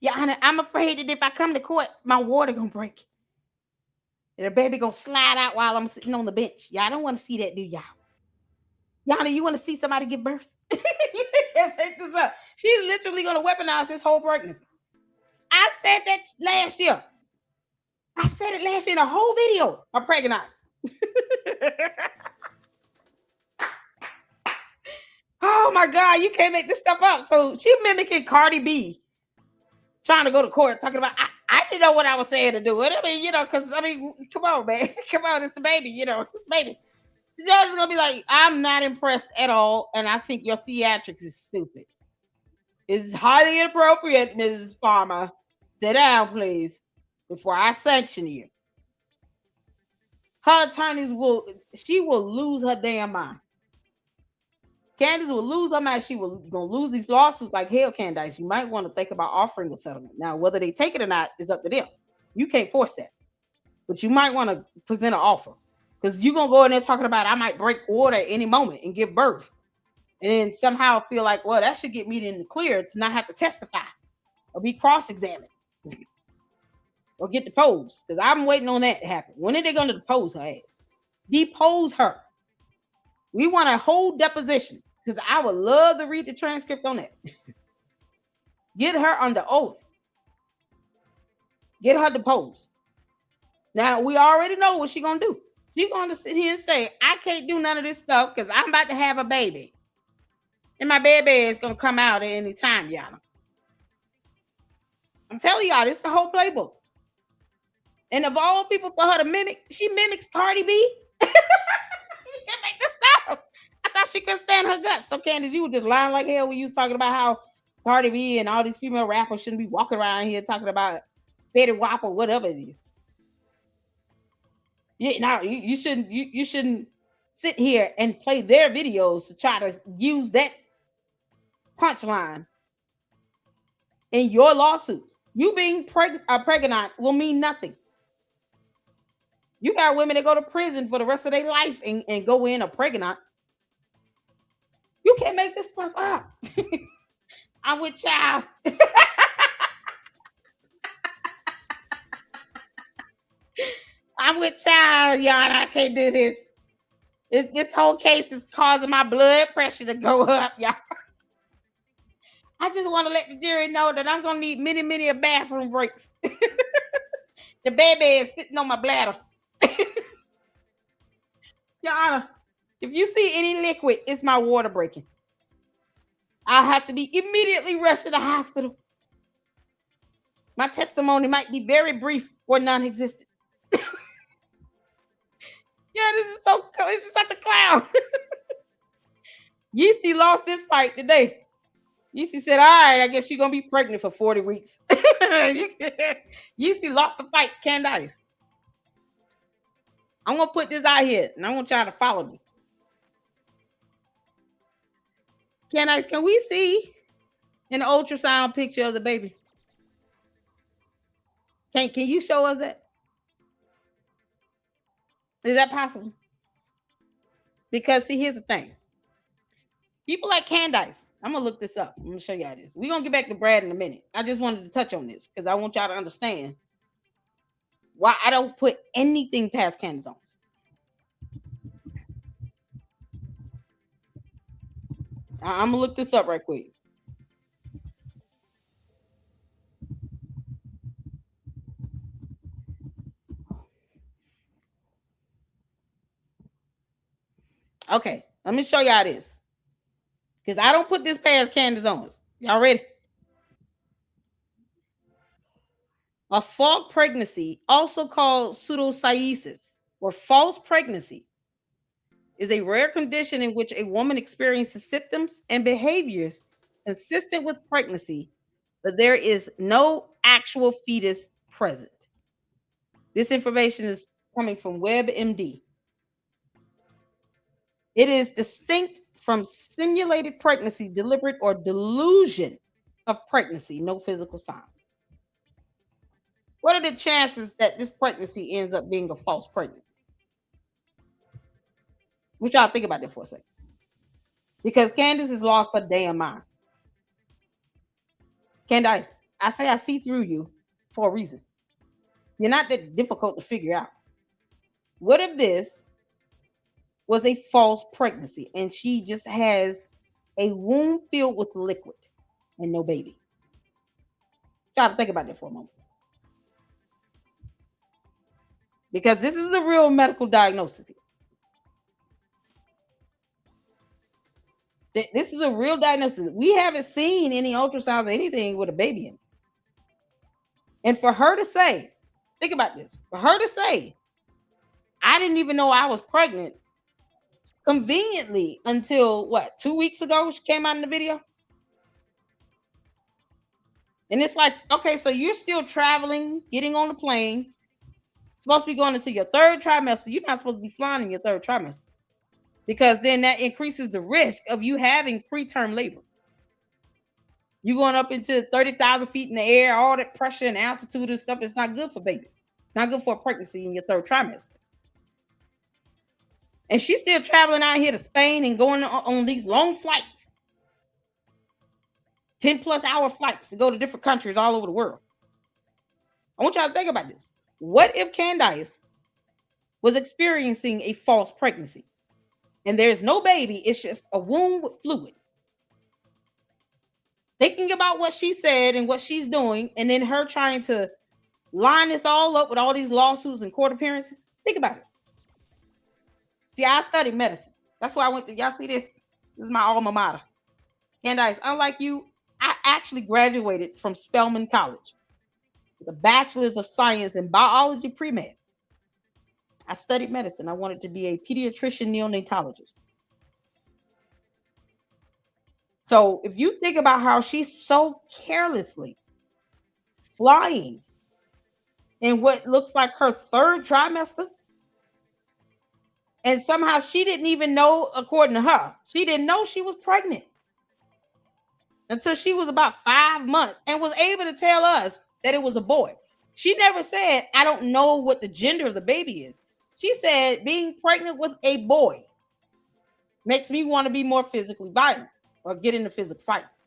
Your Honor, I'm afraid that if I come to court, my water gonna break. And the baby gonna slide out while I'm sitting on the bench. Y'all don't want to see that, do y'all? Your Honor, you want to see somebody give birth? You can't make this up. She's literally gonna weaponize this whole pregnancy. I said that last year. I said it last year in a whole video. I'm pregnant. Oh my God, you can't make this stuff up. So she mimicking Cardi B, trying to go to court, talking about, I didn't know what I was saying to do it. I mean, because, come on, man. Come on, it's the baby, it's the baby. The judge is going to be like, I'm not impressed at all, and I think your theatrics is stupid. It's highly inappropriate, Mrs. Farmer. Sit down, please, before I sanction you. Her attorneys will lose her damn mind. Candace will lose her mind. She will gonna lose these lawsuits like hell, Candace. You might want to think about offering a settlement. Now, whether they take it or not is up to them. You can't force that. But you might want to present an offer. Because you're gonna go in there talking about I might break water at any moment and give birth. And then somehow feel like, well, that should get me in the clear to not have to testify or be cross-examined. Or get deposed. Because I'm waiting on that to happen. When are they gonna depose her ass? Depose her. We want a whole deposition. Because I would love to read the transcript on that. Get her under oath. Get her deposed. Now, we already know what she's going to do. She's going to sit here and say, I can't do none of this stuff because I'm about to have a baby. And my baby is going to come out at any time, y'all. I'm telling y'all, this is the whole playbook. And of all people for her to mimic, she mimics Cardi B. You can't make this stuff. I thought she couldn't stand her guts. So, Candace, you were just lying like hell when you was talking about how Cardi B and all these female rappers shouldn't be walking around here talking about Betty Wap or whatever it is. Yeah, now you shouldn't sit here and play their videos to try to use that punchline in your lawsuits. You being pregnant will mean nothing. You got women that go to prison for the rest of their life and go in a pregnant. You can't make this stuff up. I'm with child. I'm with child, y'all. I can't do this. This whole case is causing my blood pressure to go up, y'all. I just want to let the jury know that I'm gonna need many a bathroom breaks. The baby is sitting on my bladder. Your Honor, if you see any liquid, it's my water breaking. I'll have to be immediately rushed to the hospital. My testimony might be very brief or non-existent. Yeah, this is so cool. It's just such a clown. Yeasty lost his fight today. Yeasty said, all right, I guess you're going to be pregnant for 40 weeks. Yeasty lost the fight, Candace. I'm going to put this out here, and I want y'all to follow me. Candace, can we see an ultrasound picture of the baby? Can you show us that? Is that possible? Because, see, here's the thing. People like Candace, I'm going to look this up. I'm going to show y'all this. We're going to get back to Brad in a minute. I just wanted to touch on this because I want y'all to understand why I don't put anything past Candace Owens. I'm going to look this up right quick. Okay, let me show y'all this. Because I don't put this past Candace Owens. Y'all ready? A false pregnancy, also called pseudocyesis or false pregnancy, is a rare condition in which a woman experiences symptoms and behaviors consistent with pregnancy, but there is no actual fetus present. This information is coming from WebMD. It is distinct from simulated pregnancy, deliberate or delusion of pregnancy, no physical signs. What are the chances that this pregnancy ends up being a false pregnancy? What y'all think about that for a second? Because Candace has lost her damn mind. Candace, I say I see through you for a reason. You're not that difficult to figure out. What if this was a false pregnancy and she just has a womb filled with liquid and no baby? Try to think about that for a moment. Because this is a real medical diagnosis here. This is a real diagnosis. We haven't seen any ultrasounds or anything with a baby in it. And for her to say, think about this, for her to say, I didn't even know I was pregnant conveniently until what, 2 weeks ago she came out in the video. And it's like, okay, so you're still traveling, getting on the plane, supposed to be going into your third trimester. You're not supposed to be flying in your third trimester because then that increases the risk of you having preterm labor. You going up into 30,000 feet in the air, all that pressure and altitude and stuff. It's not good for babies. Not good for a pregnancy in your third trimester. And she's still traveling out here to Spain and going on these long flights. 10+ hour flights to go to different countries all over the world. I want y'all to think about this. What if Candace was experiencing a false pregnancy and there's no baby, it's just a womb with fluid? Thinking about what she said and what she's doing, and then her trying to line this all up with all these lawsuits and court appearances. Think about it. See, I studied medicine. That's why I went to, y'all see this? This is my alma mater. Candace, unlike you, I actually graduated from Spelman College with a bachelor's of science in biology pre-med. I studied medicine. I wanted to be a pediatrician neonatologist. So if you think about how she's so carelessly flying in what looks like her third trimester, And somehow she didn't even know, according to her, she didn't know she was pregnant until she was about 5 months and was able to tell us that it was a boy. She never said, I don't know what the gender of the baby is. She said, being pregnant with a boy makes me want to be more physically violent or get into physical fights.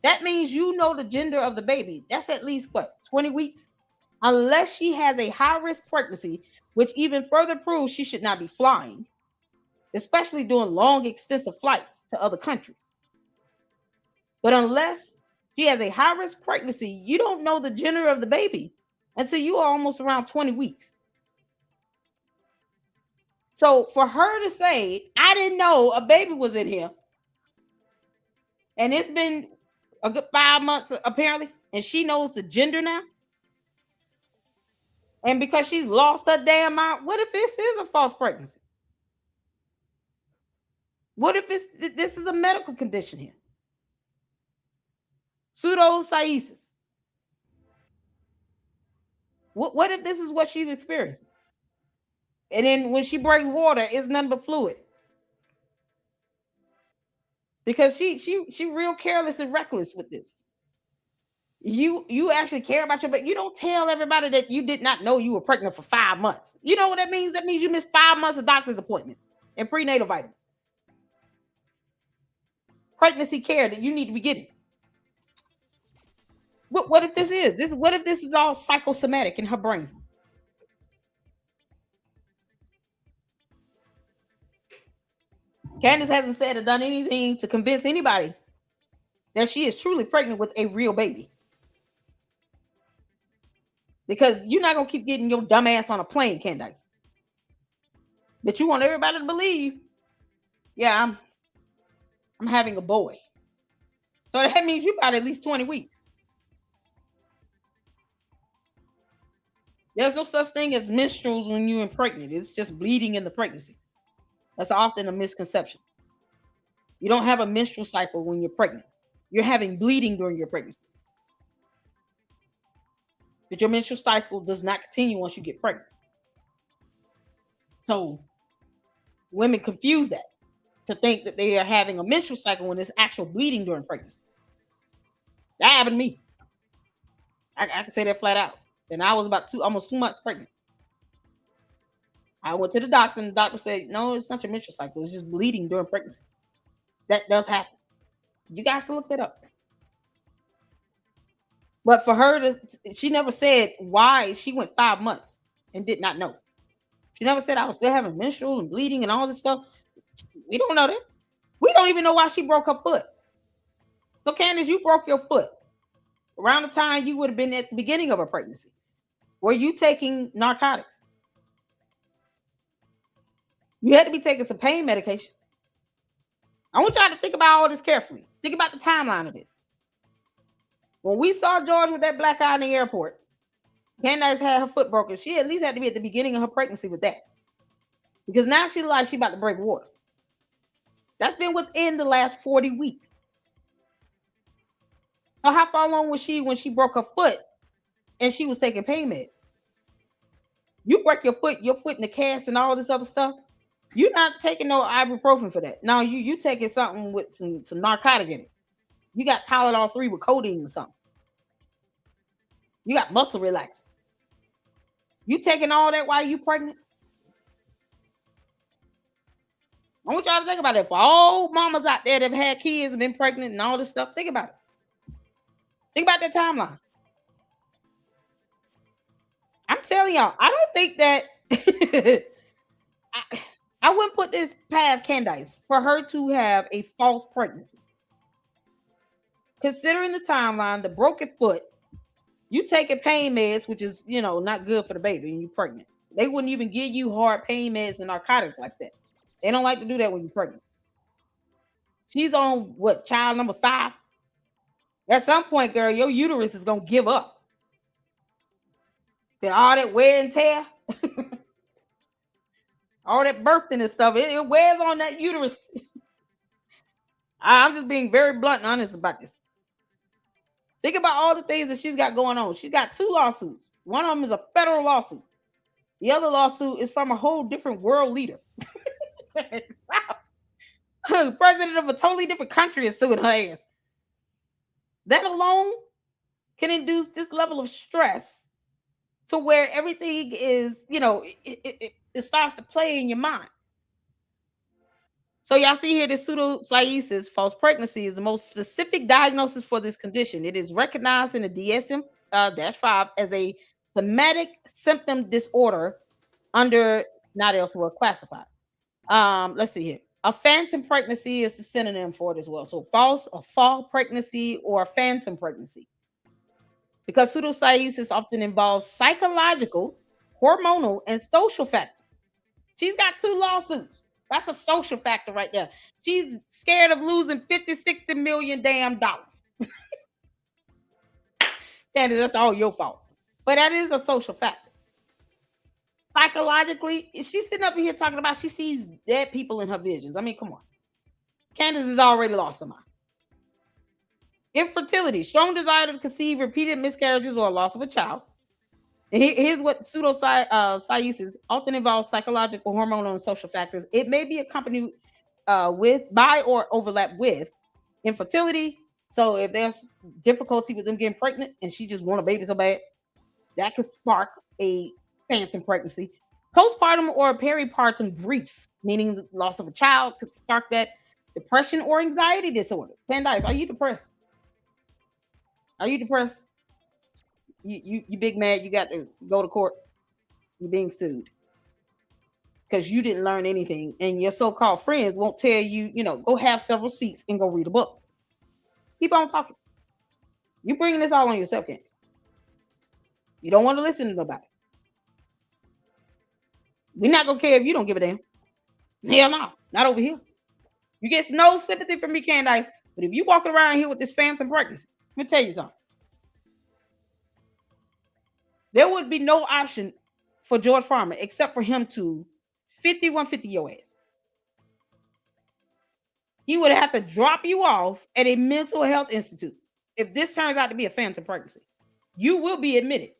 That means you know the gender of the baby. That's at least, 20 weeks? Unless she has a high-risk pregnancy, which even further proves she should not be flying, especially doing long, extensive flights to other countries. But unless she has a high-risk pregnancy, you don't know the gender of the baby until you are almost around 20 weeks. So for her to say, I didn't know a baby was in here, and it's been a good 5 months apparently, and she knows the gender now, and because she's lost her damn mind, what if this is a false pregnancy? What if this is a medical condition here? Pseudocyesis. What if this is what she's experiencing? And then when she breaks water, it's nothing but fluid. Because she real careless and reckless with this. You actually care about your baby. You don't tell everybody that you did not know you were pregnant for 5 months. You know what that means? That means you missed 5 months of doctor's appointments and prenatal vitamins. Pregnancy care that you need to be getting. What if this is? What if this is all psychosomatic in her brain? Candace hasn't said or done anything to convince anybody that she is truly pregnant with a real baby. Because you're not going to keep getting your dumb ass on a plane, Candace. But you want everybody to believe, yeah, I'm having a boy. So that means you got at least 20 weeks. There's no such thing as menstruals when you're pregnant. It's just bleeding in the pregnancy. That's often a misconception. You don't have a menstrual cycle when you're pregnant. You're having bleeding during your pregnancy. But your menstrual cycle does not continue once you get pregnant. So women confuse that to think that they are having a menstrual cycle when there's actual bleeding during pregnancy. That happened to me. I can say that flat out. And I was about almost 2 months pregnant. I went to the doctor, and the doctor said, no, it's not your menstrual cycle. It's just bleeding during pregnancy. That does happen. You guys can look that up. But for her, she never said why she went 5 months and did not know. She never said I was still having menstrual and bleeding and all this stuff. We don't know that. We don't even know why she broke her foot. So Candace, you broke your foot around the time you would have been at the beginning of her pregnancy. Were you taking narcotics? You had to be taking some pain medication. I want y'all to think about all this carefully. Think about the timeline of this. When we saw George with that black eye in the airport, Candace had her foot broken. She at least had to be at the beginning of her pregnancy with that. Because now she like she about to break water. That's been within the last 40 weeks. So how far along was she when she broke her foot and she was taking pain meds? You break your foot in the cast and all this other stuff. You're not taking no ibuprofen for that. No, you taking something with some narcotic in it. You got Tylenol 3 with codeine or something. You got muscle relaxers. You taking all that while you pregnant? I want y'all to think about it. For all mamas out there that have had kids and been pregnant and all this stuff, think about it. Think about that timeline. I'm telling y'all, I don't think that I wouldn't put this past Candace for her to have a false pregnancy. Considering the timeline, the broken foot, you taking pain meds, which is, not good for the baby and you're pregnant. They wouldn't even give you hard pain meds and narcotics like that. They don't like to do that when you're pregnant. She's on child number 5? At some point, girl, your uterus is going to give up. Then all that wear and tear, all that birthing and stuff, it wears on that uterus. I'm just being very blunt and honest about this. Think about all the things that she's got going on. She's got 2 lawsuits. One of them is a federal lawsuit. The other lawsuit is from a whole different world leader. President of a totally different country is suing her ass. That alone can induce this level of stress to where everything is, it starts to play in your mind. So y'all see here, this pseudocyesis, false pregnancy, is the most specific diagnosis for this condition. It is recognized in the DSM-5 as a somatic symptom disorder under not elsewhere classified. Let's see here. A phantom pregnancy is the synonym for it as well. So false, a fall pregnancy, or a phantom pregnancy. Because pseudocyesis often involves psychological, hormonal, and social factors. She's got 2 lawsuits. That's a social factor right there. She's scared of losing 50, 60 million damn dollars. Candace, that's all your fault. But that is a social factor. Psychologically, she's sitting up here talking about she sees dead people in her visions. I mean, come on. Candace has already lost her mind. Infertility, strong desire to conceive, repeated miscarriages, or loss of a child. And here's what pseudocyesis often involves: psychological, hormonal, and social factors. It may be accompanied by or overlap with infertility. So if there's difficulty with them getting pregnant and she just want a baby so bad, that could spark a phantom pregnancy. Postpartum or peripartum grief, meaning the loss of a child, could spark that. Depression or anxiety disorder. Candace, are you depressed? Are you depressed? You big mad, you got to go to court. You're being sued because you didn't learn anything, and your so-called friends won't tell you, go have several seats and go read a book. Keep on talking. You bringing this all on yourself, Candace. You don't want to listen to nobody. We're not gonna care if you don't give a damn. Hell no, not over here. You get no sympathy from me, Candace. But if you walking around here with this phantom pregnancy, let me tell you something. There would be no option for George Farmer except for him to 5150 your ass. He would have to drop you off at a mental health institute. If this turns out to be a phantom pregnancy, you will be admitted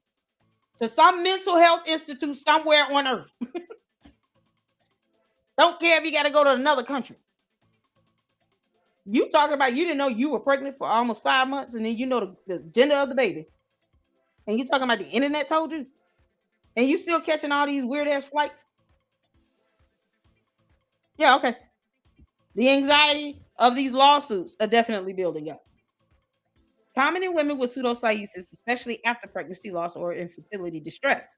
to some mental health institute somewhere on earth. Don't care if you got to go to another country. You talking about you didn't know you were pregnant for almost 5 months, and then you know the gender of the baby. And you talking about the internet told you? And you still catching all these weird ass flights? Yeah, okay. The anxiety of these lawsuits are definitely building up. Common in women with pseudocyesis, especially after pregnancy loss or infertility distress.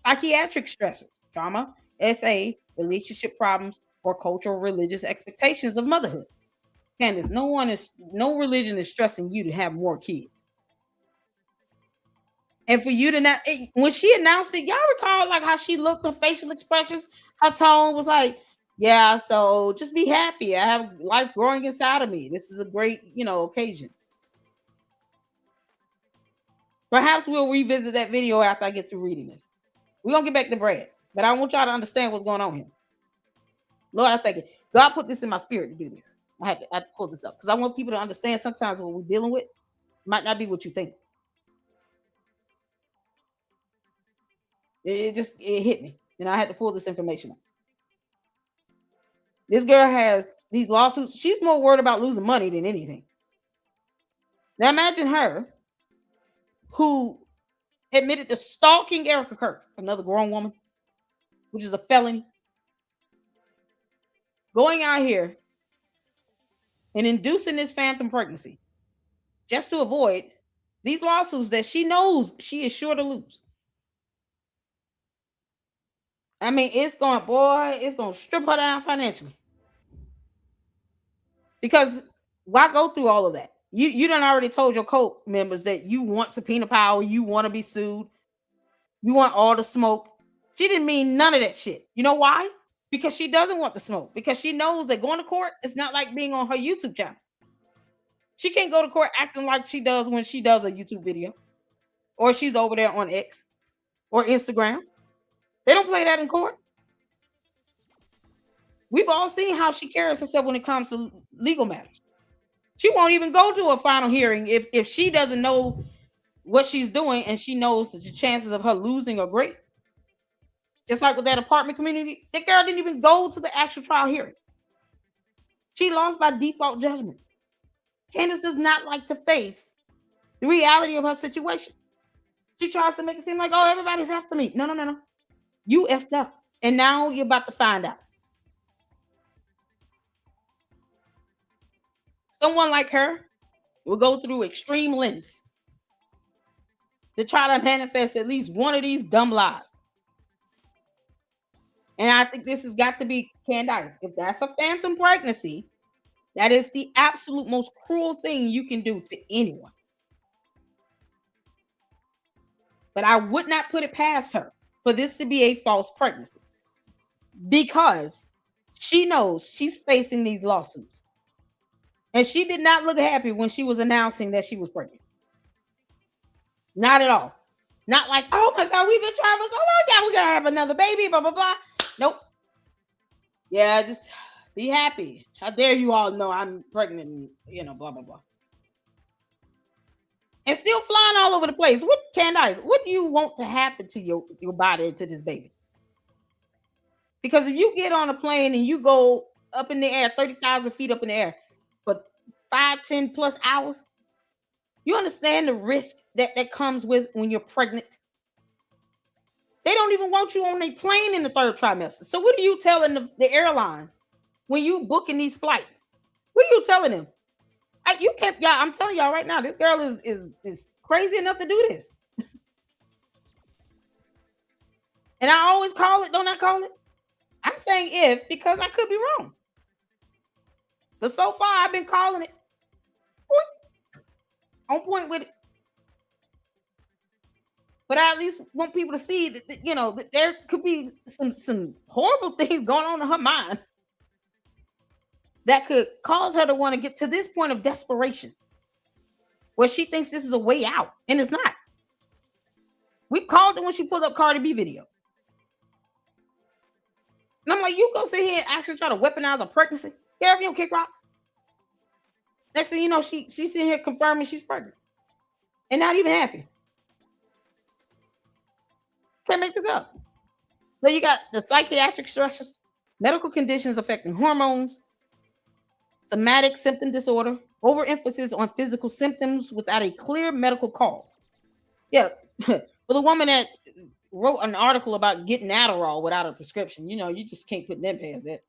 Psychiatric stressors, trauma, SA, relationship problems, or cultural religious expectations of motherhood. Candace, no religion is stressing you to have more kids. And for you to not, when she announced it, y'all recall like how she looked, her facial expressions, her tone was like, yeah, so just be happy. I have life growing inside of me. This is a great, occasion. Perhaps we'll revisit that video after I get through reading this. We're going to get back to Brad, but I want y'all to understand what's going on here. Lord, I thank you. God put this in my spirit to do this. I had to pull this up because I want people to understand sometimes what we're dealing with might not be what you think. It hit me, and I had to pull this information up. This girl has these lawsuits. She's more worried about losing money than anything. Now imagine her, who admitted to stalking Erica Kirk, another grown woman, which is a felony, going out here and inducing this phantom pregnancy just to avoid these lawsuits that she knows she is sure to lose. I mean, it's going to strip her down financially. Because why go through all of that? You done already told your co members that you want subpoena power, you want to be sued, you want all the smoke. She didn't mean none of that shit. You know why? Because she doesn't want the smoke. Because she knows that going to court is not like being on her YouTube channel. She can't go to court acting like she does when she does a YouTube video. Or she's over there on X or Instagram. They don't play that in court. We've all seen how she carries herself when it comes to legal matters. She won't even go to a final hearing if she doesn't know what she's doing and she knows that the chances of her losing are great. Just like with that apartment community, that girl didn't even go to the actual trial hearing. She lost by default judgment. Candace does not like to face the reality of her situation. She tries to make it seem like, oh, everybody's after me. No. You effed up. And now you're about to find out. Someone like her will go through extreme lengths to try to manifest at least one of these dumb lies. And I think this has got to be Candace. If that's a phantom pregnancy, that is the absolute most cruel thing you can do to anyone. But I would not put it past her for this to be a false pregnancy, because she knows she's facing these lawsuits. And she did not look happy when she was announcing that she was pregnant. Not at all. Not like, oh my God, we've been trying for so long. Yeah, we're going to have another baby, blah, blah, blah. Nope. Yeah, just be happy. How dare you all know I'm pregnant, and, blah, blah, blah. And still flying all over the place. What, Candace, what do you want to happen to your body, to this baby? Because if you get on a plane and you go up in the air, 30,000 feet up in the air for 5, 10 plus hours, you understand the risk that comes with when you're pregnant. They don't even want you on a plane in the third trimester. So what are you telling the airlines when you booking these flights? What are you telling them? You can't, y'all. I'm telling y'all right now, this girl is crazy enough to do this. And I always call it, don't I call it? I'm saying if, because I could be wrong. But so far, I've been calling it on point with it. But I at least want people to see that that there could be some horrible things going on in her mind that could cause her to want to get to this point of desperation where she thinks this is a way out, and it's not. We called it when she pulled up Cardi B video. And I'm like, you go sit here and actually try to weaponize a pregnancy? Care if you don't kick rocks? Next thing you know, she's sitting here confirming she's pregnant. And not even happy. Can't make this up. So you got the psychiatric stressors, medical conditions affecting hormones, somatic symptom disorder, overemphasis on physical symptoms without a clear medical cause. Yeah, for the woman that wrote an article about getting Adderall without a prescription, you just can't put them past that.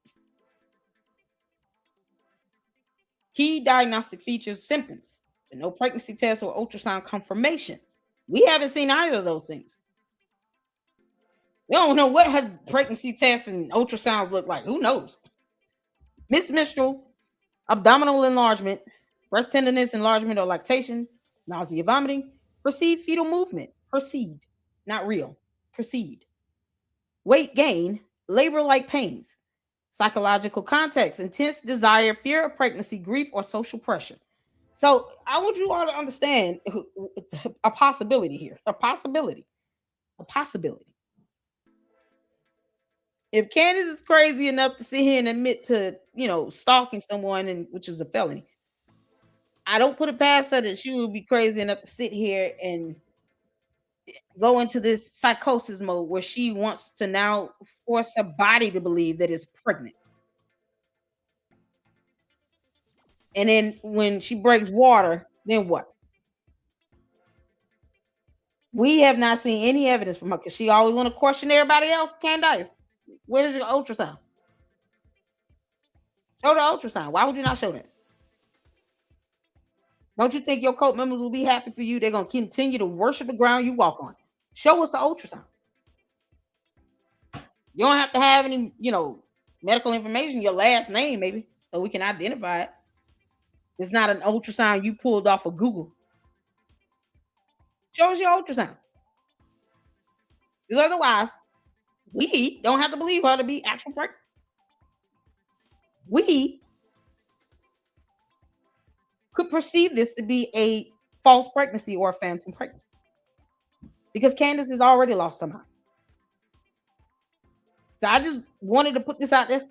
Key diagnostic features, symptoms, but no pregnancy test or ultrasound confirmation. We haven't seen either of those things. We don't know what her pregnancy tests and ultrasounds look like. Who knows? Menstrual, abdominal enlargement, breast tenderness, enlargement or lactation, nausea, vomiting, perceived fetal movement, perceived, not real, perceived. Weight gain, labor-like pains, psychological context, intense desire, fear of pregnancy, grief, or social pressure. So I want you all to understand a possibility here, a possibility. If Candace is crazy enough to sit here and admit to, stalking someone, and which is a felony, I don't put it past her that she would be crazy enough to sit here and go into this psychosis mode where she wants to now force her body to believe that it's pregnant. And then when she breaks water, then what? We have not seen any evidence from her, because she always want to question everybody else. Candace, where's your ultrasound? Show the ultrasound. Why would you not show that? Don't you think your cult members will be happy for you? They're going to continue to worship the ground you walk on. Show us the ultrasound. You don't have to have any, medical information, your last name maybe, so we can identify it. It's not an ultrasound you pulled off of Google. Show us your ultrasound. Because otherwise, we don't have to believe her to be actual pregnant. We could perceive this to be a false pregnancy or a phantom pregnancy, because Candace has already lost her mind. So I just wanted to put this out there,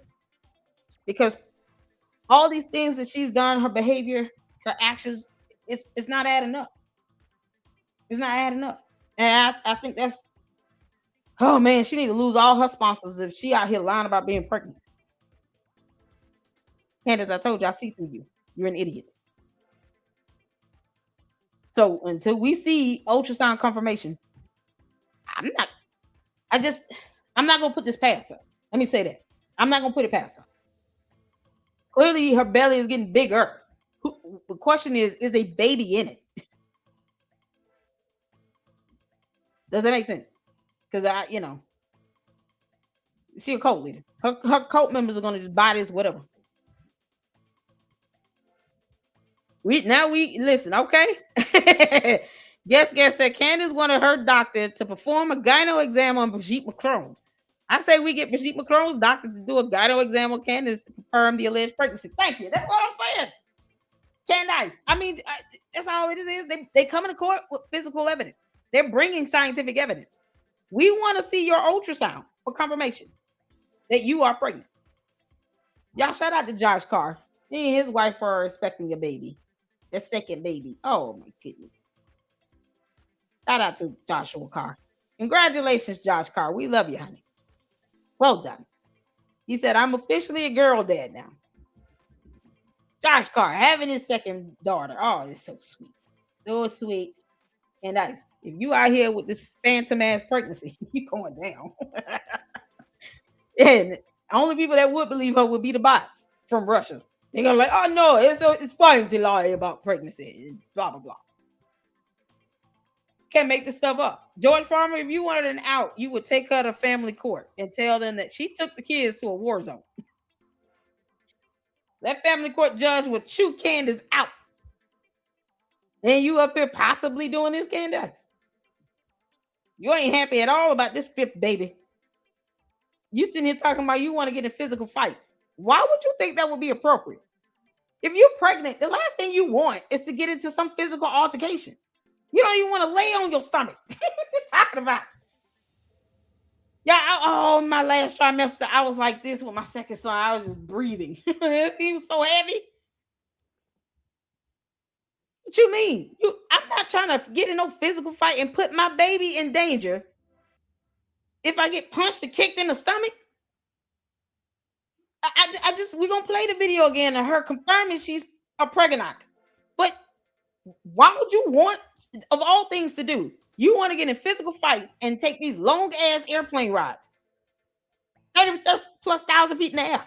because all these things that she's done, her behavior, her actions, it's not adding up. It's not adding up. And I think that's Oh man, she need to lose all her sponsors if she out here lying about being pregnant. Candace, I told you I see through you. You're an idiot. So until we see ultrasound confirmation, I'm not. I'm not gonna put this past her. Let me say that. I'm not gonna put it past her. Clearly, her belly is getting bigger. The question is a baby in it? Does that make sense? Because she a cult leader. Her cult members are gonna just buy this, whatever. We listen, okay? Guess said Candace wanted her doctor to perform a gyno exam on Brigitte Macron. I say we get Brigitte Macron's doctor to do a gyno exam on Candace to confirm the alleged pregnancy. Thank you. That's what I'm saying. Candace. I mean, that's all it is. They come into court with physical evidence. They're bringing scientific evidence. We want to see your ultrasound for confirmation that you are pregnant. Y'all shout out to Josh Carr. He and his wife are expecting a baby. Their second baby. Oh my goodness. Shout out to Joshua Carr. Congratulations, Josh Carr. We love you, honey. Well done. He said, I'm officially a girl dad now. Josh Carr having his second daughter. Oh, it's so sweet. So sweet. And nice. If you out here with this phantom ass pregnancy, you going down. And only people that would believe her would be the bots from Russia. They're gonna like, oh no, it's fine to lie about pregnancy and blah blah blah. Can't make this stuff up. George Farmer, if you wanted an out, you would take her to family court and tell them that she took the kids to a war zone. That family court judge would chew Candace out. And you up here possibly doing this, Candace? You ain't happy at all about this fifth baby. You sitting here talking about you want to get in physical fights. Why would you think that would be appropriate? If you're pregnant, the last thing you want is to get into some physical altercation. You don't even want to lay on your stomach. What you talking about? Yeah, my last trimester, I was like this with my second son. I was just breathing. He was so heavy. What you mean? I'm not trying to get in no physical fight and put my baby in danger if I get punched or kicked in the stomach. We're going to play the video again of her confirming she's a pregnant. But why would you want, of all things to do, you want to get in physical fights and take these long ass airplane rides, 30,000+ feet in the air,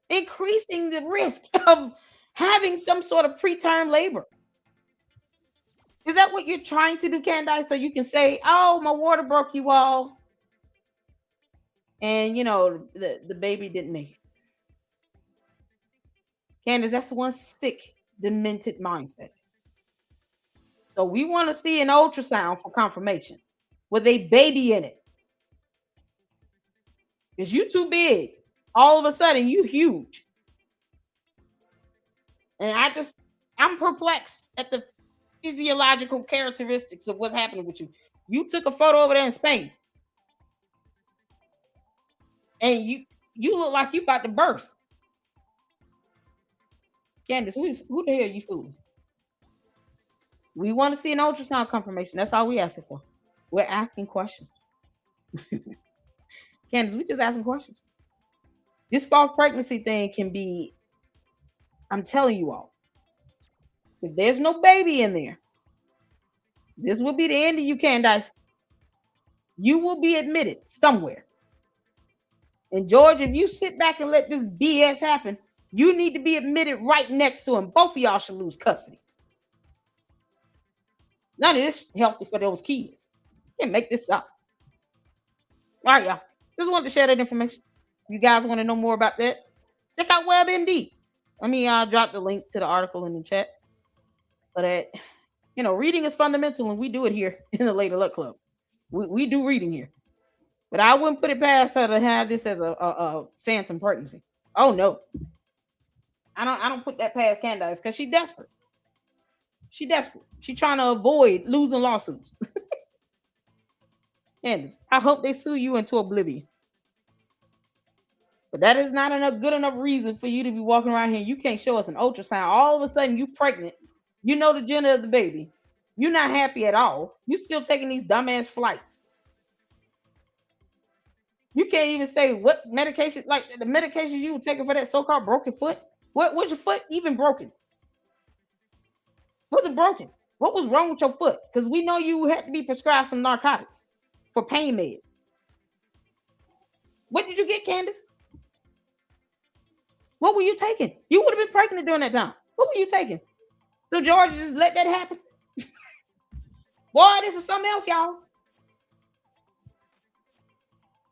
increasing the risk of having some sort of preterm labor? Is that what you're trying to do, Candace? So you can say, oh, my water broke, you all. And, the baby didn't make it. Candace, that's one sick, demented mindset. So we want to see an ultrasound for confirmation with a baby in it. Because you too big. All of a sudden, you huge. And I'm perplexed at the physiological characteristics of what's happening with you. You took a photo over there in Spain. And you look like you about to burst. Candace, who the hell are you fooling? We want to see an ultrasound confirmation. That's all we asking for. We're asking questions. Candace, we just asking questions. This false pregnancy thing can be, I'm telling you all, if there's no baby in there, this will be the end of you, Candace. You will be admitted somewhere. And George, if you sit back and let this BS happen, you need to be admitted right next to him. Both of y'all should lose custody. None of this healthy for those kids. Can't make this up. All right, y'all. Just wanted to share that information. If you guys want to know more about that, check out WebMD. Let me drop the link to the article in the chat. So that, reading is fundamental, and we do it here in the Lady Luck Club. We do reading here. But I wouldn't put it past her to have this as a phantom pregnancy. Oh, no. I don't put that past Candace because she's desperate. She's desperate. She's trying to avoid losing lawsuits. Candace, I hope they sue you into oblivion. But that is not good enough reason for you to be walking around here. You can't show us an ultrasound. All of a sudden, you pregnant. You know the gender of the baby. You're not happy at all. You still taking these dumbass flights. You can't even say what medication, like the medication you were taking for that so-called broken foot. What was your foot even broken? Was it broken? What was wrong with your foot? Because we know you had to be prescribed some narcotics for pain meds. What did you get, Candace? What were you taking? You would have been pregnant during that time. What were you taking? So George just let that happen? Boy, this is something else, y'all.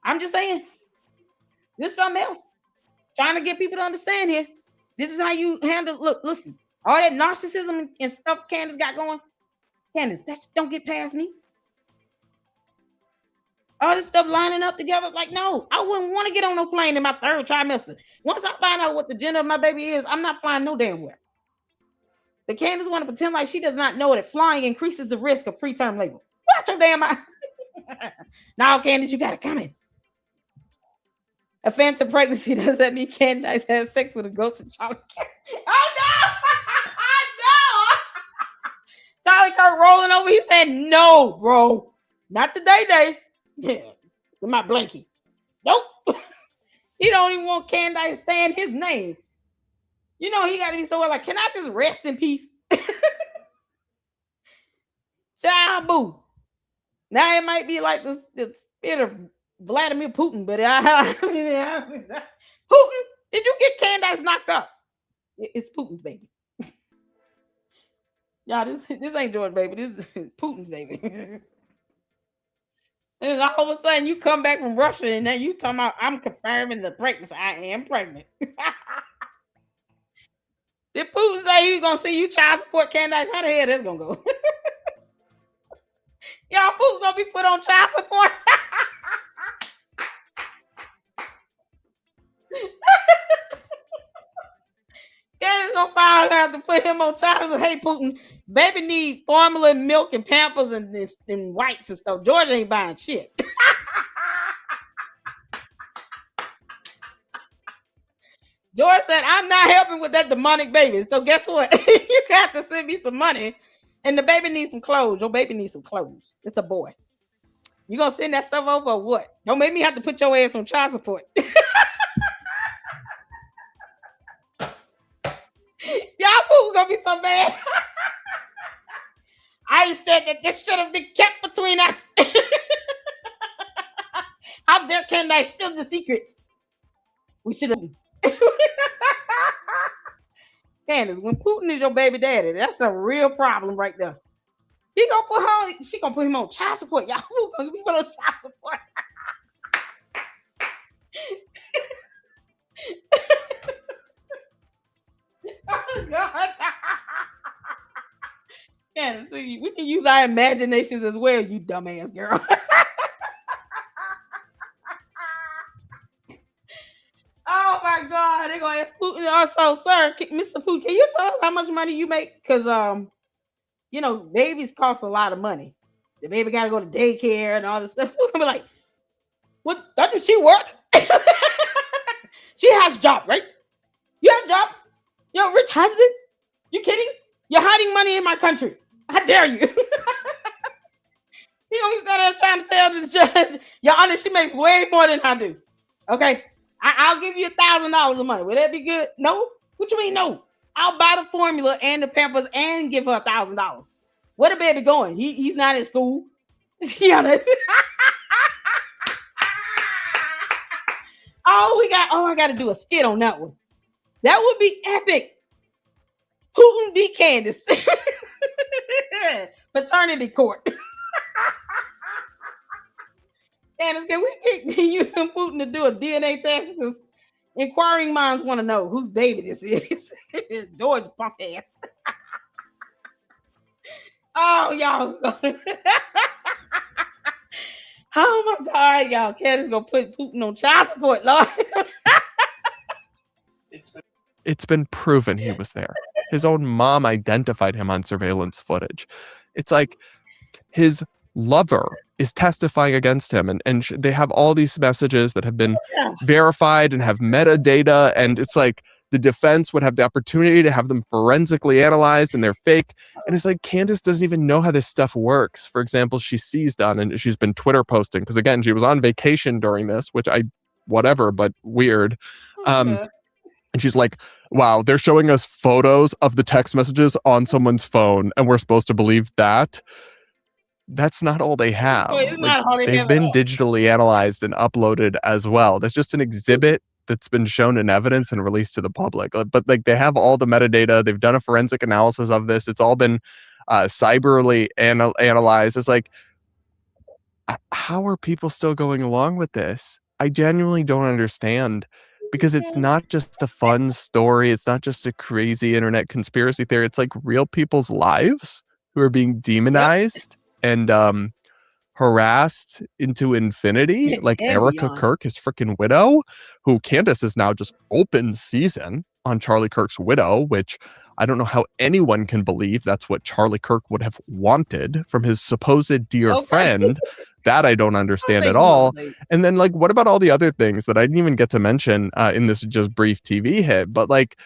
I'm just saying. This is something else. Trying to get people to understand here. This is how you handle. Look, listen. All that narcissism and stuff Candace got going. Candace, that don't get past me. All this stuff lining up together. Like, no, I wouldn't want to get on no plane in my third trimester. Once I find out what the gender of my baby is, I'm not flying no damn where. But Candace want to pretend like she does not know that flying increases the risk of preterm labor. Watch your damn eye. Now, Candace, you got it coming. A phantom pregnancy, does that mean Candace has sex with a ghost of Charlie Kirk? Oh, no! No! Charlie Kirk rolling over. He said, no, bro. Not the day. Yeah, with my blankie. Nope. He don't even want Candace saying his name. You know, he got to be so like, can I just rest in peace? Child boo. Now it might be like the spirit of Vladimir Putin, but Putin, did you get Candace knocked up? It's Putin's baby. Y'all, this ain't George baby. This is Putin's baby. And all of a sudden you come back from Russia and then you talking about I'm confirming the pregnancy. I am pregnant. Did Putin say he's gonna see you child support Candace? How the hell that's gonna go? Y'all, Putin gonna be put on child support. Candace gonna have to put him on child support. Hey, Putin, baby need formula, milk, and Pampers and wipes and stuff. George ain't buying shit. George said, I'm not helping with that demonic baby. So guess what? You got to send me some money. And the baby needs some clothes. Your baby needs some clothes. It's a boy. You gonna send that stuff over or what? Don't make me have to put your ass on child support. Y'all fool gonna be so bad. I said that this should have been kept between us. How dare Candace steal the secrets? We should have. Candace, when Putin is your baby daddy, that's a real problem right there. He gonna put her, she gonna put him on child support. Y'all gonna be put on child support. Oh God. Candace, see, we can use our imaginations as well, you dumbass girl. Oh my God, they're gonna ask Putin also, sir, Mr. Putin, can you tell us how much money you make? Because you know, babies cost a lot of money. The baby gotta go to daycare and all this stuff. We're gonna be like, what? Doesn't she work? She has a job, right? You have a job? You have a rich husband? You kidding? You're hiding money in my country. How dare you? He gonna be standing there trying to tell the judge, Your Honor, she makes way more than I do. Okay. I'll give you $1,000 a month. Will that be good? No? What you mean no? I'll buy the formula and the Pampers and give her $1,000. Where the baby going? He's not in school. I got to do a skit on that one. That would be epic. Putin be Candace. Paternity court. Candace, can we get you and Putin to do a DNA test? Because inquiring minds want to know whose baby this is. It's George punk ass. Oh, y'all. Oh my God, y'all. Candace gonna put Putin on child support, Lord. It's been proven he was there. His own mom identified him on surveillance footage. It's like his lover is testifying against him, and they have all these messages that have been verified and have metadata, and it's like the defense would have the opportunity to have them forensically analyzed and they're fake. And it's like Candace doesn't even know how this stuff works. For example, she seized on and she's been Twitter posting because again, she was on vacation during this, which whatever, but weird. And she's like, wow, they're showing us photos of the text messages on someone's phone and we're supposed to believe that. That's not all they have. They've been digitally analyzed and uploaded as well. That's just an exhibit that's been shown in evidence and released to the public. But like they have all the metadata. They've done a forensic analysis of this. It's all been cyberly analyzed. It's like, how are people still going along with this? I genuinely don't understand. Because it's not just a fun story. It's not just a crazy internet conspiracy theory. It's like real people's lives who are being demonized and harassed into infinity. Like Erica Kirk, his freaking widow, who Candace is now just open season on Charlie Kirk's widow, which I don't know how anyone can believe that's what Charlie Kirk would have wanted from his supposed dear friend. That I don't understand at all. And then like, what about all the other things that I didn't even get to mention in this just brief TV hit? But like,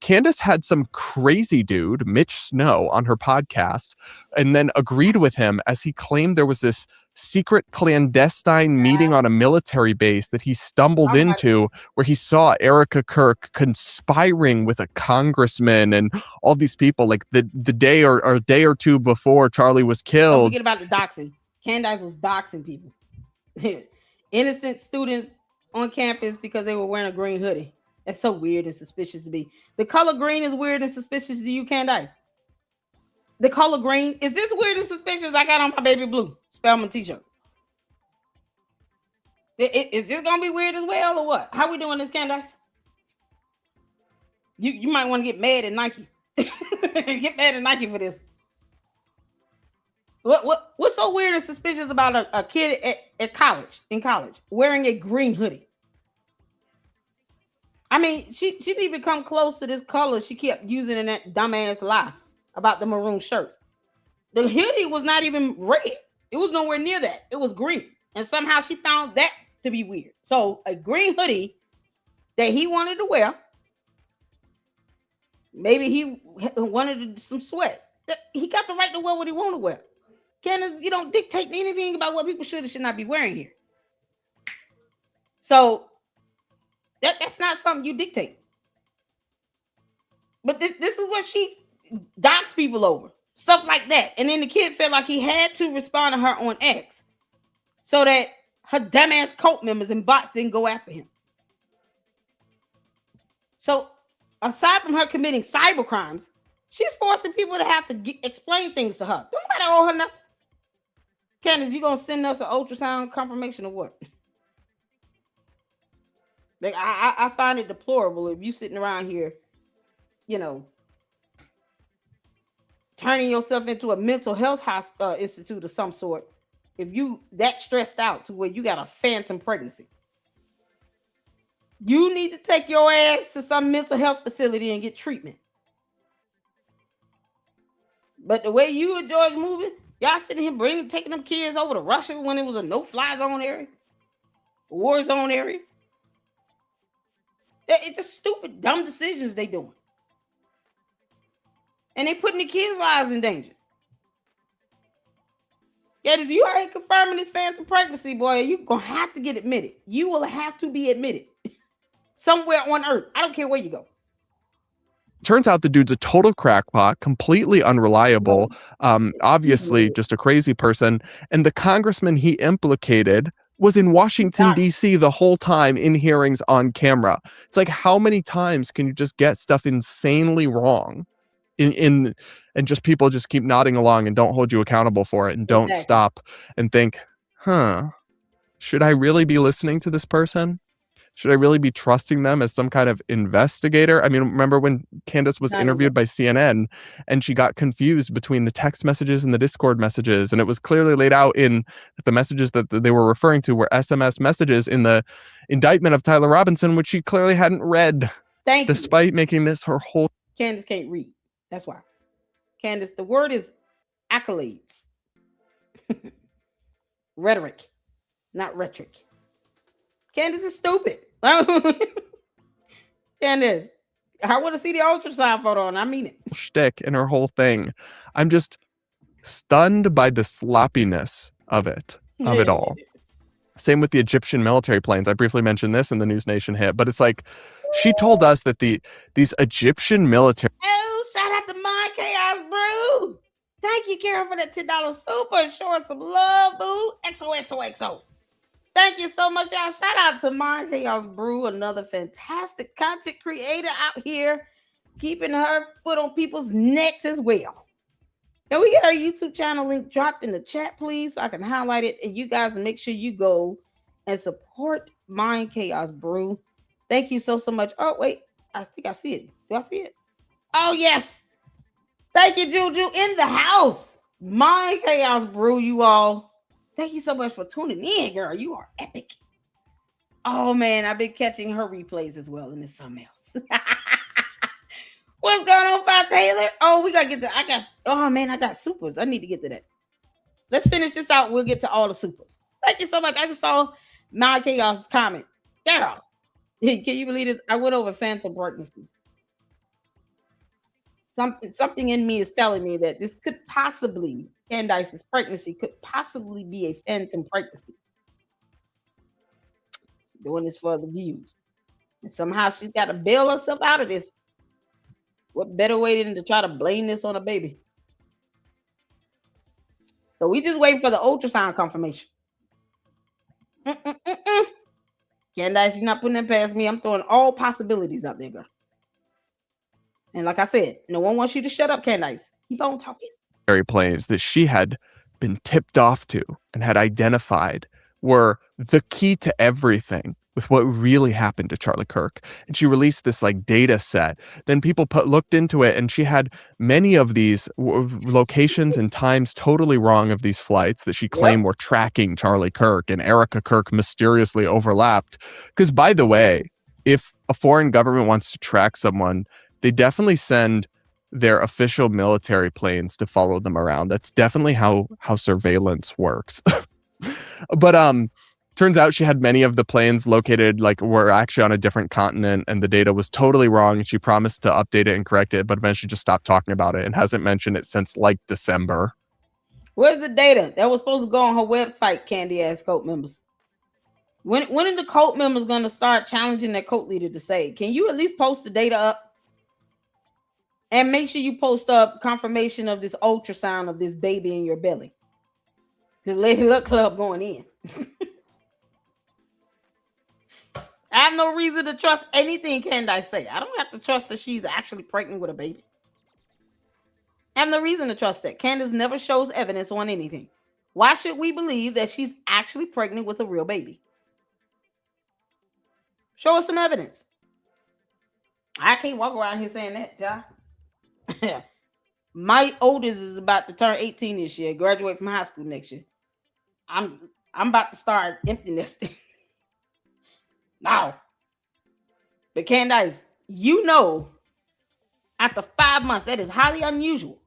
Candace had some crazy dude, Mitch Snow, on her podcast and then agreed with him as he claimed there was this secret clandestine meeting on a military base that he stumbled into where he saw Erica Kirk conspiring with a congressman and all these people like the day or a day or two before Charlie was killed. Don't forget about the doxing. Candace was doxing people. Innocent students on campus because they were wearing a green hoodie. That's so weird and suspicious to me. The color green is weird and suspicious to you, Candace. The color green, is this weird and suspicious? I got on my baby blue Spellman t-shirt. Is this gonna be weird as well or what? How we doing this, Candace? You might want to get mad at Nike. Get mad at Nike for this. What's so weird and suspicious about a kid in college wearing a green hoodie? I mean, she didn't even come close to this color she kept using in that dumbass lie about the maroon shirts. The hoodie was not even red. It was nowhere near that. It was green. And somehow she found that to be weird. So a green hoodie that he wanted to wear, maybe he wanted some sweat. He got the right to wear what he want to wear. Candace, you don't dictate anything about what people should or should not be wearing here. So that's not something you dictate. But this is what she docks people over. Stuff like that. And then the kid felt like he had to respond to her on X so that her dumbass cult members and bots didn't go after him. So aside from her committing cyber crimes, she's forcing people to have to explain things to her. Don't nobody owe her nothing. Candace, you gonna send us an ultrasound confirmation or what? Like I find it deplorable if you sitting around here, you know, turning yourself into a mental health institute of some sort. If you that stressed out to where you got a phantom pregnancy, you need to take your ass to some mental health facility and get treatment. But the way you and George moving, y'all sitting here taking them kids over to Russia when it was a no-fly zone area, war zone area. It's just stupid, dumb decisions they doing. And they putting the kids' lives in danger. Yeah, you out here confirming this phantom pregnancy, boy. You're going to have to get admitted. You will have to be admitted somewhere on earth. I don't care where you go. Turns out the dude's a total crackpot, completely unreliable, obviously just a crazy person. And the congressman he implicated was in Washington, D.C. the whole time in hearings on camera. It's like, how many times can you just get stuff insanely wrong and just people just keep nodding along and don't hold you accountable for it and don't stop and think, should I really be listening to this person? Should I really be trusting them as some kind of investigator? I mean, remember when Candace was interviewed by CNN and she got confused between the text messages and the Discord messages, and it was clearly laid out in the messages that they were referring to were SMS messages in the indictment of Tyler Robinson, which she clearly hadn't read. Despite making this her whole... Candace can't read. That's why. Candace, the word is accolades. Rhetoric, not rhetoric. Candace is stupid. Candace, I want to see the ultrasound photo, and I mean it. Shtick and her whole thing. I'm just stunned by the sloppiness of it all. Same with the Egyptian military planes. I briefly mentioned this in the News Nation hit, but it's like she told us that these Egyptian military. Oh, shout out to My Chaos Brew. Thank you, Carol, for that $10 super. Showing some love, boo. XOXOXO. Thank you so much, y'all. Shout out to My Chaos Brew, another fantastic content creator out here, keeping her foot on people's necks as well. Can we get our YouTube channel link dropped in the chat, please, so I can highlight it? And you guys make sure you go and support Mind Chaos Brew. Thank you so much. Oh, wait. I think I see it. Do I see it? Oh, yes. Thank you, Juju, in the house. Mind Chaos Brew, you all. Thank you so much for tuning in, girl. You are epic. Oh, man. I've been catching her replays as well, and it's something else. What's going on, Fi Taylor? Oh, we gotta get to. I got supers. I need to get to that. Let's finish this out. We'll get to all the supers. Thank you so much. I just saw My Chaos comment. Girl, can you believe this? I went over phantom pregnancies. Something in me is telling me that this could possibly, Candace's pregnancy could possibly be a phantom pregnancy. Doing this for the views. And somehow she's got to bail herself out of this. What better way than to try to blame this on a baby? So we just waiting for the ultrasound confirmation. Candace, you're not putting it past me. I'm throwing all possibilities out there, girl. And like I said, no one wants you to shut up, Candace. Keep on talking. Planes that she had been tipped off to and had identified were the key to everything with what really happened to Charlie Kirk. And she released this like data set. Then people looked into it, and she had many of these locations and times totally wrong of these flights that she claimed were tracking Charlie Kirk, and Erica Kirk mysteriously overlapped. Because by the way, if a foreign government wants to track someone, they definitely send their official military planes to follow them around. That's definitely how surveillance works. But turns out she had many of the planes located, were actually on a different continent, and the data was totally wrong, and she promised to update it and correct it, but eventually just stopped talking about it and hasn't mentioned it since December. Where's the data that was supposed to go on her website, Candy ass cult members? When are the cult members going to start challenging their cult leader to say, can you at least post the data up? And make sure you post up confirmation of this ultrasound of this baby in your belly. Because Lady Luck Club going in. I have no reason to trust anything Candace say. I don't have to trust that she's actually pregnant with a baby. I have no reason to trust that. Candace never shows evidence on anything. Why should we believe that she's actually pregnant with a real baby? Show us some evidence. I can't walk around here saying that, John. My oldest is about to turn 18 this year, graduate from high school next year. I'm about to start empty nesting. Now. But Candace, you know, after 5 months, that is highly unusual.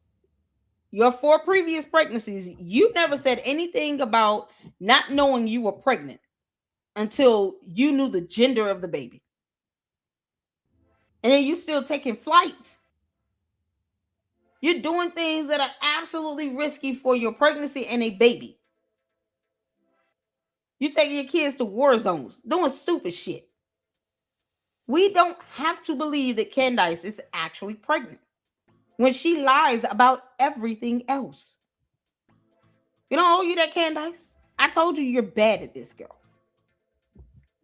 Your 4 previous pregnancies, you never said anything about not knowing you were pregnant until you knew the gender of the baby. And then you still taking flights. You're doing things that are absolutely risky for your pregnancy and a baby. You're taking your kids to war zones, doing stupid shit. We don't have to believe that Candace is actually pregnant when she lies about everything else. You don't owe you that, Candace. I told you you're bad at this, girl.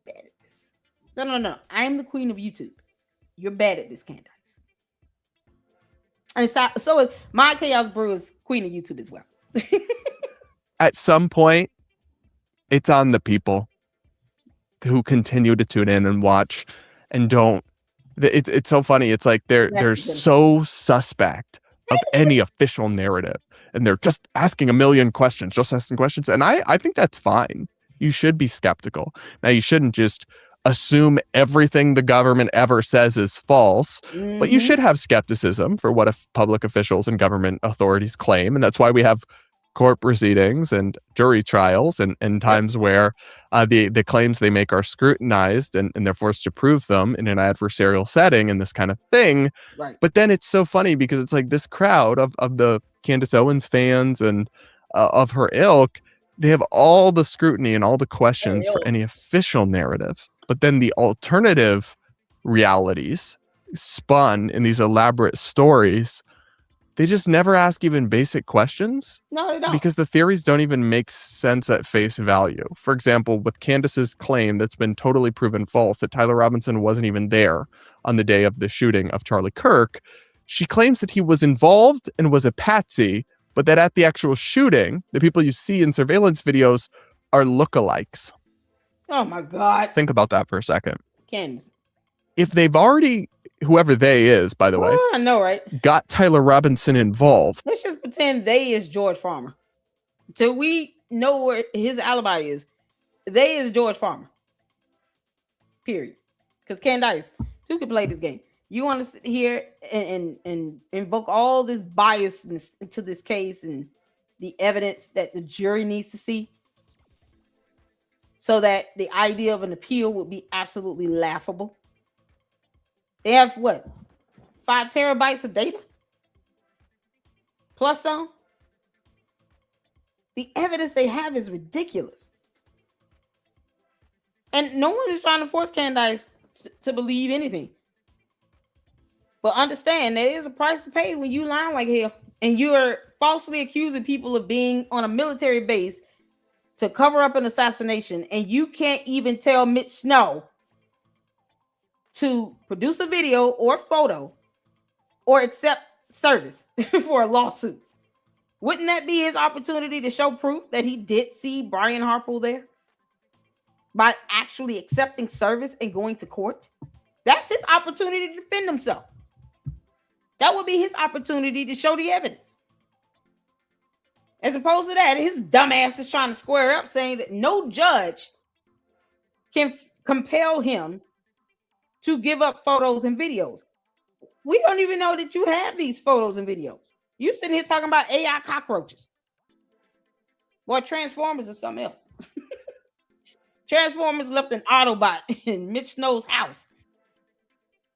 Bad at this. No. I'm the queen of YouTube. You're bad at this, Candace. And so is My Chaos Brew is queen of YouTube as well. At some point, it's on the people who continue to tune in and watch and don't. It's so funny. It's like they're so suspect of any official narrative, and they're just asking a million questions, And I think that's fine. You should be skeptical. Now, you shouldn't just assume everything the government ever says is false, but you should have skepticism for what public officials and government authorities claim. And that's why we have court proceedings and jury trials and times where the claims they make are scrutinized and they're forced to prove them in an adversarial setting and this kind of thing. Right. But then it's so funny because it's like this crowd of the Candace Owens fans and of her ilk, they have all the scrutiny and all the questions for any official narrative. But then the alternative realities spun in these elaborate stories, they just never ask even basic questions. No, they don't. Because the theories don't even make sense at face value. For example, with Candace's claim that's been totally proven false that Tyler Robinson wasn't even there on the day of the shooting of Charlie Kirk, she claims that he was involved and was a patsy, but that at the actual shooting, the people you see in surveillance videos are lookalikes. Oh my God. Think about that for a second. Candace. If they've already, whoever they is, by the way, I know, right? got Tyler Robinson involved. Let's just pretend they is George Farmer. Till we know where his alibi is. They is George Farmer. Period. Because Candace, two can play this game. You want to sit here and invoke all this biasness into this case and the evidence that the jury needs to see, so that the idea of an appeal would be absolutely laughable. They have what? 5 terabytes of data? Plus some? The evidence they have is ridiculous. And no one is trying to force Candace to believe anything. But understand, there is a price to pay when you lie like hell. And you are falsely accusing people of being on a military base to cover up an assassination. And you can't even tell Mitch Snow to produce a video or photo or accept service for a lawsuit. Wouldn't that be his opportunity to show proof that he did see Brian Harpool there? By actually accepting service and going to court? That's his opportunity to defend himself. That would be his opportunity to show the evidence. As opposed to that, his dumb ass is trying to square up saying that no judge can compel him to give up photos and videos. We don't even know that you have these photos and videos. You sitting here talking about AI cockroaches. Boy, Transformers is something else. Transformers left an Autobot in Mitch Snow's house.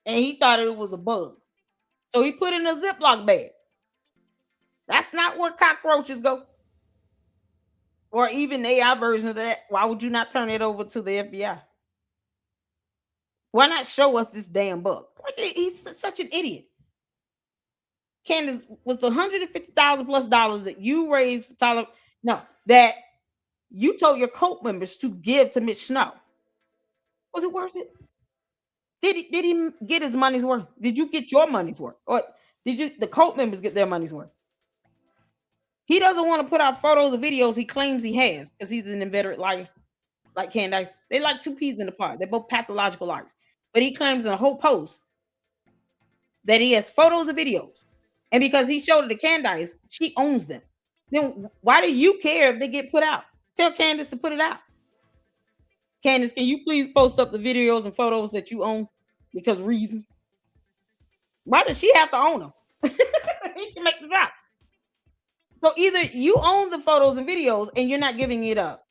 And he thought it was a bug. So he put it in a Ziploc bag. That's not where cockroaches go. Or even the AI version of that. Why would you not turn it over to the FBI? Why not show us this damn bug? Like, he's such an idiot. Candace, was the $150,000 plus that you raised for Tyler? No, that you told your cult members to give to Mitch Snow. Was it worth it? Did he get his money's worth? Did you get your money's worth? Or did the cult members get their money's worth? He doesn't want to put out photos or videos he claims he has because he's an inveterate liar. Like Candace. They like two peas in the pod. They're both pathological liars. But he claims in a whole post that he has photos and videos. And because he showed it to Candace, she owns them. Then why do you care if they get put out? Tell Candace to put it out. Candace, can you please post up the videos and photos that you own? Because reasons. Why does she have to own them? He can make this out. So either you own the photos and videos and you're not giving it up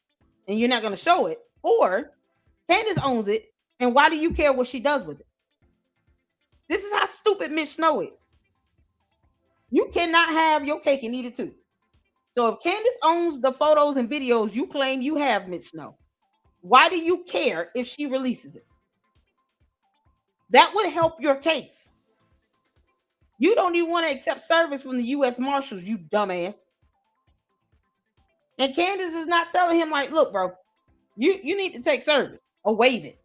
and you're not going to show it, or Candace owns it, and why do you care what she does with it? This is how stupid Mitch Snow is. You cannot have your cake and eat it too. So if Candace owns the photos and videos you claim you have, Mitch Snow, why do you care if she releases it? That would help your case. You don't even want to accept service from the U.S. Marshals, you dumbass. And Candace is not telling him, like, look, bro, you need to take service or waive it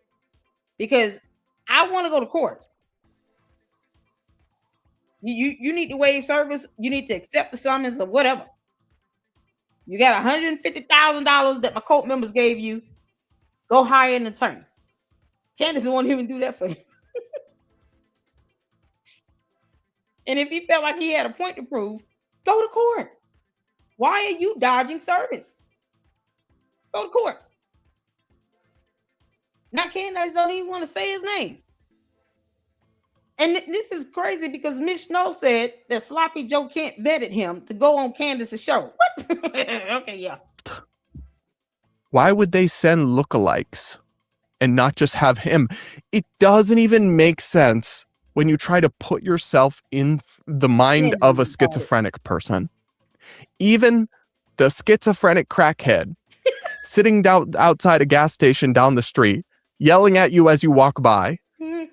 because I want to go to court. You need to waive service. You need to accept the summons or whatever. You got $150,000 that my cult members gave you. Go hire an attorney. Candace won't even do that for you. And if he felt like he had a point to prove, go to court. Why are you dodging service? Go to court. Now Candace don't even want to say his name. And this is crazy because Miss Snow said that Sloppy Joe Kent vetted him to go on Candace's show. What? Okay, yeah. Why would they send lookalikes and not just have him? It doesn't even make sense when you try to put yourself in the mind of a schizophrenic person. Even the schizophrenic crackhead sitting down outside a gas station down the street, yelling at you as you walk by.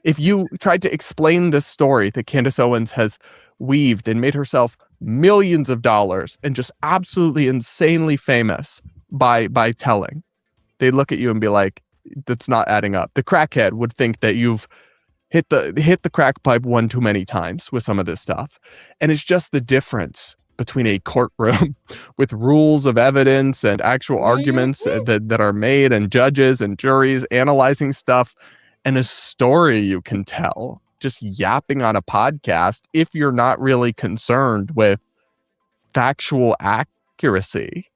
If you tried to explain this story that Candace Owens has weaved and made herself millions of dollars and just absolutely insanely famous by telling, they look at you and be like, that's not adding up. The crackhead would think that you've hit the crack pipe one too many times with some of this stuff. And it's just the difference between a courtroom with rules of evidence and actual arguments that are made, and judges and juries analyzing stuff, and a story you can tell just yapping on a podcast if you're not really concerned with factual accuracy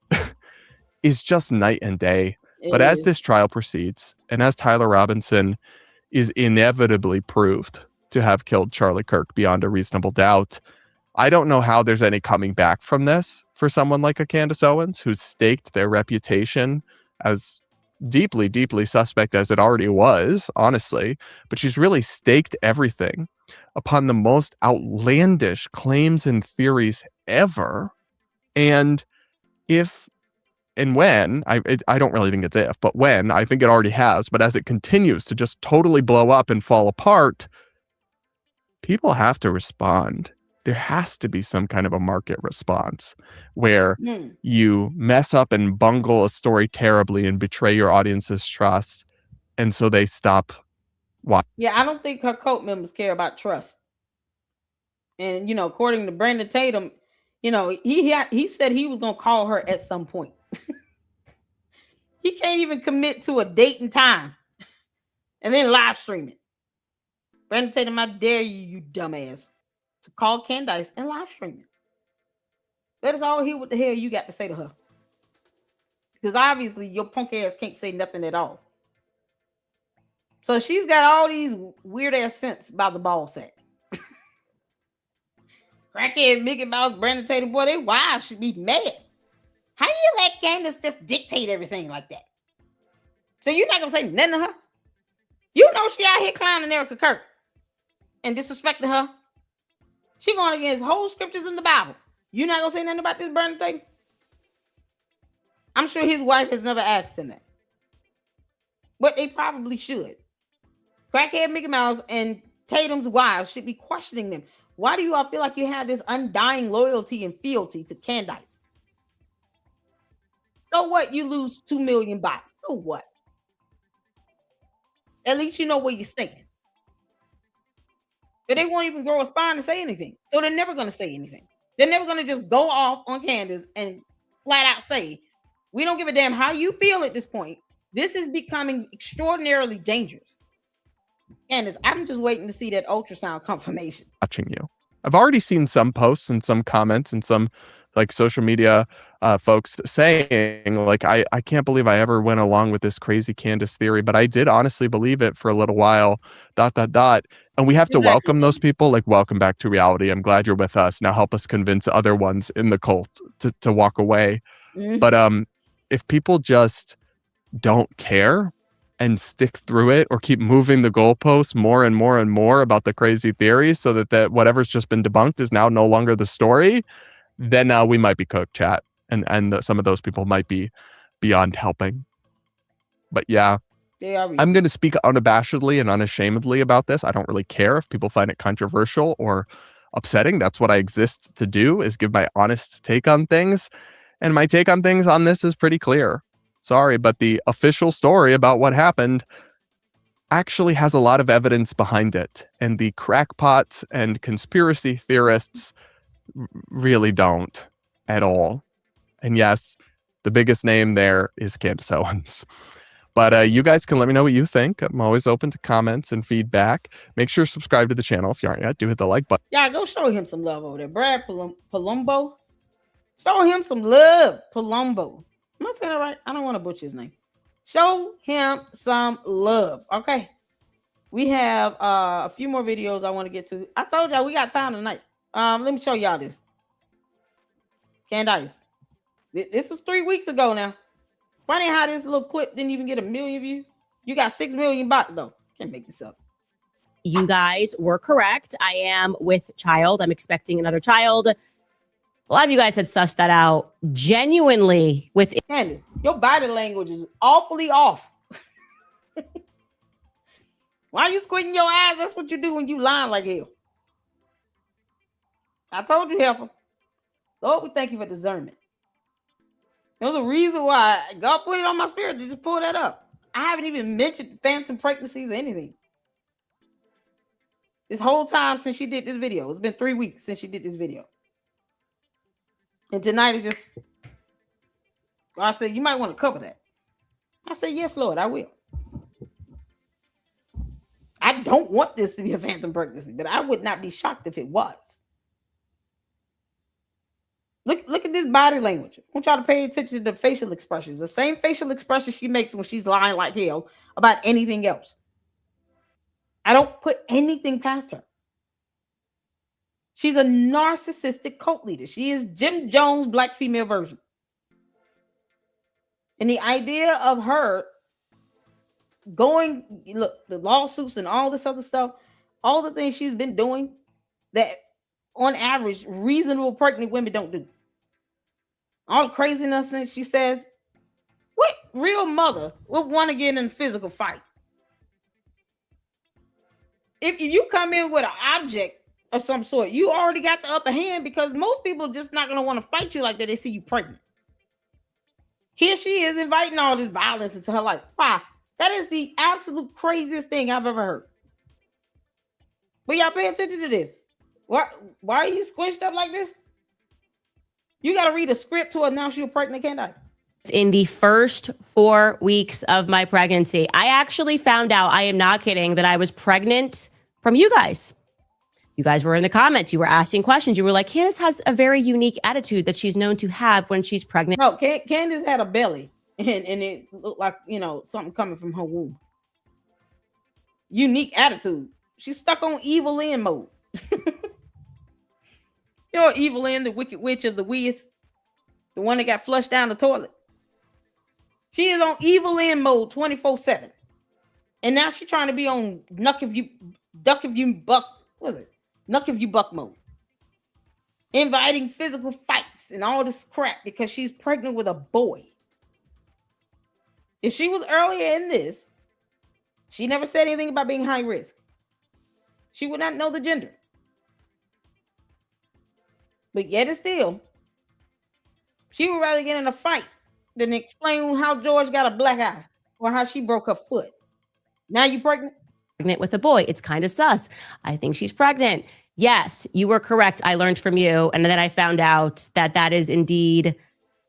is just night and day. But as this trial proceeds, and as Tyler Robinson is inevitably proved to have killed Charlie Kirk beyond a reasonable doubt, I don't know how there's any coming back from this for someone like a Candace Owens, who's staked their reputation as deeply, deeply suspect as it already was, honestly. But she's really staked everything upon the most outlandish claims and theories ever. And if and when, I don't really think it's if, but when, I think it already has, but as it continues to just totally blow up and fall apart, people have to respond. There has to be some kind of a market response where you mess up and bungle a story terribly and betray your audience's trust, and so they stop watching. Yeah, I don't think her cult members care about trust. And, according to Brandon Tatum, he said he was going to call her at some point. He can't even commit to a date and time and then live stream it. Brandon Tatum, I dare you dumbass, to call Candace and live stream it. Let us all hear what the hell you got to say to her. Because obviously your punk ass can't say nothing at all. So she's got all these weird ass scents by the ball sack. Crackhead, Mickey Mouse, Brandon Tatum, boy, their wives should be mad. How you let Candace just dictate everything like that? So you're not going to say nothing to her? You know she out here clowning Erica Kirk and disrespecting her. She going against whole scriptures in the Bible. You're not going to say nothing about this Brandon Tatum? I'm sure his wife has never asked him that. But they probably should. Crackhead Mickey Mouse and Tatum's wives should be questioning them. Why do you all feel like you have this undying loyalty and fealty to Candace? So what? You lose 2 million bots. So what? At least you know where you stand. But they won't even grow a spine to say anything. So they're never going to say anything. They're never going to just go off on Candace and flat out say, we don't give a damn how you feel at this point. This is becoming extraordinarily dangerous. Candace, I'm just waiting to see that ultrasound confirmation. Watching you. I've already seen some posts and some comments and some like social media folks saying like, I can't believe I ever went along with this crazy Candace theory, but I did honestly believe it for a little while, ... And we have to welcome those people, like, welcome back to reality. I'm glad you're with us. Now help us convince other ones in the cult to walk away. Mm-hmm. But if people just don't care and stick through it or keep moving the goalposts more and more and more about the crazy theories so that whatever's just been debunked is now no longer the story, then we might be cooked, chat. And some of those people might be beyond helping. But yeah, I'm going to speak unabashedly and unashamedly about this. I don't really care if people find it controversial or upsetting. That's what I exist to do, is give my honest take on things. And my take on things on this is pretty clear. Sorry, but the official story about what happened actually has a lot of evidence behind it. And the crackpots and conspiracy theorists really don't at all. And yes, the biggest name there is Candace Owens. But you guys can let me know what you think. I'm always open to comments and feedback. Make sure to subscribe to the channel if you aren't yet. Do hit the like button. Yeah, go show him some love over there. Brad Palumbo. Show him some love, Palumbo. Am I saying that right? I don't want to butcher his name. Show him some love, okay? We have a few more videos I want to get to. I told y'all we got time tonight. Let me show y'all this. Candace. This was 3 weeks ago now. Funny how this little clip didn't even get 1 million views. You got 6 million bots though. Can't make this up. You guys were correct. I am with child. I'm expecting another child. A lot of you guys had sussed that out genuinely with Candace, your body language is awfully off. Why are you squinting your eyes? That's what you do when you lying like hell. I told you, Heifer. Lord, we thank you for discernment. There was a reason why God put it on my spirit to just pull that up. I haven't even mentioned phantom pregnancies or anything. This whole time since she did this video. It's been 3 weeks since she did this video. And tonight it just, God said, you might want to cover that. I said, yes, Lord, I will. I don't want this to be a phantom pregnancy, but I would not be shocked if it was. Look at this body language. I want y'all to pay attention to the facial expressions. The same facial expression she makes when she's lying like hell about anything else. I don't put anything past her. She's a narcissistic cult leader. She is Jim Jones' black female version. And the idea of her going, look, the lawsuits and all this other stuff, all the things she's been doing that on average, reasonable pregnant women don't do. All the craziness that she says, what real mother would want to get in a physical fight? If you come in with an object of some sort, you already got the upper hand because most people are just not going to want to fight you like that. They see you pregnant. Here she is inviting all this violence into her life. Why? That is the absolute craziest thing I've ever heard. But y'all pay attention to this. Why are you squished up like this? You got to read a script to announce you're pregnant, can't I? in the first 4 weeks of my pregnancy. I actually found out, I am not kidding, that I was pregnant from you guys. You guys were in the comments. You were asking questions. You were like, Candace has a very unique attitude that she's known to have when she's pregnant. No, Candace had a belly and it looked like, something coming from her womb. Unique attitude. She's stuck on evil in mode. Evil in, the wicked witch of the West, the one that got flushed down the toilet. She is on evil in mode 24/7. And now she's trying to be on duck if you buck mode. Inviting physical fights and all this crap because she's pregnant with a boy. If she was earlier in this, she never said anything about being high risk. She would not know the gender. But yet and still, she would rather get in a fight than explain how George got a black eye or how she broke her foot. Now you pregnant? Pregnant with a boy. It's kind of sus. I think she's pregnant. Yes, you were correct. I learned from you. And then I found out that that is indeed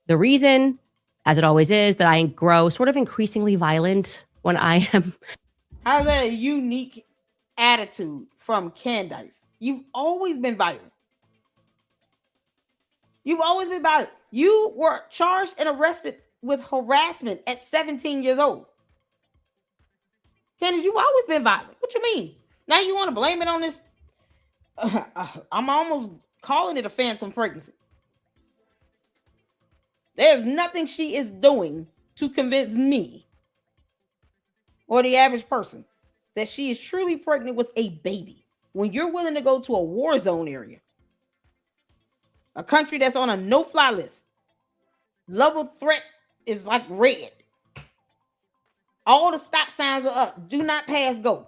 the reason, as it always is, that I grow sort of increasingly violent when I am. How's that a unique attitude from Candace? You've always been violent. You've always been violent. You were charged and arrested with harassment at 17 years old. Candace, you've always been violent. What you mean? Now you want to blame it on this? I'm almost calling it a phantom pregnancy. There's nothing she is doing to convince me or the average person that she is truly pregnant with a baby. When you're willing to go to a war zone area, a country that's on a no-fly list, level threat is like red. All the stop signs are up. Do not pass go.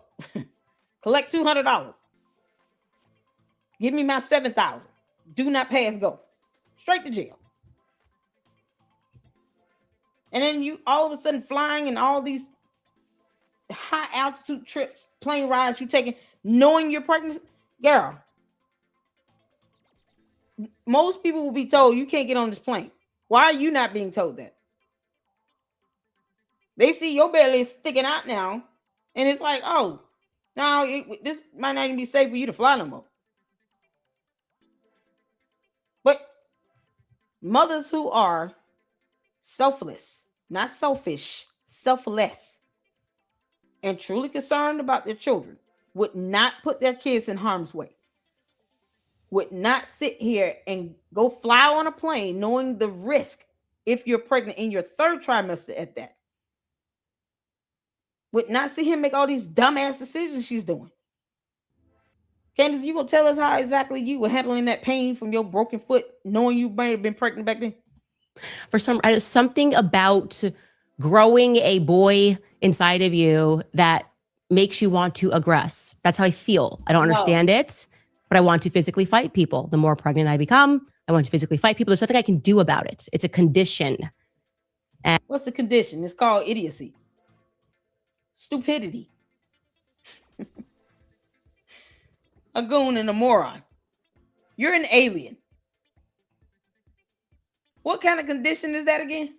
Collect $200. Give me my $7,000. Do not pass go. Straight to jail. And then you all of a sudden flying and all these high altitude trips, plane rides you taking, knowing you're pregnant. Girl, most people will be told you can't get on this plane. Why are you not being told that? They see your belly sticking out now, and it's like, oh, no, this might not even be safe for you to fly no more. But mothers who are selfless, not selfish, selfless, and truly concerned about their children would not put their kids in harm's way, would not sit here and go fly on a plane knowing the risk if you're pregnant in your third trimester at that. Would not see him make all these dumbass decisions she's doing. Candace, you gonna tell us how exactly you were handling that pain from your broken foot, knowing you might have been pregnant back then? For something about growing a boy inside of you that makes you want to aggress. That's how I feel. I don't understand it, but I want to physically fight people. The more pregnant I become, I want to physically fight people. There's nothing I can do about it. It's a condition. And what's the condition? It's called idiocy. Stupidity. A goon and a moron. You're an alien. What kind of condition is that again?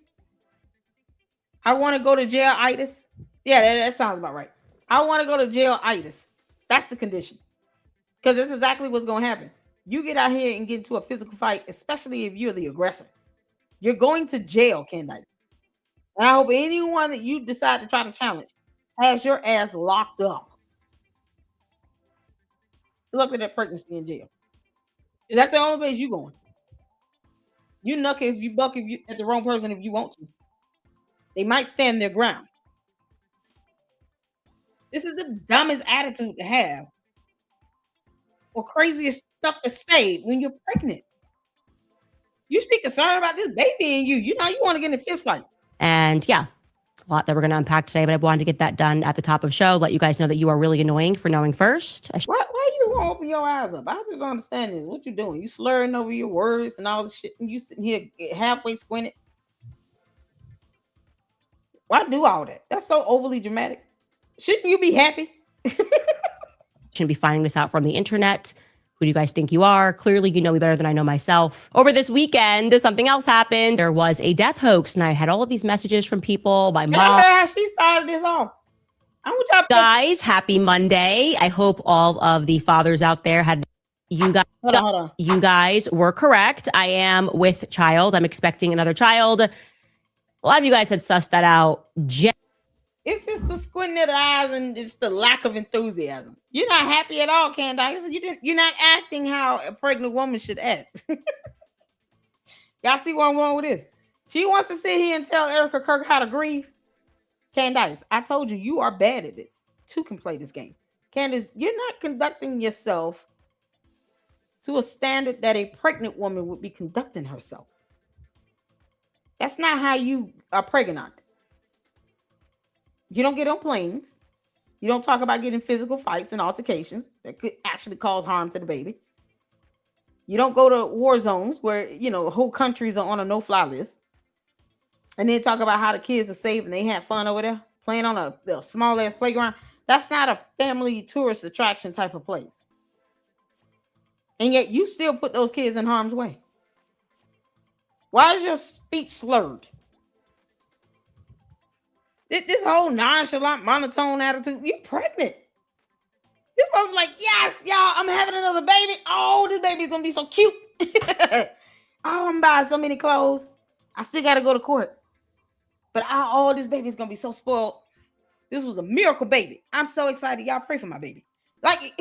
I want to go to jail-itis. Yeah, that sounds about right. I want to go to jail-itis. That's the condition. Because that's exactly what's going to happen. You get out here and get into a physical fight, especially if you're the aggressor. You're going to jail, Candace. And I hope anyone that you decide to try to challenge has your ass locked up. Look at that pregnancy in jail. That's the only place you're going. You nuck if you buck if you at the wrong person if you want to. They might stand their ground. This is the dumbest attitude to have, or craziest stuff to say when you're pregnant. You should be concerned about this baby in you. You know you want to get in fist fights. And yeah, a lot that we're going to unpack today, but I wanted to get that done at the top of the show. Let you guys know that you are really annoying for knowing first. Why you won't open your eyes up? I just don't understand this. What you doing? You slurring over your words and all the shit, and you sitting here halfway squinted. Why do all that? That's so overly dramatic. Shouldn't you be happy? Shouldn't be finding this out from the internet. Who do you guys think you are? Clearly, you know me better than I know myself. Over this weekend, something else happened. There was a death hoax, and I had all of these messages from people. My mom. I heard how she started this off. I want y'all guys, happy Monday. I hope all of the fathers out there had you guys. Hold on. You guys were correct. I am with child. I'm expecting another child. A lot of you guys had sussed that out. It's just the squinting of the eyes and just the lack of enthusiasm. You're not happy at all, Candace. You're not acting how a pregnant woman should act. Y'all see where I'm going with this? She wants to sit here and tell Erica Kirk how to grieve. Candace, I told you, you are bad at this. Two can play this game. Candace, you're not conducting yourself to a standard that a pregnant woman would be conducting herself. That's not how you are pregnant. You don't get on planes. You don't talk about getting physical fights and altercations that could actually cause harm to the baby. You don't go to war zones where, whole countries are on a no-fly list. And then talk about how the kids are safe and they had fun over there playing on a small-ass playground. That's not a family tourist attraction type of place. And yet you still put those kids in harm's way. Why is your speech slurred? This whole nonchalant, monotone attitude. You're pregnant. You're supposed to be like, yes, y'all, I'm having another baby. Oh, this baby's going to be so cute. Oh, I'm buying so many clothes. I still got to go to court. But this baby's going to be so spoiled. This was a miracle baby. I'm so excited. Y'all pray for my baby. Like,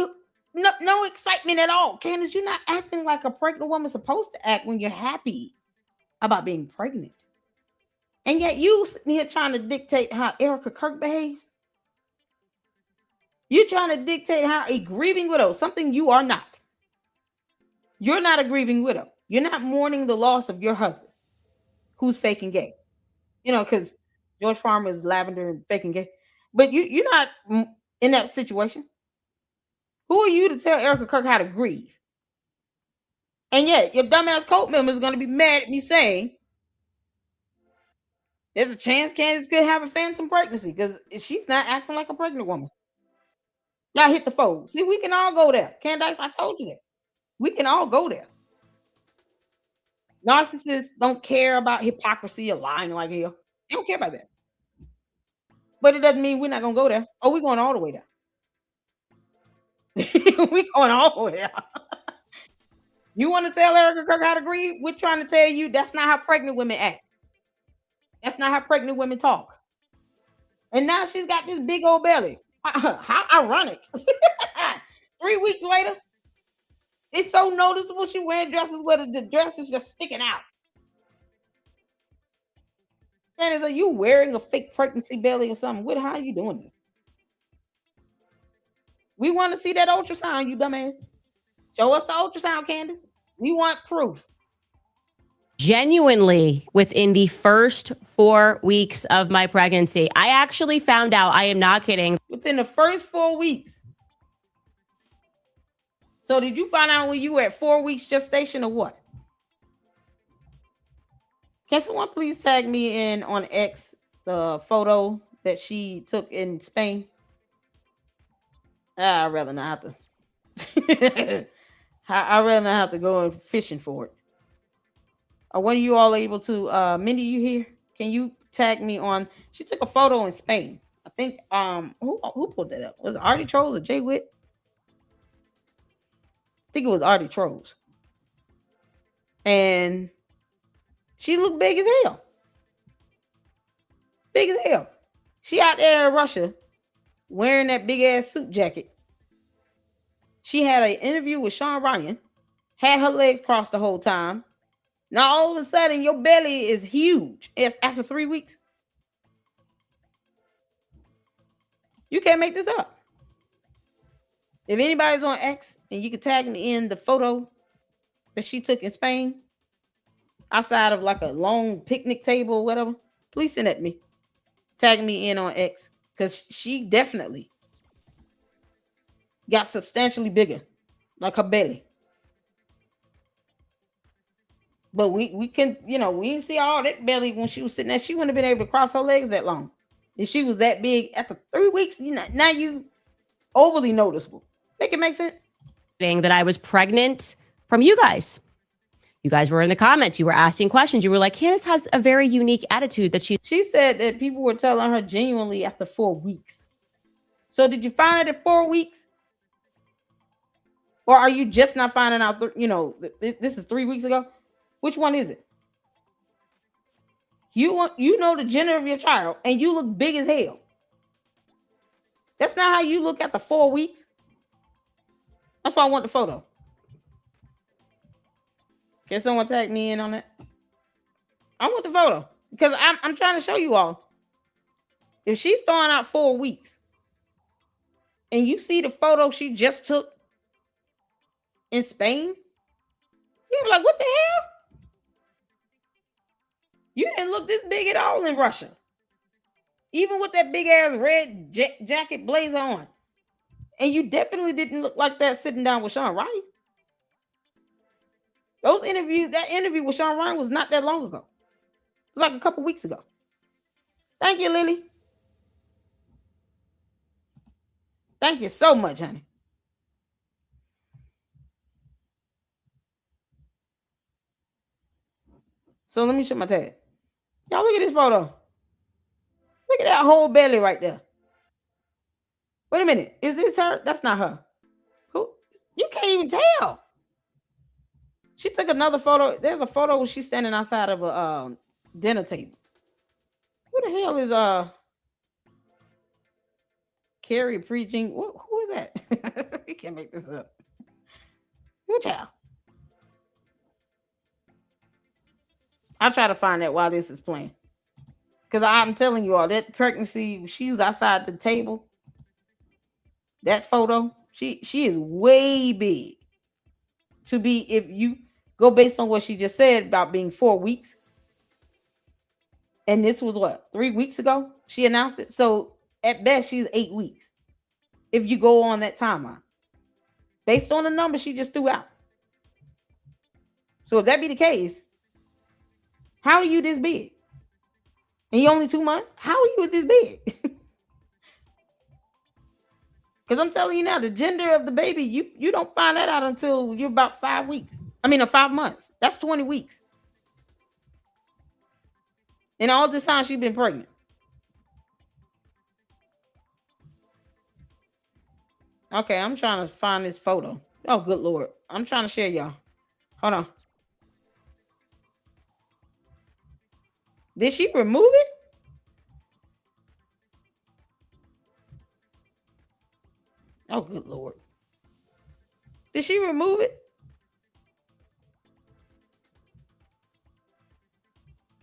no excitement at all. Candace, you're not acting like a pregnant woman's supposed to act when you're happy about being pregnant. And yet you sitting here trying to dictate how Erica Kirk behaves. You're trying to dictate how a grieving widow, something you are not. You're not a grieving widow. You're not mourning the loss of your husband who's faking gay. Because George Farmer is lavender and faking gay. But you're not in that situation. Who are you to tell Erica Kirk how to grieve? And yet your dumbass cult member is going to be mad at me saying, there's a chance Candace could have a phantom pregnancy because she's not acting like a pregnant woman. Y'all hit the phone. See, we can all go there. Candace, I told you that. We can all go there. Narcissists don't care about hypocrisy or lying like hell. They don't care about that. But it doesn't mean we're not going to go there. Oh, we're going all the way there. We're going all the way there. You want to tell Erica Kirk how to grieve? We're trying to tell you that's not how pregnant women act. That's not how pregnant women talk. And now she's got this big old belly. How ironic. 3 weeks later, it's so noticeable. She wearing dresses where the dress is just sticking out. Candace, are you wearing a fake pregnancy belly or something? How are you doing this? We want to see that ultrasound, you dumbass. Show us the ultrasound, Candace. We want proof. Genuinely, within the first 4 weeks of my pregnancy, I actually found out, I am not kidding. Within the first 4 weeks. So did you find out when you were at 4 weeks gestation or what? Can someone please tag me in on X the photo that she took in Spain? I'd rather not have to. I'd rather not have to go fishing for it. Are one of you all able to? Mindy, you here? Can you tag me on? She took a photo in Spain. I think. Who pulled that up? Was it Artie Trolls or Jay Witt? I think it was Artie Trolls. And she looked big as hell. Big as hell. She out there in Russia wearing that big ass suit jacket. She had an interview with Sean Ryan, had her legs crossed the whole time. Now all of a sudden your belly is huge after 3 weeks. You can't make this up. If anybody's on X and you can tag me in the photo that she took in Spain, outside of like a long picnic table or whatever, please send it to me. Tag me in on X, because she definitely got substantially bigger, like her belly. But we can, we didn't see all that belly when she was sitting there. She wouldn't have been able to cross her legs that long. If she was that big after 3 weeks, now you overly noticeable. Make it make sense? That I was pregnant from you guys. You guys were in the comments. You were asking questions. You were like, Candace has a very unique attitude that She said that people were telling her genuinely after 4 weeks. So did you find it at 4 weeks? Or are you just not finding out, this is 3 weeks ago? Which one is it? You know the gender of your child and you look big as hell. That's not how you look after 4 weeks. That's why I want the photo. Can someone tag me in on that? I want the photo because I'm trying to show you all. If she's throwing out 4 weeks and you see the photo she just took in Spain, you're like, what the hell? You didn't look this big at all in Russia. Even with that big ass red jacket blazer on. And you definitely didn't look like that sitting down with Sean Ryan. That interview with Sean Ryan was not that long ago. It was like a couple weeks ago. Thank you, Lily. Thank you so much, honey. So let me show my tag. Y'all look at this photo. Look at that whole belly right there. Wait a minute. Is this her? That's not her. Who? You can't even tell. She took another photo. There's a photo where she's standing outside of a dinner table. Who the hell is Carrie preaching? Who is that? You can't make this up. Who child? I'll try to find that while this is playing. Because I'm telling you all, that pregnancy, she was outside the table. That photo, she is way big. To be, if you go based on what she just said about being 4 weeks. And this was what, 3 weeks ago? She announced it. So at best, she's 8 weeks. If you go on that timeline. Based on the number she just threw out. So if that be the case, how are you this big? And you only 2 months? How are you this big? Because I'm telling you now, the gender of the baby, you don't find that out until you're about 5 weeks. 5 months. That's 20 weeks. And all this time she's been pregnant. Okay, I'm trying to find this photo. Oh, good Lord. I'm trying to share y'all. Hold on. Did she remove it? Oh, good Lord. Did she remove it?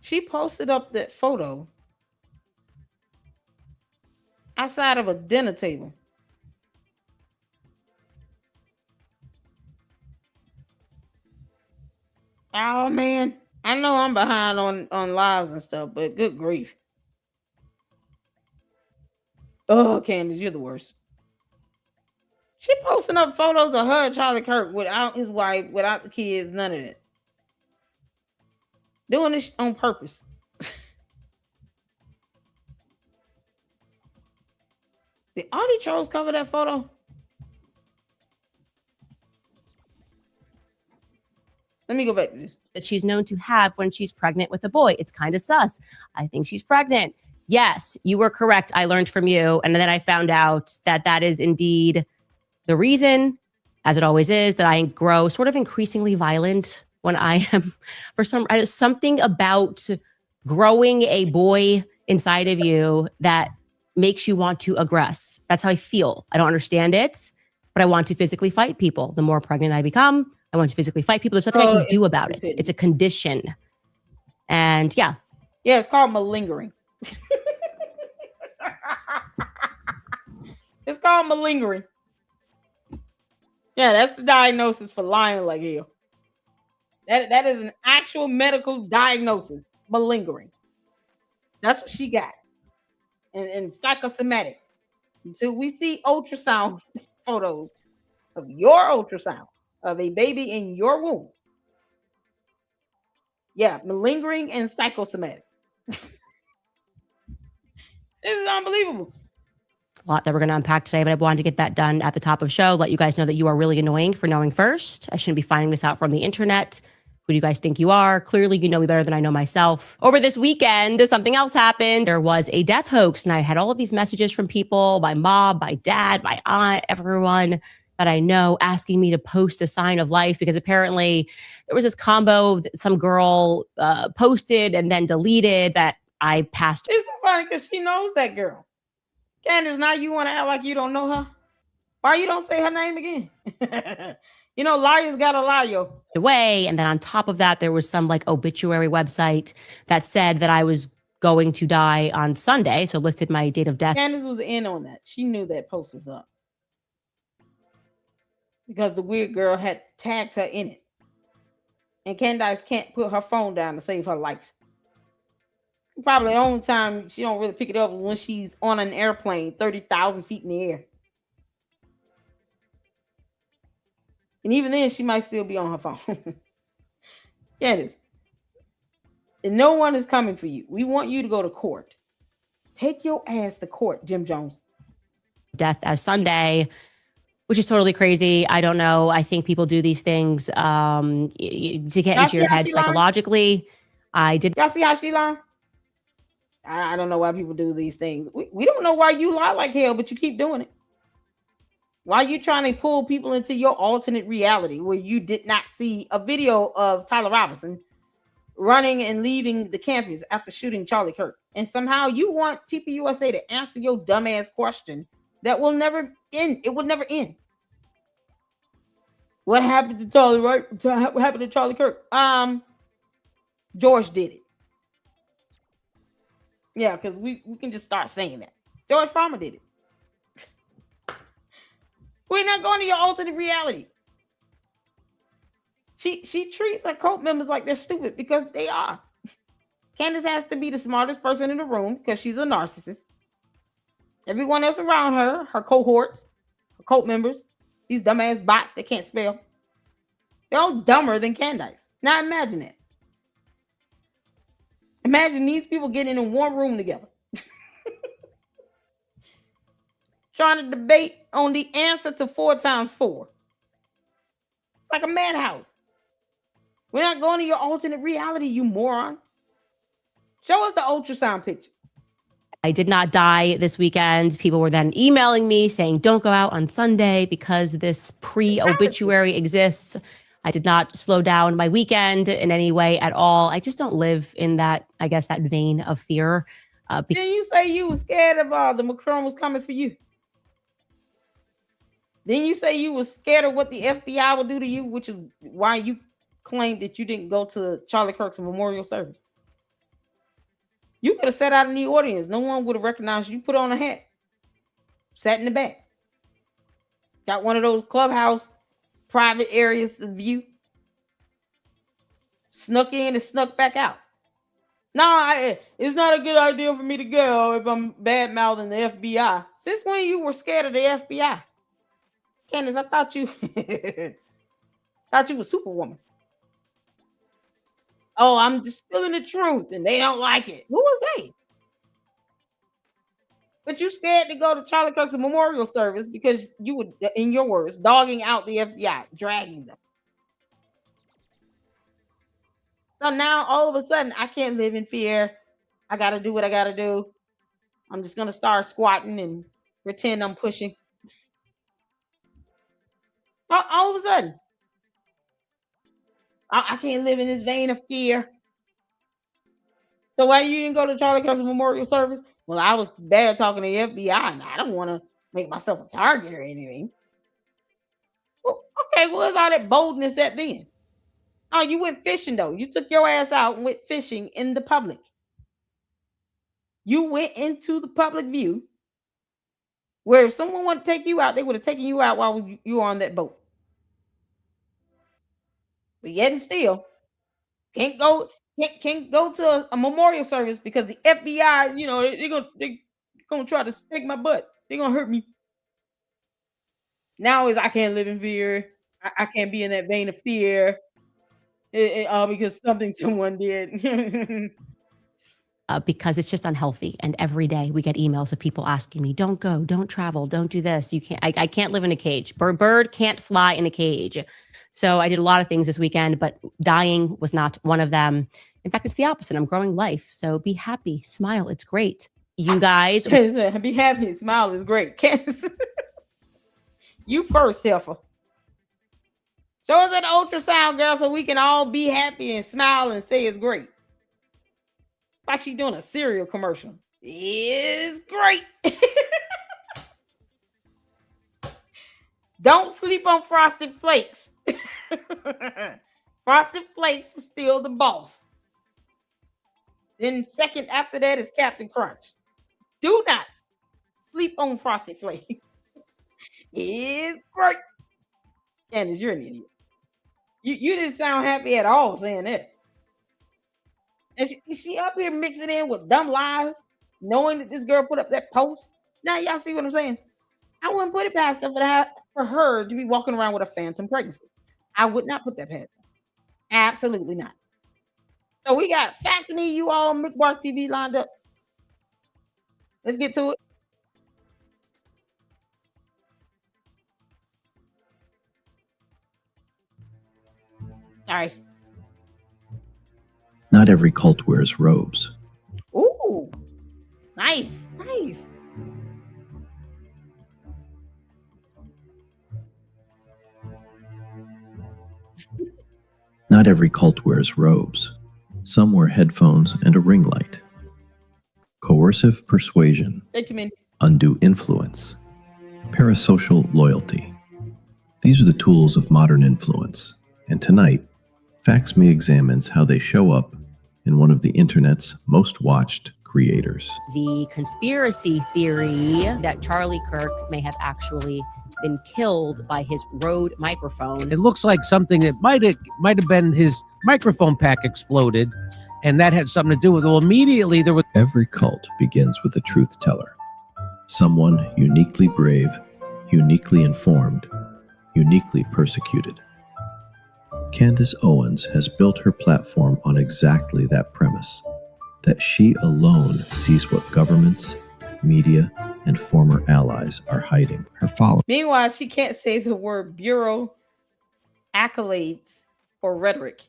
She posted up that photo outside of a dinner table. Oh man, I know I'm behind on lives and stuff, but good grief. Oh, Candace, you're the worst. She posting up photos of her and Charlie Kirk without his wife, without the kids, none of that. Doing this on purpose. Did Audie Trolls cover that photo? Let me go back to this. That she's known to have when she's pregnant with a boy. It's kind of sus. I think she's pregnant. Yes, you were correct. I learned from you. And then I found out that that is indeed the reason, as it always is, that I grow sort of increasingly violent when I am, for something about growing a boy inside of you that makes you want to aggress. That's how I feel. I don't understand it, but I want to physically fight people. The more pregnant I become, I want to physically fight people. There's nothing I can do about it. It's a condition. And yeah. Yeah, it's called malingering. It's called malingering. Yeah, that's the diagnosis for lying like hell. That is an actual medical diagnosis. Malingering. That's what she got. And psychosomatic. Until we see ultrasound photos of your ultrasound of a baby in your womb. Yeah, malingering and psychosomatic. This is unbelievable. A lot that we're going to unpack today, but I wanted to get that done at the top of the show. Let you guys know that you are really annoying for knowing first. I shouldn't be finding this out from the internet. Who do you guys think you are? Clearly, you know me better than I know myself. Over this weekend, something else happened. There was a death hoax, and I had all of these messages from people, my mom, my dad, my aunt, everyone that I know asking me to post a sign of life because apparently there was this combo that some girl posted and then deleted that I passed. It's so funny because she knows that girl. Candace, now you want to act like you don't know her? Why you don't say her name again? You know, liars gotta lie, yo. Away. And then on top of that, there was some like obituary website that said that I was going to die on Sunday. So listed my date of death. Candace was in on that. She knew that post was up. Because the weird girl had tagged her in it. And Candace can't put her phone down to save her life. Probably the only time she don't really pick it up is when she's on an airplane 30,000 feet in the air. And even then, she might still be on her phone. Candace. And no one is coming for you. We want you to go to court. Take your ass to court, Jim Jones. Death as Sunday, which is totally crazy. I don't know. I think people do these things to get into your head psychologically. I did. Y'all see how she lied? I don't know why people do these things. We don't know why you lie like hell, but you keep doing it. Why are you trying to pull people into your alternate reality where you did not see a video of Tyler Robinson running and leaving the campus after shooting Charlie Kirk? And somehow you want TPUSA to answer your dumbass question that will never end. It would never end. What happened to Charlie, right? What happened to Charlie Kirk? George did it. Yeah, because we can just start saying that. George Farmer did it. We're not going to your alternate reality. She treats her cult members like they're stupid because they are. Candace has to be the smartest person in the room because she's a narcissist. Everyone else around her, her cohorts, her cult members, these dumbass bots that can't spell, they're all dumber than Candace. Now imagine that. Imagine these people getting in one room together. Trying to debate on the answer to 4 times 4. It's like a madhouse. We're not going to your alternate reality, you moron. Show us the ultrasound picture. I did not die this weekend. People were then emailing me saying, don't go out on Sunday because this pre-obituary exists. I did not slow down my weekend in any way at all. I just don't live in that, I guess, that vein of fear. Didn't you say you were scared of the Macron was coming for you? Then you say you was scared of what the FBI would do to you, which is why you claimed that you didn't go to Charlie Kirk's memorial service. You could have sat out in the audience. No one would have recognized you. Put on a hat. Sat in the back. Got one of those clubhouse private areas to view. Snuck in and snuck back out. No, it's not a good idea for me to go if I'm bad mouthing the FBI. Since when you were scared of the FBI? Candace, I thought you thought you was Superwoman. Oh, I'm just spilling the truth and they don't like it. Who was they? But you scared to go to Charlie Kirk's memorial service because you would, in your words, dogging out the FBI, dragging them. So now all of a sudden, I can't live in fear. I got to do what I got to do. I'm just going to start squatting and pretend I'm pushing. All of a sudden, I can't live in this vein of fear. So why you didn't go to Charlie Kirk's memorial service? Well, I was bad talking to the FBI, and I don't want to make myself a target or anything. Well, okay, where's all that boldness at then? Oh, you went fishing, though. You took your ass out and went fishing in the public. You went into the public view where if someone wanted to take you out, they would have taken you out while you were on that boat. But yet and still, can't go to a memorial service because the FBI, they're gonna try to spank my butt. They're gonna hurt me. Now is I can't live in fear. I can't be in that vein of fear. Because something someone did. Because it's just unhealthy. And every day we get emails of people asking me, don't go, don't travel, don't do this. You can't, I can't live in a cage. Bird can't fly in a cage. So I did a lot of things this weekend, but dying was not one of them. In fact, it's the opposite. I'm growing life. So be happy, smile. It's great. You guys. Be happy, smile is great. Candace, you first, Heifer. Show us that ultrasound, girl, so we can all be happy and smile and say it's great. Like she's doing a cereal commercial. It's great. Don't sleep on Frosted Flakes. Frosted Flakes is still the boss. Then second after that is Captain Crunch. Do not sleep on Frosted Flakes. It's great. Candace, you're an idiot. You didn't sound happy at all saying that. And she up here mixing in with dumb lies, knowing that this girl put up that post. Now y'all see what I'm saying? I wouldn't put it past her for her to be walking around with a phantom pregnancy. I would not put that past her. Absolutely not. So we got Facts Me, you all, McBark TV lined up. Let's get to it. Sorry. Not every cult wears robes. Ooh, nice. Not every cult wears robes. Some wear headphones and a ring light. Coercive persuasion. Undue influence. Parasocial loyalty. These are the tools of modern influence. And tonight, Facts Me examines how they show up in one of the internet's most watched creators. The conspiracy theory that Charlie Kirk may have actually been killed by his Rode microphone. It looks like something that might have been his microphone pack exploded, and that had something to do with it. Well, immediately there was... Every cult begins with a truth teller. Someone uniquely brave, uniquely informed, uniquely persecuted. Candace Owens has built her platform on exactly that premise, that she alone sees what governments, media, and former allies are hiding. Her followers. Meanwhile, she can't say the word bureau, accolades, or rhetoric.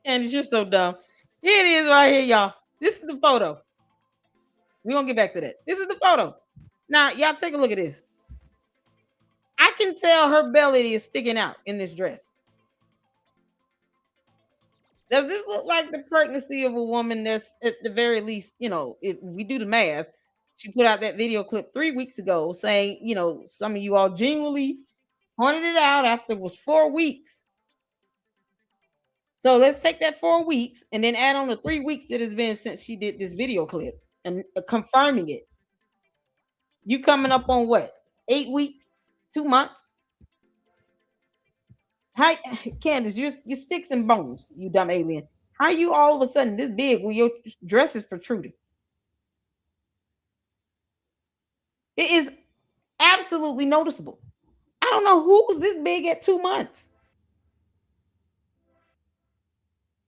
And you're so dumb. Here it is right here, y'all. This is the photo. We're going to get back to that. This is the photo. Now, y'all take a look at this. I can tell her belly is sticking out in this dress. Does this look like the pregnancy of a woman that's at the very least, if we do the math, She put out that video clip 3 weeks ago saying, some of you all genuinely pointed it out after it was 4 weeks. So let's take that 4 weeks and then add on the 3 weeks that has been since she did this video clip and confirming it. You coming up on what? 8 weeks? 2 months? Hi, Candace, you're sticks and bones, you dumb alien. How are you all of a sudden this big when your dress is protruding? It is absolutely noticeable. I don't know who was this big at 2 months.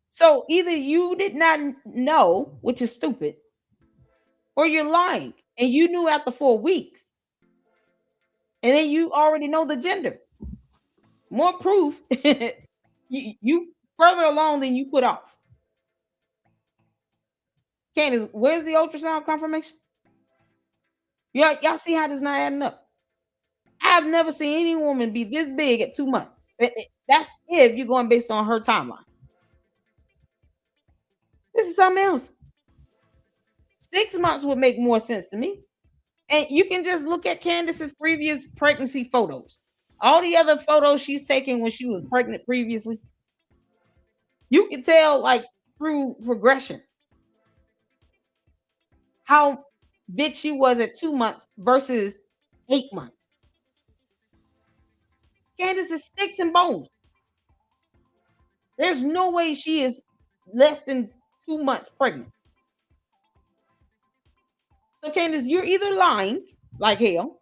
So either you did not know, which is stupid, or you're lying and you knew after 4 weeks. And then you already know the gender. More proof. you further along than you put off. Candace, where's the ultrasound confirmation? Y'all see how this not adding up? I've never seen any woman be this big at 2 months. That's if you're going based on her timeline. This is something else. 6 months would make more sense to me. And you can just look at Candace's previous pregnancy photos. All the other photos she's taken when she was pregnant previously. You can tell, like, through progression, how big she was at 2 months versus 8 months. Candace is sticks and bones. There's no way she is less than 2 months pregnant. So, Candace, you're either lying like hell,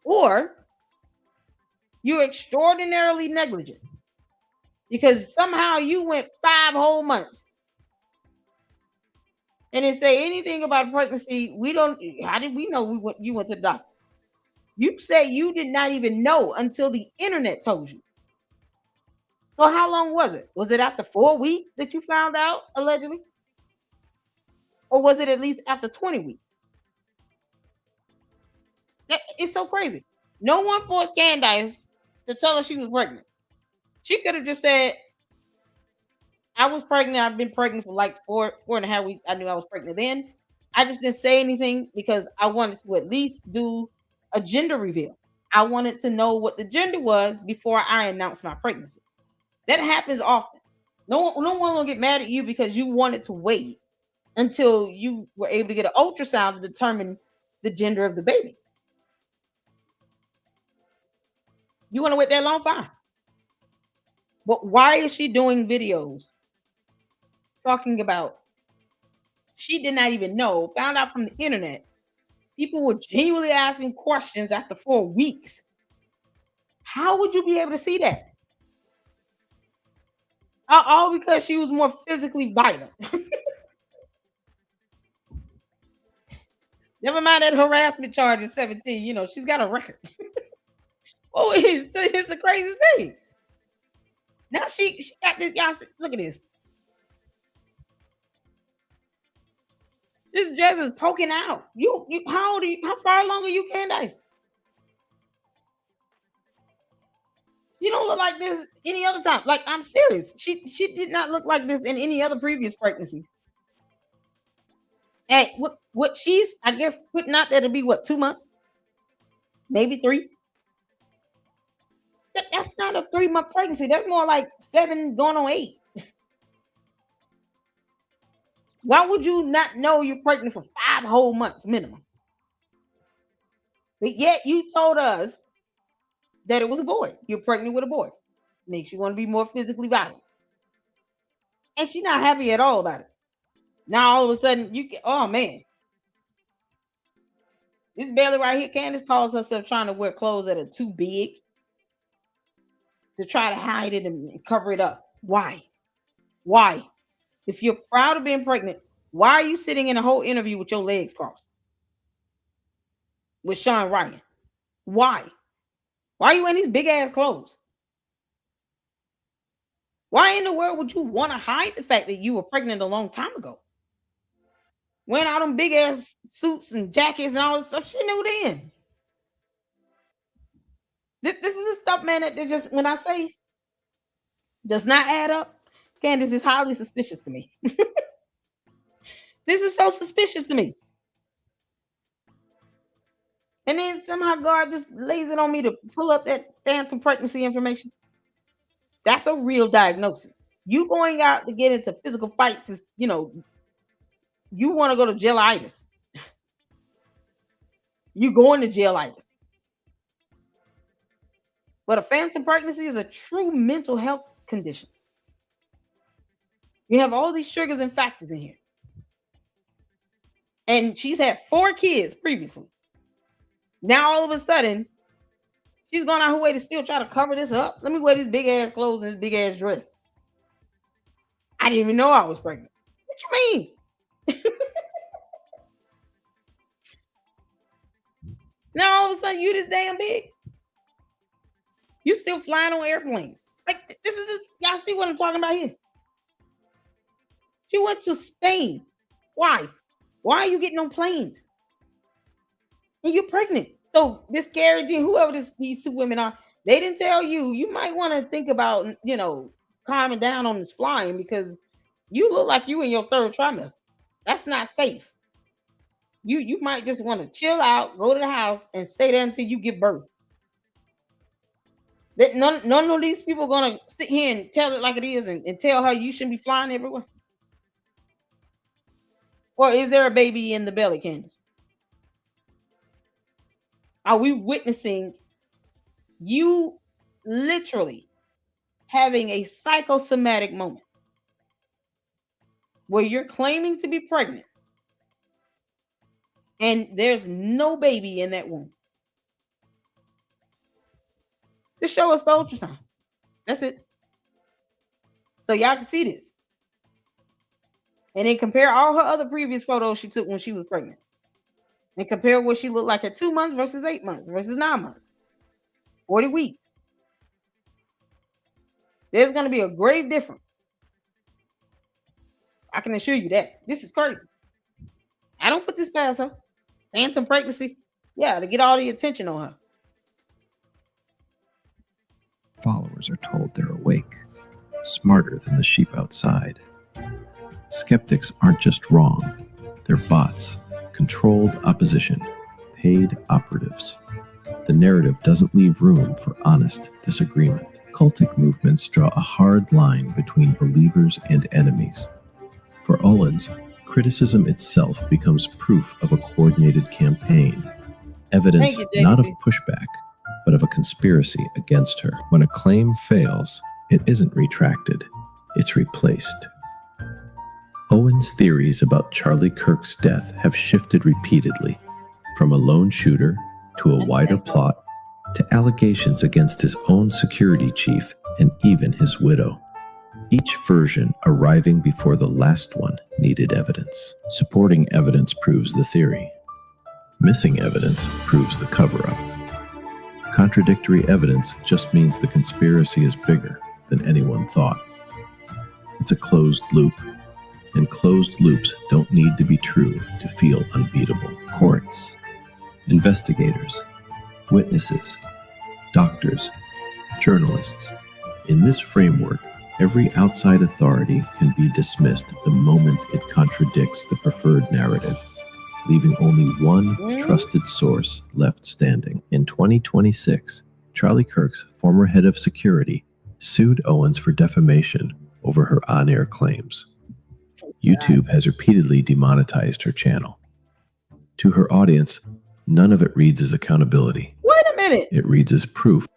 or you're extraordinarily negligent because somehow you went 5 whole months and didn't say anything about pregnancy. How did we know you went to the doctor? You say you did not even know until the internet told you. So how long was it? Was it after 4 weeks that you found out, allegedly? Or was it at least after 20 weeks? It's so crazy. No one forced Candace to tell her she was pregnant. She could have just said, I was pregnant. I've been pregnant for like 4.5 weeks. I knew I was pregnant then. I just didn't say anything because I wanted to at least do a gender reveal. I wanted to know what the gender was before I announced my pregnancy. That happens often. No one will get mad at you because you wanted to wait until you were able to get an ultrasound to determine the gender of the baby. You want to wait that long? Fine. But why is she doing videos talking about she did not even know, found out from the internet? People were genuinely asking questions after 4 weeks. How would you be able to see that? All because she was more physically vital. Never mind that harassment charge at 17. She's got a record. Oh, it's the craziest thing. Now she got this. Y'all look at this. This dress is poking out. You how old are you? How far along are you, Candace? You don't look like this any other time. Like, I'm serious. She did not look like this in any other previous pregnancies. And what she's, I guess, putting out there to be 2 months? Maybe 3? That's not a 3-month pregnancy. That's more like 7 going on 8. Why would you not know you're pregnant for 5 whole months minimum? But yet you told us that it was a boy. You're pregnant with a boy. Makes you want to be more physically violent. And she's not happy at all about it. Now all of a sudden oh man. This belly right here, Candace calls herself trying to wear clothes that are too big to try to hide it and cover it up. Why? Why? If you're proud of being pregnant, why are you sitting in a whole interview with your legs crossed? With Sean Ryan? Why? Why are you in these big ass clothes? Why in the world would you want to hide the fact that you were pregnant a long time ago? Wearing all them big ass suits and jackets and all this stuff, she knew then. This is the stuff, man, that just, when I say does not add up, Candace, is highly suspicious to me. This is so suspicious to me. And then somehow God just lays it on me to pull up that phantom pregnancy information. That's a real diagnosis. You going out to get into physical fights is, you want to go to jailitis. You going to jailitis. But a phantom pregnancy is a true mental health condition. You have all these triggers and factors in here. And she's had 4 kids previously. Now all of a sudden, she's gone out her way to still try to cover this up. Let me wear these big ass clothes and this big ass dress. I didn't even know I was pregnant. What you mean? Now all of a sudden you this damn big. You still flying on airplanes. Like this is just, y'all see what I'm talking about here? She went to Spain. Why? Why are you getting on planes? And you're pregnant. So this carriage and whoever these 2 women are, they didn't tell you. You might want to think about, calming down on this flying because you look like you in your 3rd trimester. That's not safe. You might just want to chill out, go to the house, and stay there until you give birth. That none of these people are gonna sit here and tell it like it is and tell her you shouldn't be flying everywhere. Or is there a baby in the belly, Candace? Are we witnessing you literally having a psychosomatic moment where you're claiming to be pregnant and there's no baby in that womb? Just show us the ultrasound. That's it. So y'all can see this. And then compare all her other previous photos she took when she was pregnant. And compare what she looked like at 2 months versus 8 months versus 9 months. 40 weeks. There's going to be a grave difference. I can assure you that. This is crazy. I don't put this past her. Phantom pregnancy. Yeah, to get all the attention on her. Followers are told they're awake, smarter than the sheep outside. Skeptics aren't just wrong. They're bots, controlled opposition, paid operatives. The narrative doesn't leave room for honest disagreement. Cultic movements draw a hard line between believers and enemies. For Owens, criticism itself becomes proof of a coordinated campaign, evidence not of pushback, but of a conspiracy against her. When a claim fails, it isn't retracted, it's replaced. Owens' theories about Charlie Kirk's death have shifted repeatedly, from a lone shooter to a wider plot to allegations against his own security chief and even his widow. Each version arriving before the last one needed evidence. Supporting evidence proves the theory. Missing evidence proves the cover-up. Contradictory evidence just means the conspiracy is bigger than anyone thought. It's a closed loop, and closed loops don't need to be true to feel unbeatable. Courts, investigators, witnesses, doctors, journalists. In this framework, every outside authority can be dismissed the moment it contradicts the preferred narrative, leaving only one trusted source left standing. In 2026, Charlie Kirk's former head of security sued Owens for defamation over her on-air claims. YouTube has repeatedly demonetized her channel. To her audience, none of it reads as accountability. Wait a minute. It reads as proof.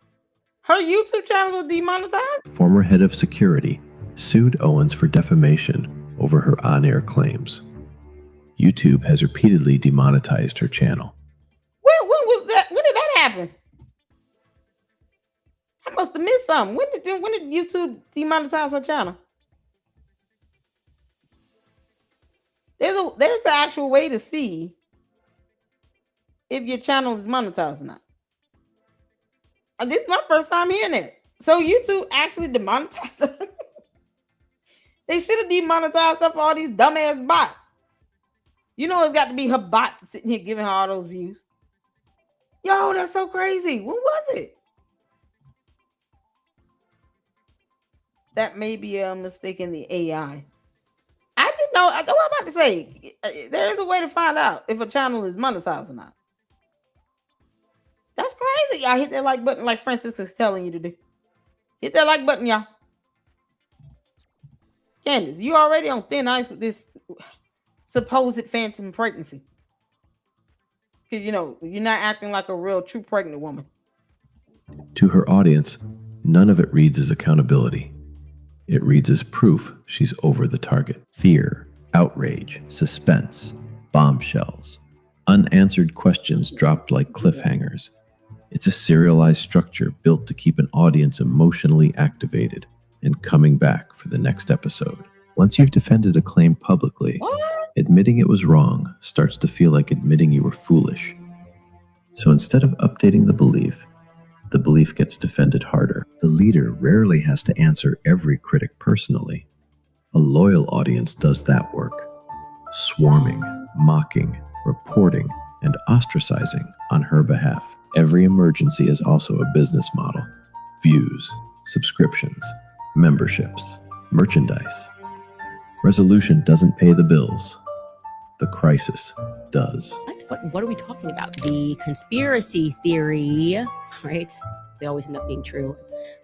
Her YouTube channel was demonetized? Former head of security sued Owens for defamation over her on-air claims. YouTube has repeatedly demonetized her channel. When was that? When did that happen? I must have missed something. When did YouTube demonetize her channel? There's an actual way to see if your channel is monetized or not. This is my first time hearing it. So YouTube actually demonetized her. They should have demonetized her for all these dumbass bots. You know it's got to be her bots sitting here giving her all those views. Yo, that's so crazy. When was it? That may be a mistake in the AI. I didn't know. I was about to say, there is a way to find out if a channel is monetized or not. That's crazy. Y'all hit that like button like Francis is telling you to do. Hit that like button, y'all. Candace, you already on thin ice with this supposed phantom pregnancy. Because, you're not acting like a real true pregnant woman. To her audience, none of it reads as accountability. It reads as proof she's over the target. Fear, outrage, suspense, bombshells, unanswered questions dropped like cliffhangers. It's a serialized structure built to keep an audience emotionally activated and coming back for the next episode. Once you've defended a claim publicly, admitting it was wrong starts to feel like admitting you were foolish. So instead of updating the belief gets defended harder. The leader rarely has to answer every critic personally. A loyal audience does that work, swarming, mocking, reporting, and ostracizing on her behalf. Every emergency is also a business model. Views, subscriptions, memberships, merchandise. Resolution doesn't pay the bills. The crisis does. What are we talking about? The conspiracy theory, right? They always end up being true.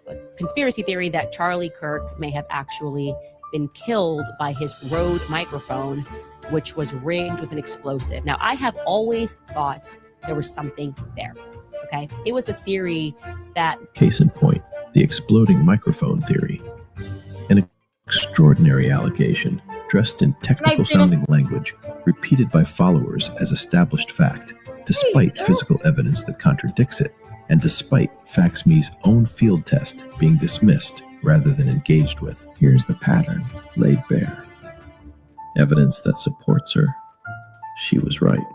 But conspiracy theory that Charlie Kirk may have actually been killed by his Rode microphone, which was rigged with an explosive. Now, I have always thought there was something there, okay? It was a theory that... Case in point, the exploding microphone theory. An extraordinary allegation, dressed in technical-sounding language, repeated by followers as established fact, despite physical evidence that contradicts it, and despite FaxMe's own field test being dismissed rather than engaged with. Here's the pattern laid bare. Evidence that supports her, she was right.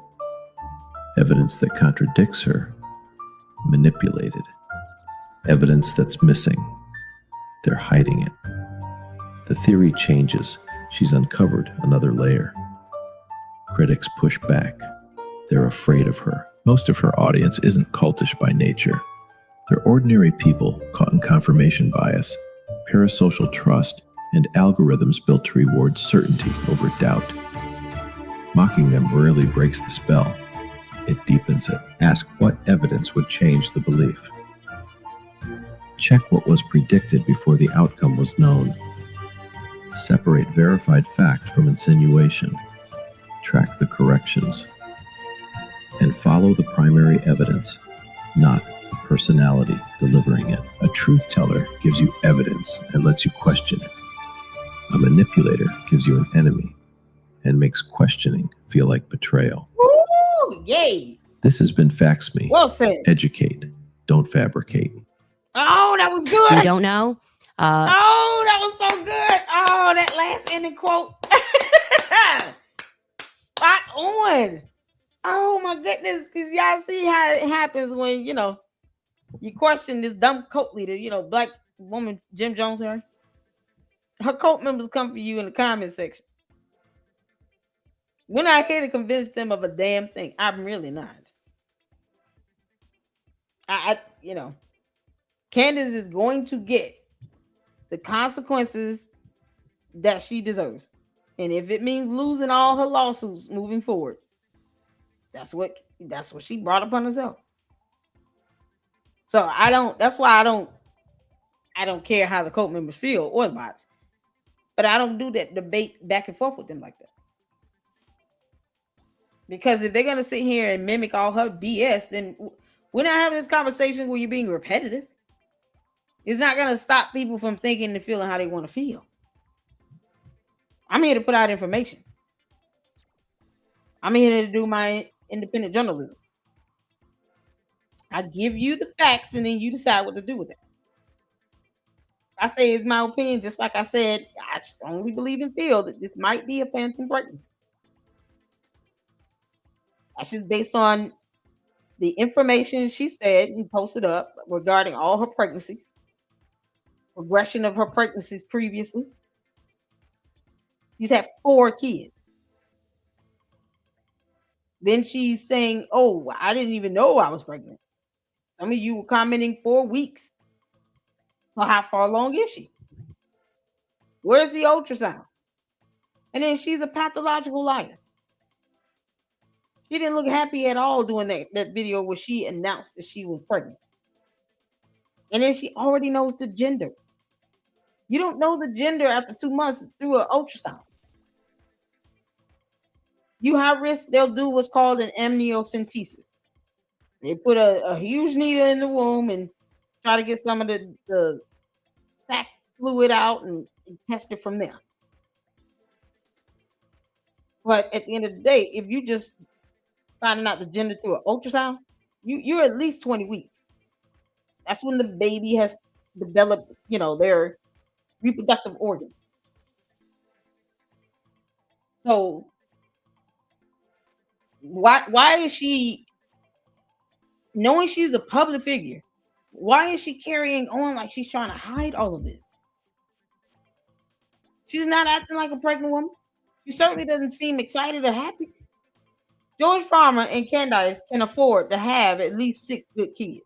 Evidence that contradicts her, manipulated. Evidence that's missing, they're hiding it. The theory changes. She's uncovered another layer. Critics push back. They're afraid of her. Most of her audience isn't cultish by nature. They're ordinary people caught in confirmation bias, parasocial trust, and algorithms built to reward certainty over doubt. Mocking them rarely breaks the spell. It deepens it. Ask what evidence would change the belief. Check what was predicted before the outcome was known. Separate verified fact from insinuation. Track the corrections. And follow the primary evidence, not the personality delivering it. A truth teller gives you evidence and lets you question it. A manipulator gives you an enemy and makes questioning feel like betrayal. Ooh, yay. This has been FaxMe. Well said. Educate, don't fabricate. Oh, that was good. You don't know? Oh, that was so good. Oh, that last ending quote. Spot on. Oh my goodness. Because y'all see how it happens when, you question this dumb cult leader, black woman, Jim Jones, Harry. Her cult members come for you in the comment section. We're not here to convince them of a damn thing. I'm really not. Candace is going to get the consequences that she deserves. And if it means losing all her lawsuits moving forward, that's what she brought upon herself. So that's why I don't care how the cult members feel or the bots. But I don't do that debate back and forth with them like that. Because if they're going to sit here and mimic all her BS, then we're not having this conversation where you're being repetitive. It's not going to stop people from thinking and feeling how they want to feel. I'm here to put out information. I'm here to do my independent journalism. I give you the facts and then you decide what to do with it. I say it's my opinion, just like I said, I strongly believe and feel that this might be a phantom pregnancy. That's just based on the information she said and posted up regarding all her pregnancies, progression of her pregnancies previously. She's had 4 kids. Then she's saying, oh, I didn't even know I was pregnant. Some of you were commenting 4 weeks. Well, how far along is she? Where's the ultrasound? And then she's a pathological liar. She didn't look happy at all doing that video where she announced that she was pregnant. And then she already knows the gender. You don't know the gender after 2 months through an ultrasound. You high risk, they'll do what's called an amniocentesis. They put a huge needle in the womb and try to get some of the sac fluid out and test it from there. But at the end of the day, if you just finding out the gender through an ultrasound, you're at least 20 weeks. That's when the baby has developed, their reproductive organs. So why is she, knowing she's a public figure, why is she carrying on like she's trying to hide all of this? She's not acting like a pregnant woman. She certainly doesn't seem excited or happy. George Farmer and Candace can afford to have at least 6 good kids.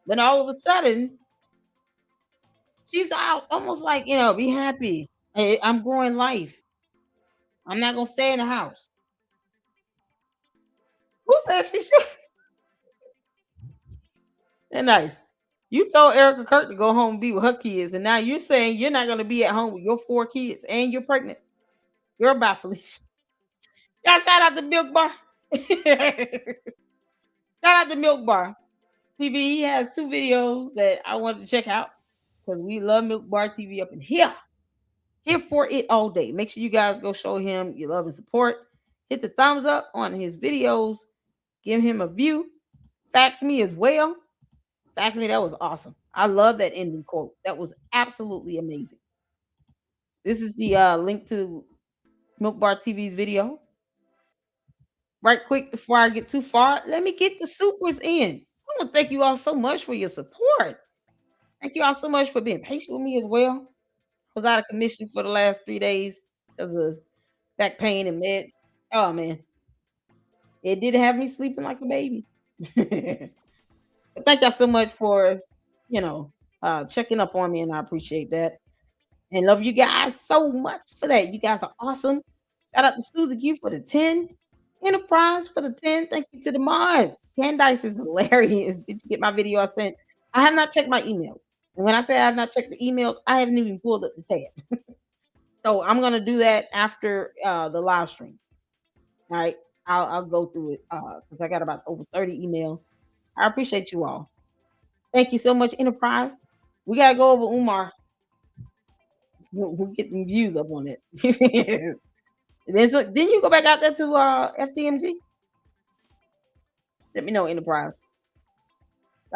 But all of a sudden, she's out almost like, be happy. I'm growing life. I'm not going to stay in the house. Who said she should? They're nice. You told Erica Kirk to go home and be with her kids, and now you're saying you're not going to be at home with your 4 kids and you're pregnant. You're about Felicia. Y'all shout out to Milk Bar. Shout out to Milk Bar TV. He has 2 videos that I wanted to check out because we love Milk Bar TV up in here. Here for it all day. Make sure you guys go show him your love and support. Hit the thumbs up on his videos. Give him a view. Fax me as well. Fax me. That was awesome. I love that ending quote. That was absolutely amazing. This is the link to Milk Bar TV's video. Right quick before I get too far, let me get the supers in. I want to thank you all so much for your support. Thank you all so much for being patient with me as well. I was out of commission for the last 3 days because of back pain and meds. Oh, man. It did have me sleeping like a baby. But thank y'all so much for, checking up on me, and I appreciate that. And love you guys so much for that. You guys are awesome. Shout out to Susie Q for the 10. Enterprise for the 10. Thank you to the mods. Candace is hilarious. Did you get my video I sent? I have not checked my emails. And when I say I have not checked the emails, I haven't even pulled up the tab. So I'm going to do that after the live stream. All right. I'll go through it because I got about over 30 emails. I appreciate you all. Thank you so much, Enterprise. We got to go over Umar. We'll get them views up on it. Then you go back out there to FDMG? Let me know, Enterprise.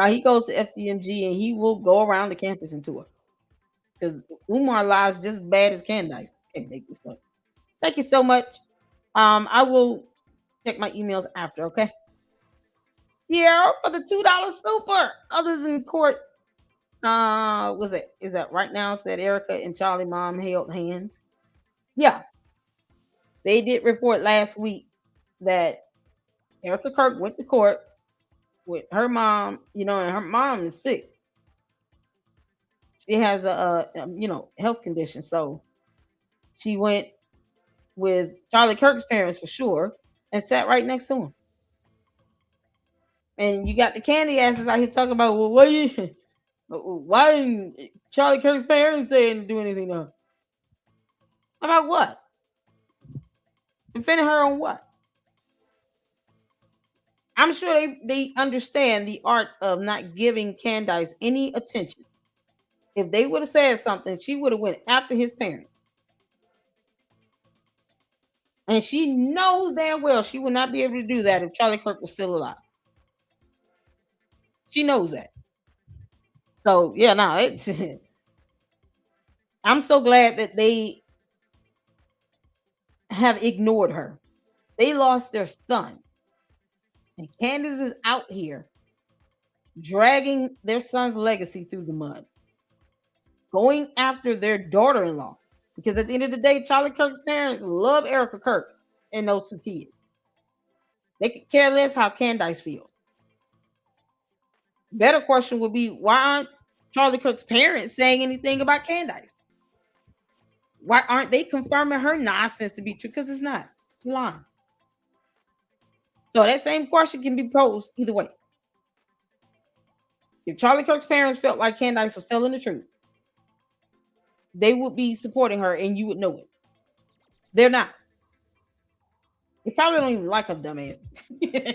He goes to FDMG and he will go around the campus and tour. Because Umar lies just as bad as Candace. Can't make this up. Thank you so much. I will check my emails after, okay? Sierra for the $2 super. Others in court. Is that right now? Said Erica and Charlie mom held hands. Yeah. They did report last week that Erica Kirk went to court with her mom, and her mom is sick. She has a health condition. So she went with Charlie Kirk's parents for sure and sat right next to him. And you got the candy asses out here talking about, well, why didn't Charlie Kirk's parents say to do anything to her? About what? Defending her on what? I'm sure they understand the art of not giving Candace any attention. If they would have said something, she would have went after his parents. And she knows damn well she would not be able to do that if Charlie Kirk was still alive. She knows that. So, yeah, I'm so glad that they have ignored her. They lost their son. And Candace is out here dragging their son's legacy through the mud, going after their daughter-in-law. Because at the end of the day, Charlie Kirk's parents love Erica Kirk and those 2 kids. They could care less how Candace feels. Better question would be, why aren't Charlie Kirk's parents saying anything about Candace? Why aren't they confirming her nonsense to be true? Because it's not. She's lying. So that same question can be posed either way. If Charlie Kirk's parents felt like Candace was telling the truth, they would be supporting her and you would know it. They're not. They probably don't even like her dumbass.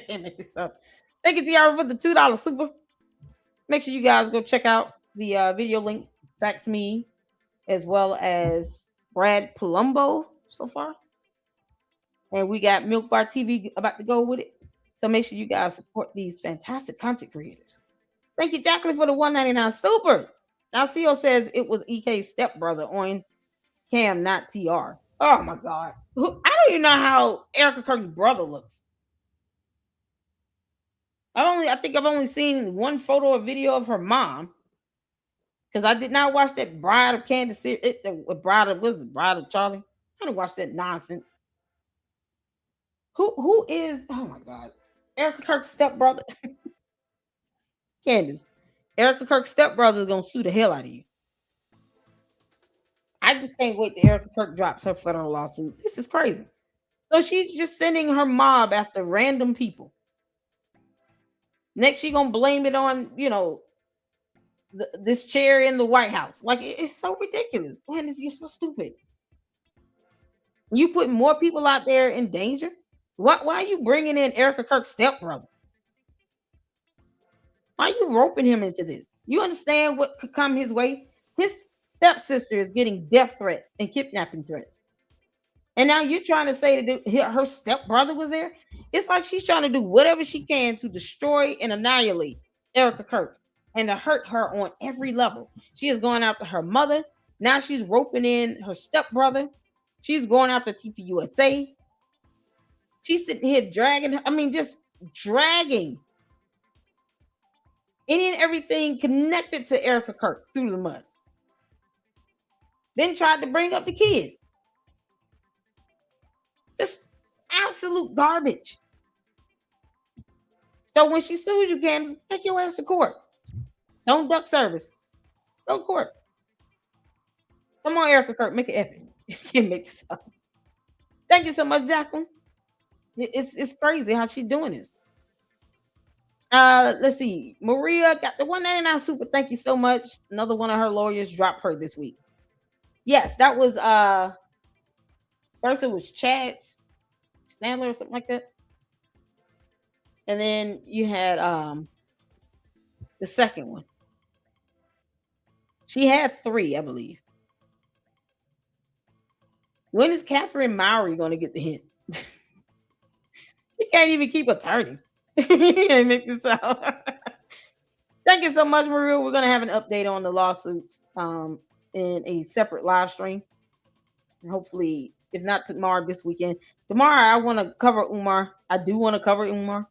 Can't make this up. Thank you, Tiara, for the $2 super. Make sure you guys go check out the video link. That's me, as well as Brad Palumbo so far. And we got Milk Bar TV about to go with it. So make sure you guys support these fantastic content creators. Thank you, Jacqueline, for the $1.99 super. Now, CEO says it was EK's stepbrother on Cam, not TR. Oh my God. I don't even know how Erica Kirk's brother looks. I think I've only seen one photo or video of her mom. Because I did not watch that Bride of Candace, Bride of Charlie. I didn't watch that nonsense. Who is, oh my God, Erica Kirk's stepbrother? Candace. Erica Kirk's stepbrother is gonna sue the hell out of you. I just can't wait till Erica Kirk drops her federal lawsuit. This is crazy. So she's just sending her mob after random people. Next, she's gonna blame it on, this chair in the White House. Like, it's so ridiculous. Candace, you're so stupid. You put more people out there in danger. Why are you bringing in Erica Kirk's stepbrother? Why are you roping him into this? You understand what could come his way? His stepsister is getting death threats and kidnapping threats. And now you're trying to say that her stepbrother was there? It's like she's trying to do whatever she can to destroy and annihilate Erica Kirk and to hurt her on every level. She is going after her mother. Now she's roping in her stepbrother. She's going after TPUSA. She's sitting here dragging, just dragging any and everything connected to Erica Kirk through the mud. Then tried to bring up the kid. Just absolute garbage. So when she sues you, Candace, take your ass to court. Don't duck service. Go to court. Come on, Erica Kirk, make it epic. You can't make this up. Thank you so much, Jacqueline. It's crazy how she's doing this. Let's see. Maria got the $1.99 super. Thank you so much. Another one of her lawyers dropped her this week. Yes, that was first it was Chad Stanley or something like that. And then you had the second one. She had 3, I believe. When is Catherine Mowry going to get the hint? She can't even keep attorneys. You can't make this out. Thank you so much, Maria. We're going to have an update on the lawsuits in a separate live stream. And hopefully, if not tomorrow, this weekend. Tomorrow, I want to cover Umar. I do want to cover Umar.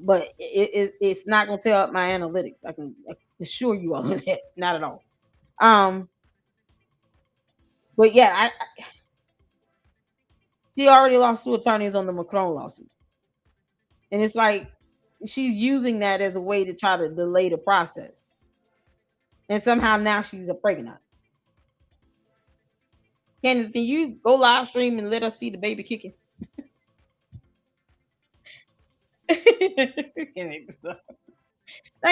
But it's not going to tear up my analytics. I can assure you all of that. Not at all. But yeah, she already lost 2 attorneys on the Macron lawsuit. And it's like she's using that as a way to try to delay the process. And somehow now she's a pregnant. Candace, can you go live stream and let us see the baby kicking? Thank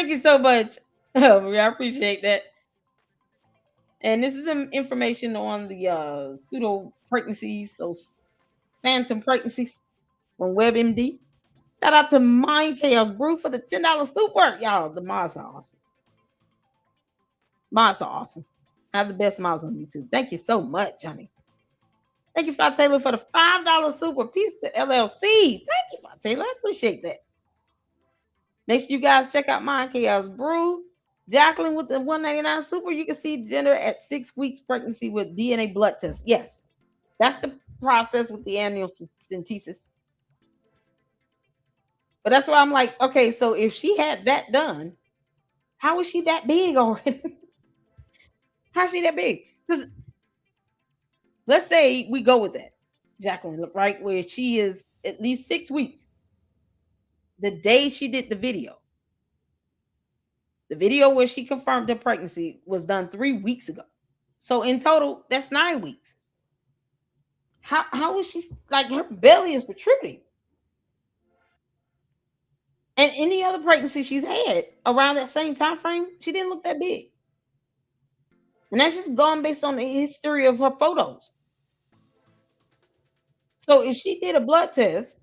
you so much. I appreciate that. And this is some information on the pseudo pregnancies, those phantom pregnancies from WebMD. Shout out to Mind Chaos Brew for the $10 super. Y'all, the mods are awesome. Mods are awesome. I have the best mods on YouTube. Thank you so much, Johnny. Thank you, Fat Taylor, for the $5 super. Peace to LLC. Thank you, Fat Taylor. I appreciate that. Make sure you guys check out Mind Chaos Brew. Jacqueline with the $1.99 super. You can see gender at 6 weeks pregnancy with DNA blood test. Yes, that's the process with the amniocentesis. But that's why I'm like, okay, so if she had that done, how is she that big already? How's she that big? Because let's say we go with that, Jacqueline, right? Where she is at least 6 weeks. The day she did the video where she confirmed her pregnancy was done 3 weeks ago. So in total, that's 9 weeks. How is she, like, her belly is protruding? And any other pregnancy she's had around that same time frame, she didn't look that big. And that's just gone based on the history of her photos. So if she did a blood test,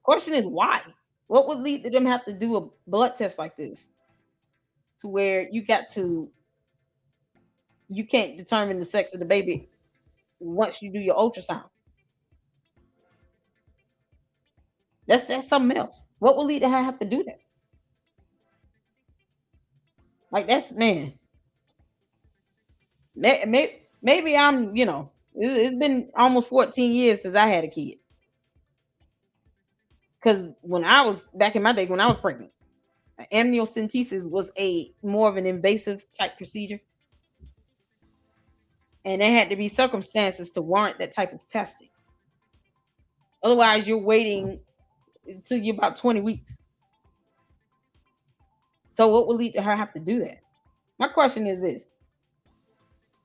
question is why? What would lead to them have to do a blood test like this? To where you can't determine the sex of the baby once you do your ultrasound. That's something else. What will lead to her have to do that? Like that's man. Maybe I'm, it's been almost 14 years since I had a kid. Because when I was back in my day, when I was pregnant, amniocentesis was more of an invasive type procedure. And there had to be circumstances to warrant that type of testing. Otherwise, you're waiting until you're about 20 weeks. So what will lead to her have to do that? My question is this.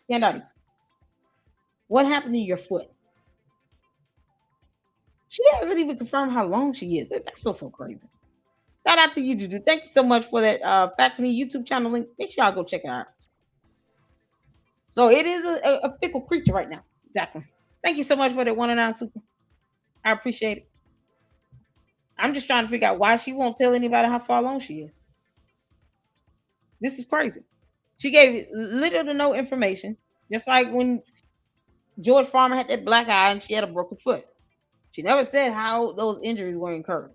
Candace, what happened to your foot? She hasn't even confirmed how long she is. That's so crazy. Shout out to you, Juju. Thank you so much for that Fact to Me YouTube channel link. Make sure y'all go check it out. So it is a fickle creature right now, Jacqueline. Thank you so much for that 109 super. I appreciate it. I'm just trying to figure out why she won't tell anybody how far along she is. This is crazy. She gave little to no information. Just like when George Farmer had that black eye and she had a broken foot. She never said how those injuries were incurred.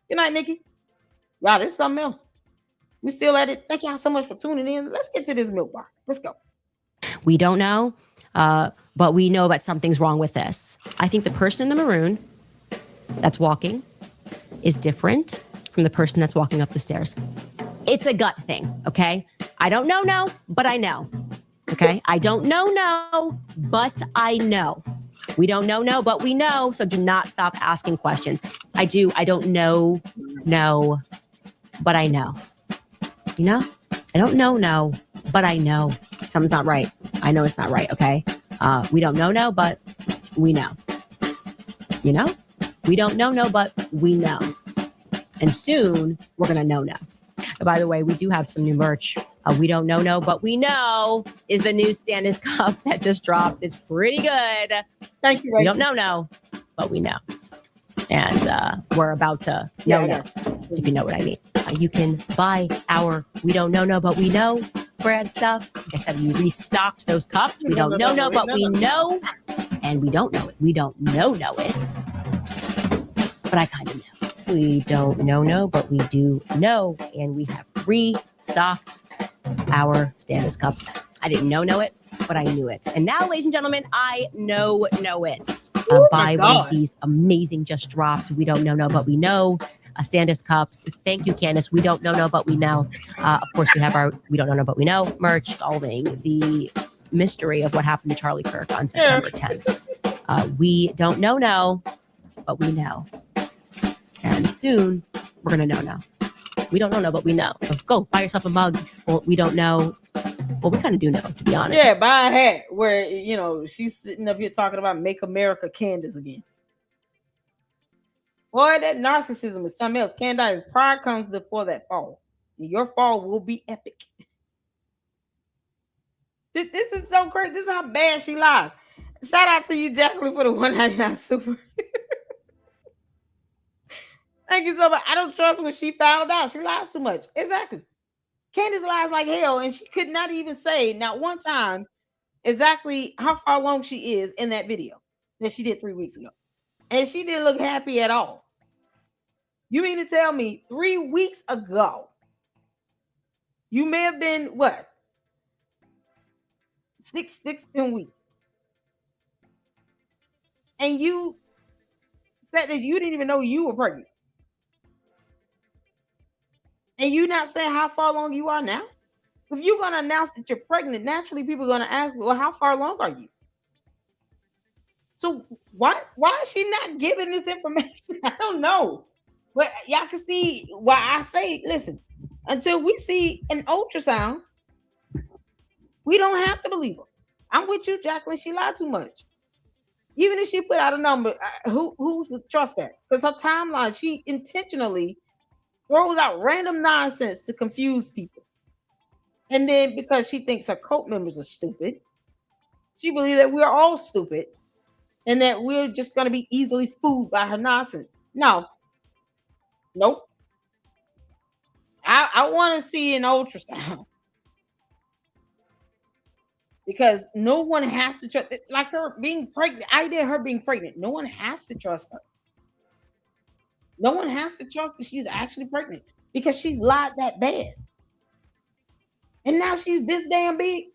Good night, Nikki. Wow, this is something else. We still at it. Thank y'all so much for tuning in. Let's get to this milk bar. Let's go. We don't know, but we know that something's wrong with this. I think the person in the maroon that's walking is different from the person that's walking up the stairs. It's a gut thing, okay? I don't know, but I know, okay? I don't know, but I know. We don't know, but we know, so do not stop asking questions. I don't know, but I know. You know? I don't know, but I know. Something's not right. I know it's not right, okay? We don't know, but we know. You know? We don't know, but we know. And soon, we're going to know. And by the way, we do have some new merch. We don't know, but we know is the new Candace cup that just dropped. It's pretty good. Thank you, Rachel. We don't know, but we know. And we're about to know, if you know what I mean. You can buy our We Don't Know, but we know brand stuff. Like I said, we restocked those cups. We don't know, but we know. And we don't know it. We don't know it. But I kind of know. We don't know, but we do know. And we have restocked our Candace cups. I didn't know it, but I knew it. And now, ladies and gentlemen, I know it. Buy one of these amazing just dropped. We don't know, but we know. Candace cups. Thank you, Candace. We don't know, but we know. Of course, we have our We Don't Know, but we know merch solving the mystery of what happened to Charlie Kirk on September 10th. We don't know, but we know. And soon, we're going to know. We don't know, but we know. So go buy yourself a mug. Well, we don't know. Well, we kind of do know, to be honest. Yeah, buy a hat where, she's sitting up here talking about Make America Candace again. Boy, that narcissism is something else. Candace, pride comes before that fall. Your fall will be epic. This is so great. This is how bad she lies. Shout out to you, Jacqueline, for the 199 super. Thank you so much. I don't trust what she found out. She lies too much. Exactly. Candace lies like hell, and she could not even say, not one time, exactly how far along she is in that video that she did 3 weeks ago. And she didn't look happy at all. You mean to tell me 3 weeks ago, you may have been, what? 10 weeks. And you said that you didn't even know you were pregnant. And you not saying how far along you are now? If you're going to announce that you're pregnant, naturally people are going to ask, well, how far along are you? So why is she not giving this information? I don't know. But y'all can see why I say, listen, until we see an ultrasound, we don't have to believe her. I'm with you, Jacqueline. She lied too much. Even if she put out a number, who's to trust that? Because her timeline, she intentionally throws out random nonsense to confuse people. And then because she thinks her cult members are stupid, she believes that we're all stupid and that we're just going to be easily fooled by her nonsense. No. Nope. I want to see an ultrasound. Because no one has to trust, like her being pregnant, the idea of her being pregnant, no one has to trust her. No one has to trust that she's actually pregnant because she's lied that bad. And now she's this damn big.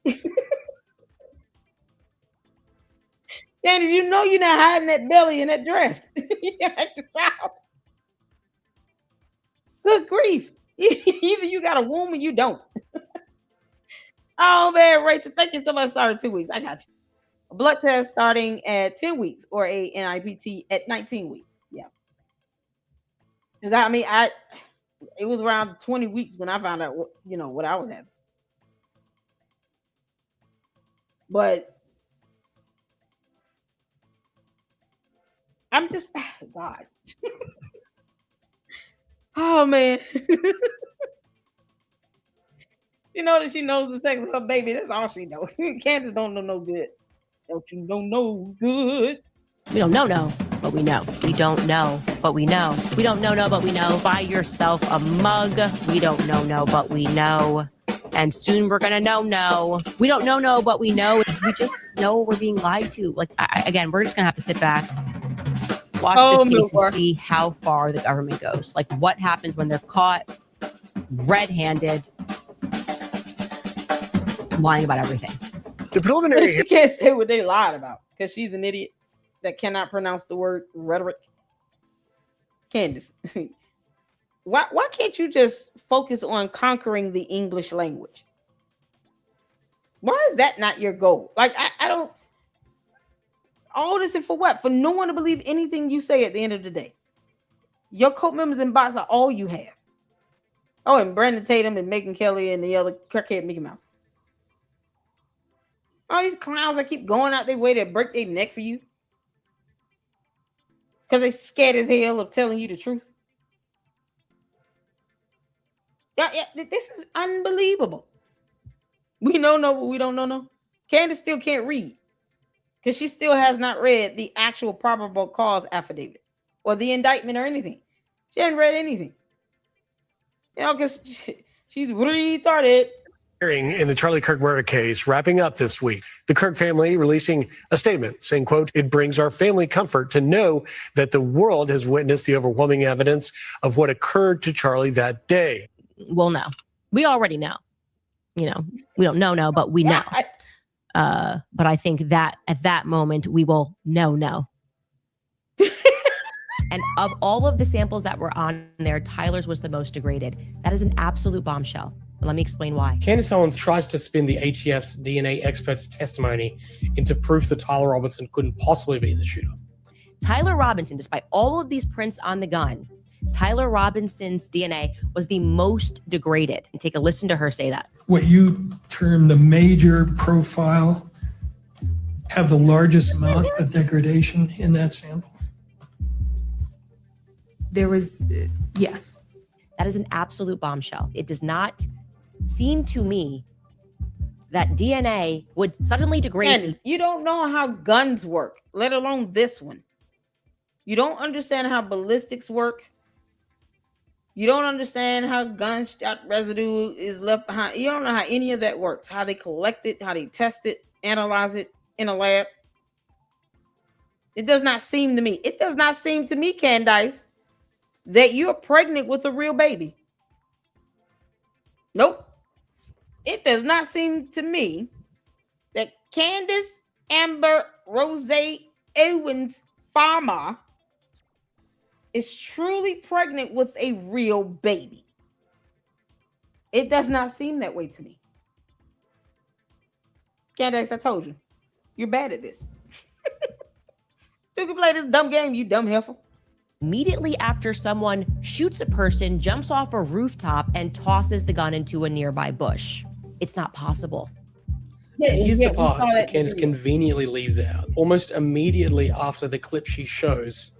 Candace, you know you're not hiding that belly in that dress. You act this out. Good grief. Either you got a womb or you don't. Oh man, Rachel, thank you so much. Sorry, 2 weeks. I got you. A blood test starting at 10 weeks or a NIPT at 19 weeks. Yeah. Because it was around 20 weeks when I found out what I was having. But I'm just God. Oh man. You know that she knows the sex of her baby. That's all she knows. Candace don't know no good. Don't you know no good? We don't know, but we know. We don't know, but we know. We don't know, but we know. Buy yourself a mug. We don't know, but we know. And soon we're gonna know. We don't know, but we know. We just know we're being lied to. Like again, we're just gonna have to sit back, watch this case, and see how far the government goes. Like what happens when they're caught red-handed, lying about everything. The preliminary. She can't say what they lied about because she's an idiot that cannot pronounce the word rhetoric. Candace, why can't you just focus on conquering the English language? Why is that not your goal? Like I don't. All this is for what? For no one to believe anything you say at the end of the day. Your cult members and bots are all you have. Oh, and Brandon Tatum and Megyn Kelly and the other crackhead Mickey Mouse. All these clowns that keep going out their way to break their neck for you. Because they scared as hell of telling you the truth. Yeah, this is unbelievable. We don't know, but we don't know. No. Candace still can't read. Because she still has not read the actual probable cause affidavit. Or the indictment or anything. She hasn't read anything. Because she's retarded. In the Charlie Kirk murder case wrapping up this week, the Kirk family releasing a statement saying, quote, "It brings our family comfort to know that the world has witnessed the overwhelming evidence of what occurred to Charlie that day." Well, no, we already know. We don't know, but we know. But I think that at that moment we will know. And of all of the samples that were on there, Tyler's was the most degraded. That is an absolute bombshell. Let me explain why. Candace Owens tries to spin the ATF's DNA expert's testimony into proof that Tyler Robinson couldn't possibly be the shooter. Tyler Robinson, despite all of these prints on the gun, Tyler Robinson's DNA was the most degraded. And take a listen to her say that. What you term the major profile have the largest amount of degradation in that sample? There was, yes. That is an absolute bombshell. It does not seem to me that DNA would suddenly degrade. Candace, you don't know how guns work, let alone this one. You don't understand how ballistics work. You don't understand how gunshot residue is left behind. You don't know how any of that works, how they collect it, how they test it, analyze it in a lab. It does not seem to me. It does not seem to me, Candace, that you're pregnant with a real baby. Nope. It does not seem to me that Candace Amber Rose Owens Farmer is truly pregnant with a real baby. It does not seem that way to me. Candace, I told you. You're bad at this. You can play this dumb game, you dumb heifer. Immediately after someone shoots a person, jumps off a rooftop, and tosses the gun into a nearby bush. It's not possible. And here's Yeah, the we part saw that that Candace video. conveniently leaves out. Almost immediately after the clip she shows,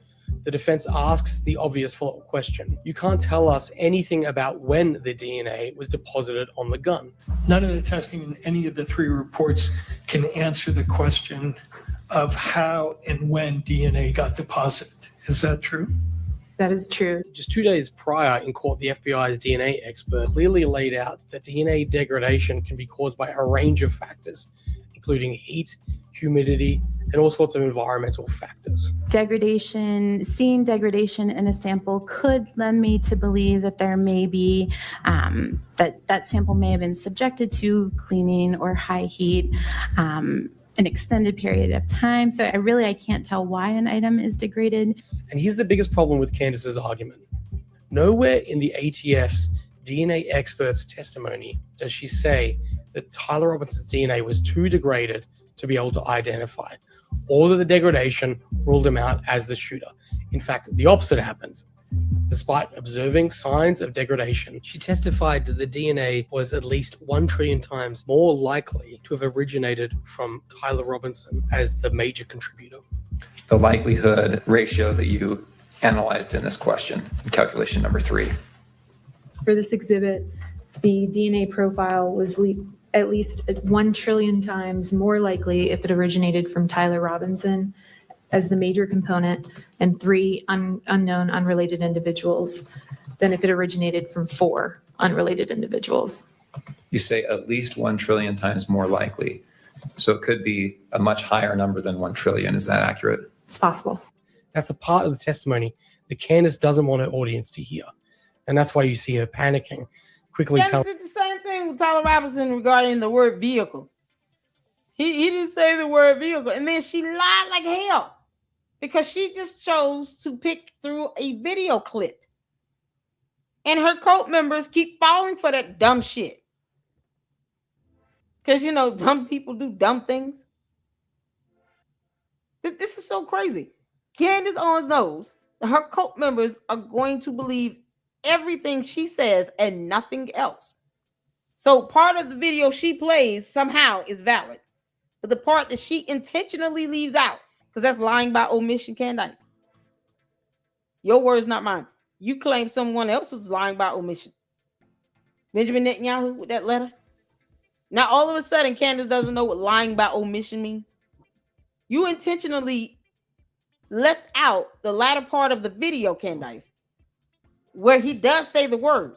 the defense asks the obvious follow-up question. You can't tell us anything about when the DNA was deposited on the gun. None of the testing in any of the three reports can answer the question of how and when DNA got deposited. Is that true? That is true. Just 2 days prior in court, the FBI's DNA expert clearly laid out that DNA degradation can be caused by a range of factors, including heat, humidity, and all sorts of environmental factors. Seeing degradation in a sample could lend me to believe that there may be, that sample may have been subjected to cleaning or high heat, an extended period of time. So I can't tell why an item is degraded. And here's the biggest problem with Candace's argument. Nowhere in the ATF's DNA expert's testimony does she say that Tyler Robinson's DNA was too degraded to be able to identify, or that the degradation ruled him out as the shooter. In fact, the opposite happens. Despite observing signs of degradation, she testified that the DNA was at least 1 trillion times more likely to have originated from Tyler Robinson as the major contributor. The likelihood ratio that you analyzed in this question, in calculation number 3. For this exhibit, the DNA profile was at least 1 trillion times more likely if it originated from Tyler Robinson as the major component and 3 unknown unrelated individuals than if it originated from 4 unrelated individuals. You say at least 1 trillion times more likely. So it could be a much higher number than 1 trillion. Is that accurate? It's possible. That's a part of the testimony that Candace doesn't want her audience to hear. And that's why you see her panicking, quickly Candace did the same thing with Tyler Robinson regarding the word vehicle. He didn't say the word vehicle. And then she lied like hell because she just chose to pick through a video clip. And her cult members keep falling for that dumb shit. Because, dumb people do dumb things. This is so crazy. Candace Owens knows that her cult members are going to believe everything she says and nothing else. So part of the video she plays somehow is valid. But the part that she intentionally leaves out, because that's lying by omission, Candace. Your words, not mine. You claim someone else was lying by omission. Benjamin Netanyahu with that letter. Now all of a sudden, Candace doesn't know what lying by omission means. You intentionally left out the latter part of the video, Candace, where he does say the word.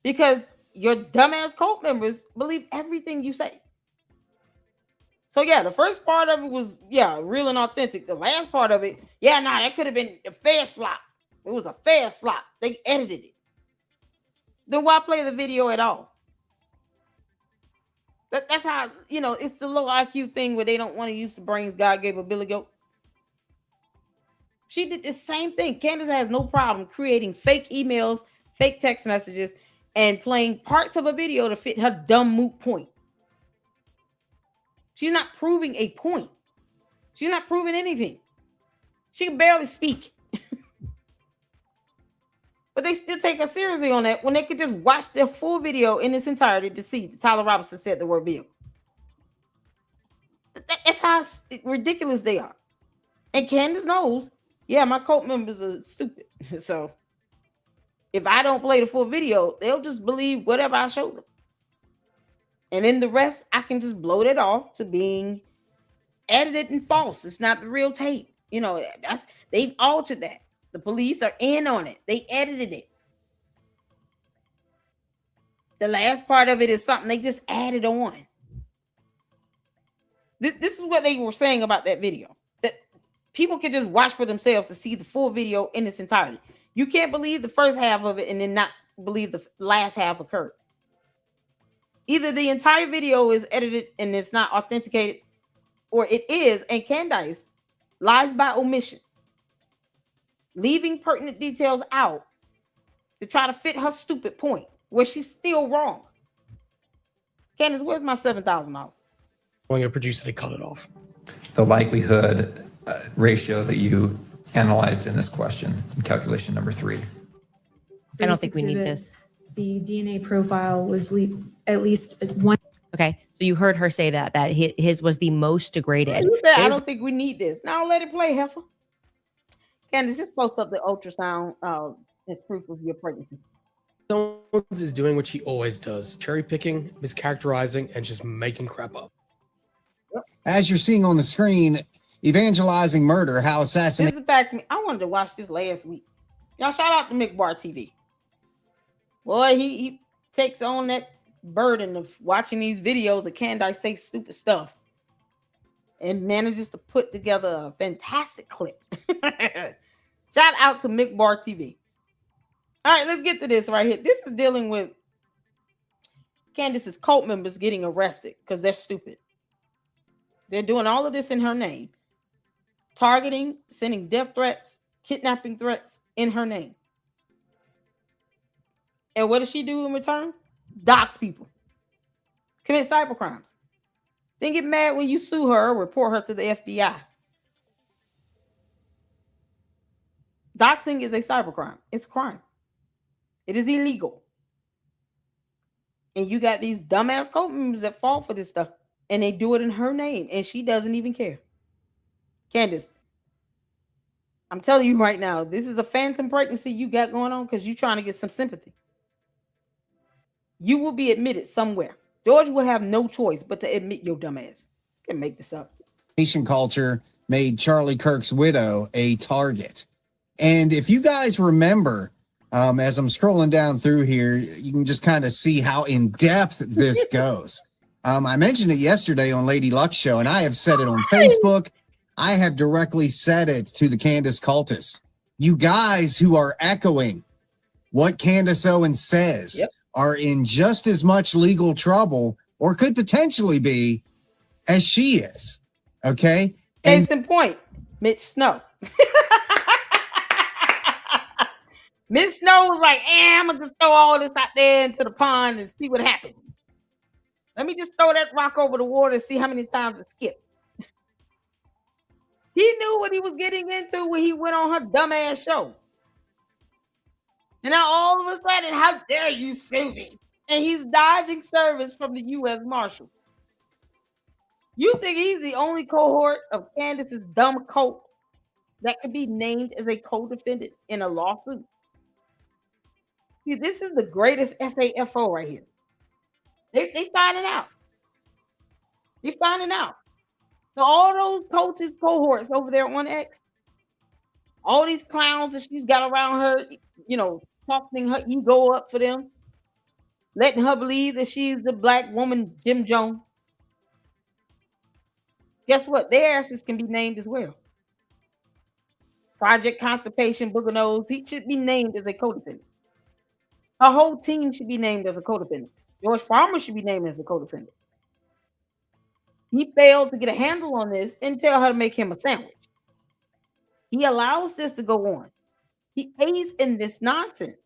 Because your dumbass cult members believe everything you say. So yeah, the first part of it was, real and authentic. The last part of it, that could have been a fair slop. It was a fair slop. They edited it. Then why play the video at all? That's how, it's the low IQ thing where they don't want to use the brains God gave a Billy Goat. She did the same thing. Candace has no problem creating fake emails, fake text messages, and playing parts of a video to fit her dumb moot point. She's not proving a point. She's not proving anything. She can barely speak. But they still take her seriously on that when they could just watch the full video in its entirety to see that Tyler Robinson said the word vehicle. That's how ridiculous they are. And Candace knows, my cult members are stupid. So if I don't play the full video, they'll just believe whatever I show them. And then the rest, I can just blow it off to being edited and false. It's not the real tape. They've altered that. The police are in on it. They edited it. The last part of it is something they just added on. This is what they were saying about that video. That people can just watch for themselves to see the full video in its entirety. You can't believe the first half of it and then not believe the last half occurred. Either the entire video is edited and it's not authenticated, or it is, and Candace lies by omission, leaving pertinent details out to try to fit her stupid point where she's still wrong. Candace, where's my $7,000? Telling a producer to cut it off. The likelihood ratio that you analyzed in this question, in calculation number 3. I don't think we need this. The DNA profile was at least 1. Okay, So you heard her say that his was the most degraded. You said, I don't think we need this. Now let it play, heifer. Candace, just post up the ultrasound as proof of your pregnancy. Owens is doing what she always does, cherry picking, mischaracterizing, and just making crap up. As you're seeing on the screen, evangelizing murder, how assassination. This is back to me. I wanted to watch this last week. Y'all shout out to McBar TV. Boy, he takes on that burden of watching these videos of Candace say stupid stuff and manages to put together a fantastic clip. Shout out to McBar TV. All right, let's get to this right here. This is dealing with Candace's cult members getting arrested because they're stupid. They're doing all of this in her name. Targeting, sending death threats, kidnapping threats in her name. And what does she do in return? Dox people. Commit cyber crimes. Then get mad when you sue her or report her to the FBI. Doxing is a cybercrime. It's a crime. It is illegal. And you got these dumbass cult members that fall for this stuff. And they do it in her name. And she doesn't even care. Candace, I'm telling you right now, this is a phantom pregnancy you got going on because you're trying to get some sympathy. You will be admitted somewhere. George will have no choice but to admit your dumb ass. You can make this up. Asian culture made Charlie Kirk's widow a target. And if you guys remember, as I'm scrolling down through here, you can just kind of see how in depth this goes. I mentioned it yesterday on Lady Luck's show, and I have said it on Facebook. I have directly said it to the Candace cultists. You guys who are echoing what Candace Owens says are in just as much legal trouble, or could potentially be, as she is. Okay? Case in point, Mitch Snow. Mitch Snow was like, I'm going to just throw all this out there into the pond and see what happens. Let me just throw that rock over the water and see how many times it skips. He knew what he was getting into when he went on her dumbass show. And now all of a sudden, how dare you sue me? And he's dodging service from the U.S. Marshal. You think he's the only cohort of Candace's dumb cult that could be named as a co-defendant in a lawsuit? See, this is the greatest FAFO right here. They finding out. They finding out. So all those cultist cohorts over there on X, all these clowns that she's got around her, softening her ego up for them, letting her believe that she's the black woman, Jim Jones. Guess what? Their asses can be named as well. Project Constipation, Booger Nose, he should be named as a co-defendant. Her whole team should be named as a co-defendant. George Farmer should be named as a co-defendant. He failed to get a handle on this and tell her to make him a sandwich. He allows this to go on. He aids in this nonsense.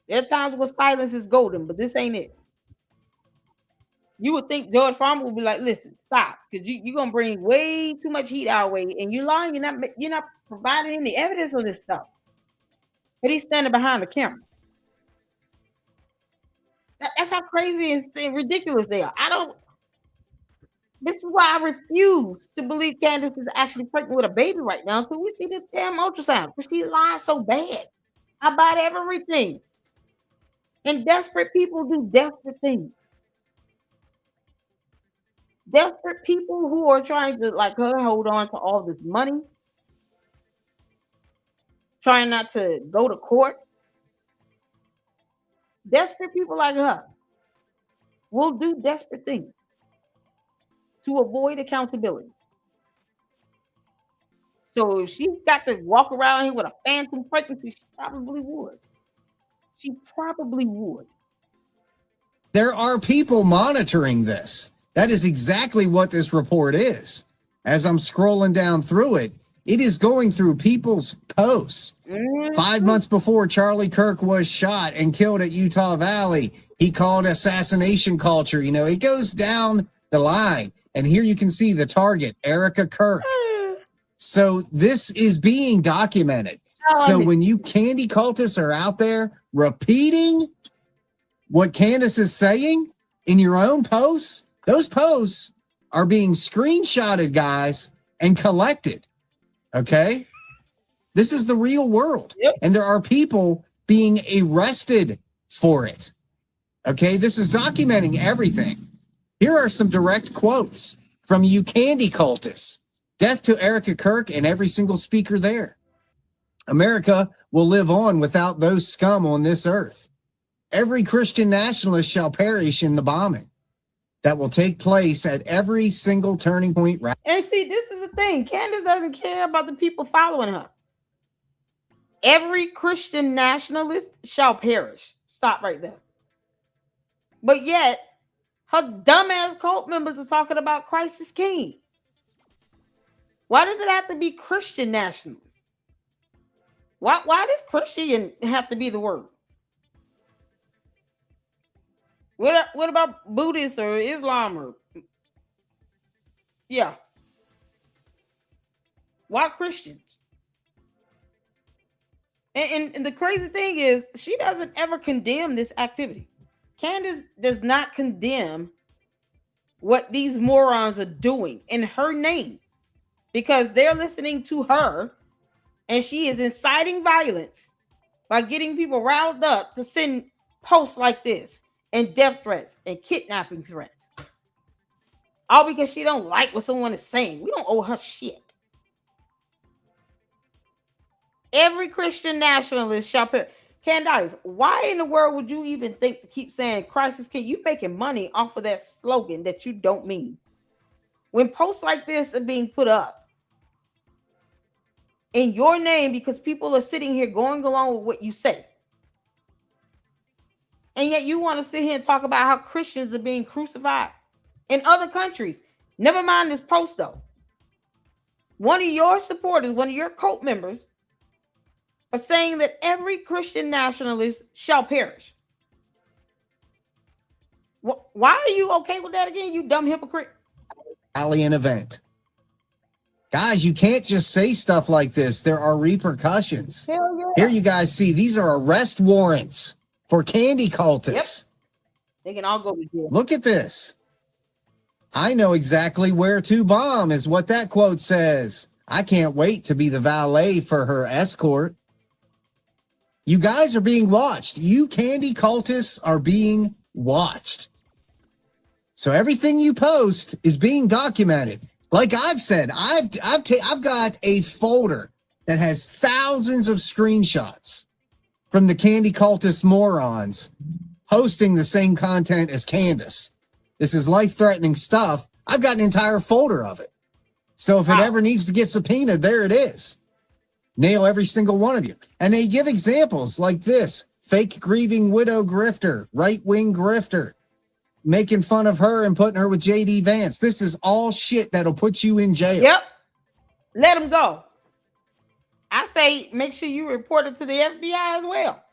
There are times where silence is golden, but this ain't it. You would think George Farmer would be like, listen, stop, because you're going to bring way too much heat our way, and you're lying, you're not providing any evidence on this stuff. But he's standing behind the camera. That's how crazy and ridiculous they are. This is why I refuse to believe Candace is actually pregnant with a baby right now, because we see this damn ultrasound, because she lies so bad about everything. And desperate people do desperate things. Desperate people who are trying to, like her, hold on to all this money, trying not to go to court. Desperate people like her will do desperate things to avoid accountability. So if she's got to walk around here with a phantom pregnancy, she probably would. She probably would. There are people monitoring this. That is exactly what this report is. As I'm scrolling down through it, it is going through people's posts. 5 months before Charlie Kirk was shot and killed at Utah Valley, he called assassination culture. It goes down the line. And here you can see the target, Erica Kirk. So this is being documented. So when you candy cultists are out there repeating what Candace is saying in your own posts, those posts are being screenshotted, guys, and collected. Okay? This is the real world. Yep. And there are people being arrested for it. Okay? This is documenting everything. Here are some direct quotes from you candy cultists. Death to Erica Kirk and every single speaker there. America will live on without those scum on this earth. Every Christian nationalist shall perish in the bombing that will take place at every single turning point. And see, this is the thing. Candace doesn't care about the people following her. Every Christian nationalist shall perish. Stop right there. But yet, her dumbass cult members are talking about Christ is King. Why does it have to be Christian nationalists? Why does Christian have to be the word? What about Buddhists or Islam or yeah? Why Christians? And the crazy thing is, she doesn't ever condemn this activity. Candace does not condemn what these morons are doing in her name because they're listening to her and she is inciting violence by getting people riled up to send posts like this and death threats and kidnapping threats. All because she don't like what someone is saying. We don't owe her shit. Every Christian nationalist shall perish. Candace, why in the world would you even think to keep saying Christ is King? You making money off of that slogan that you don't mean. When posts like this are being put up in your name because people are sitting here going along with what you say. And yet you want to sit here and talk about how Christians are being crucified in other countries. Never mind this post though. One of your supporters, one of your cult members are saying that every Christian nationalist shall perish. Why are you okay with that again, you dumb hypocrite? Alien event. Guys, you can't just say stuff like this. There are repercussions. Hell yeah. Here you guys see, these are arrest warrants for candy cultists. Yep. They can all go to jail. Look at this. I know exactly where to bomb is what that quote says. I can't wait to be the valet for her escort. You guys are being watched. You candy cultists are being watched. So everything you post is being documented. Like I've said, I've got a folder that has thousands of screenshots from the candy cultist morons posting the same content as Candace. This is life-threatening stuff. I've got an entire folder of it. So if it ever needs to get subpoenaed, there it is. Nail every single one of you. And they give examples like this. Fake grieving widow grifter, right-wing grifter, making fun of her and putting her with J.D. Vance. This is all shit that'll put you in jail. Yep. Let them go. I say make sure you report it to the FBI as well.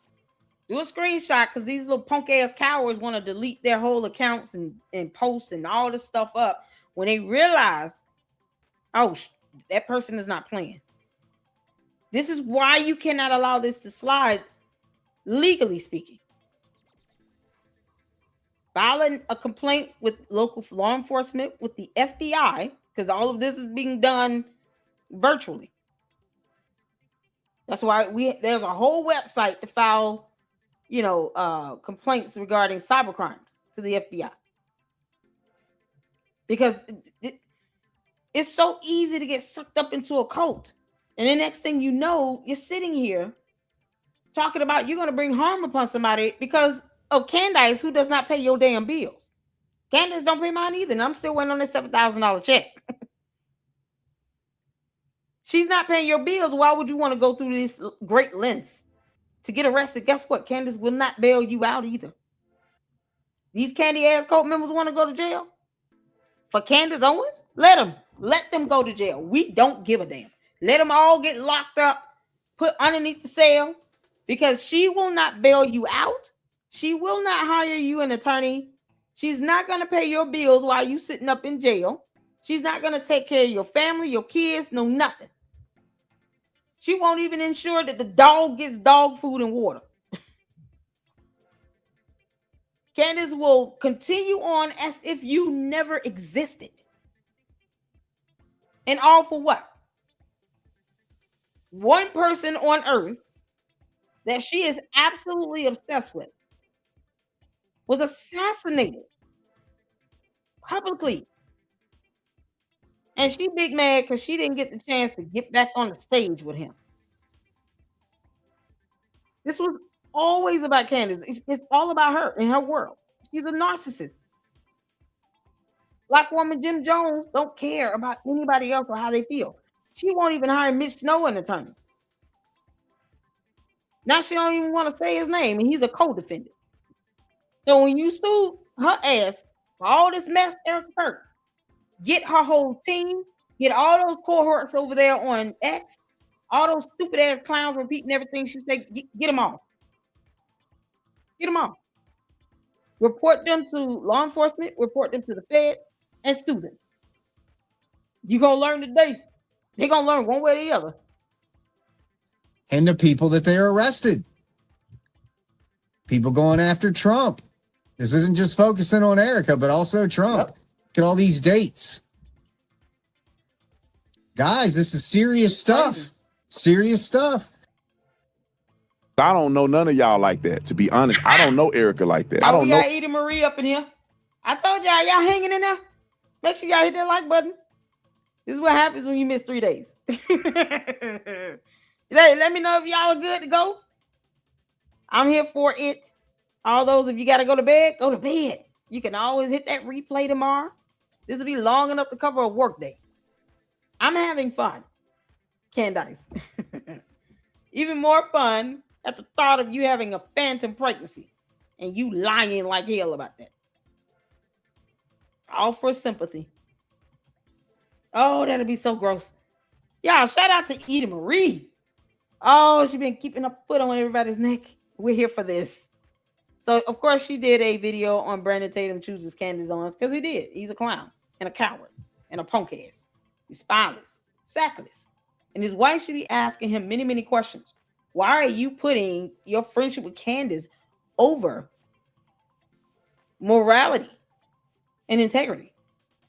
Do a screenshot because these little punk-ass cowards want to delete their whole accounts and post and all this stuff up when they realize, oh, that person is not playing. This is why you cannot allow this to slide, legally speaking. Filing a complaint with local law enforcement, with the FBI, because all of this is being done virtually. That's why there's a whole website to file, complaints regarding cyber crimes to the FBI. Because it's so easy to get sucked up into a cult. And the next thing you know, you're sitting here talking about you're going to bring harm upon somebody because of Candace, who does not pay your damn bills. Candace don't pay mine either, and I'm still waiting on this $7,000 check. She's not paying your bills. Why would you want to go through these great lengths to get arrested? Guess what? Candace will not bail you out either. These candy-ass cult members want to go to jail? For Candace Owens? Let them go to jail. We don't give a damn. Let them all get locked up, put underneath the cell, because she will not bail you out. She will not hire you an attorney. She's not going to pay your bills while you sitting up in jail. She's not going to take care of your family, your kids, no nothing. She won't even ensure that the dog gets dog food and water. Candace will continue on as if you never existed. And all for what? One person on earth that she is absolutely obsessed with was assassinated publicly. And she big mad because she didn't get the chance to get back on the stage with him. This was always about Candace. It's all about her and her world. She's a narcissist. Black woman Jim Jones don't care about anybody else or how they feel. She won't even hire Mitch Snow an attorney. Now she don't even want to say his name, and he's a co-defendant. So when you sue her ass for all this mess, Erica Kirk, get her whole team, get all those cohorts over there on X, all those stupid ass clowns repeating everything she said, get them all. Get them all. Report them to law enforcement, report them to the feds, and sue them. You gonna learn today. They're gonna learn one way or the other. And the people that they arrested. People going after Trump. This isn't just focusing on Erica, but also Trump. Yep. Look at all these dates. Guys, this is serious stuff. Serious stuff. I don't know none of y'all like that. To be honest, I don't know Erica like that. I don't know. Edie Marie up in here. I told y'all hanging in there. Make sure y'all hit that like button. This is what happens when you miss 3 days. Let me know if y'all are good to go. I'm here for it. All those, if you got to go to bed, go to bed. You can always hit that replay tomorrow. This will be long enough to cover a work day. I'm having fun, Candace. Even more fun at the thought of you having a phantom pregnancy and you lying like hell about that. All for sympathy. Oh, that'll be so gross. Y'all, shout out to Edie Marie. Oh, she's been keeping a foot on everybody's neck. We're here for this. So, of course, she did a video on Brandon Tatum chooses Candace Owens because he did. He's a clown and a coward and a punk ass. He's spineless, sackless. And his wife should be asking him many, many questions. Why are you putting your friendship with Candace over morality and integrity?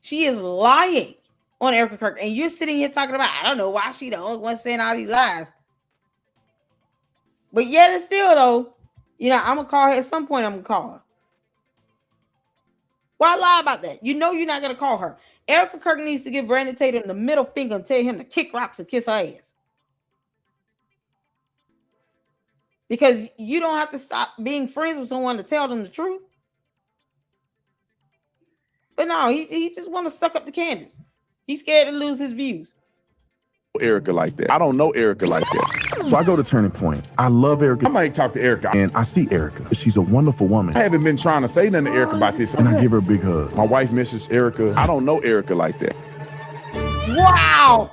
She is lying on Erica Kirk. And you're sitting here talking about, I don't know why she the only one saying all these lies. But yet and still, though, I'm going to call her. At some point, I'm going to call her. Why lie about that? You know you're not going to call her. Erica Kirk needs to give Brandon Tatum the middle finger and tell him to kick rocks and kiss her ass. Because you don't have to stop being friends with someone to tell them the truth. But no, he just want to suck up to Candace. He's scared to lose his views. Erica like that. I don't know Erica like that. So I go to Turning Point. I love Erica. I might talk to Erica and I see Erica. She's a wonderful woman. I haven't been trying to say nothing to Erica about this. And I give her a big hug. My wife misses Erica. I don't know Erica like that. Wow.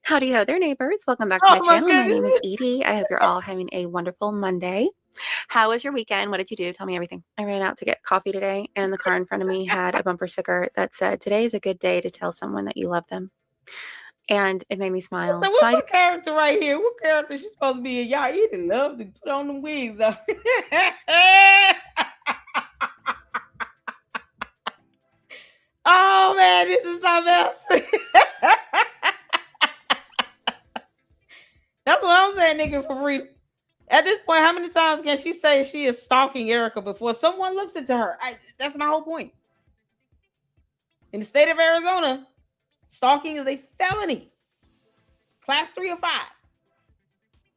Howdy ho there, neighbors. Welcome back to my channel. My name is Edie. I hope you're all having a wonderful Monday. How was your weekend? What did you do? Tell me everything. I ran out to get coffee today, and the car in front of me had a bumper sticker that said, "Today is a good day to tell someone that you love them." And it made me smile. So what's the character right here? What character she's supposed to be in? Y'all Edie love to put on them wigs, though. Oh, man, this is something else. That's what I'm saying, nigga, for freedom. At this point, how many times can she say she is stalking Erica before someone looks into her? That's my whole point. In the state of Arizona, stalking is a felony. Class 3 or 5.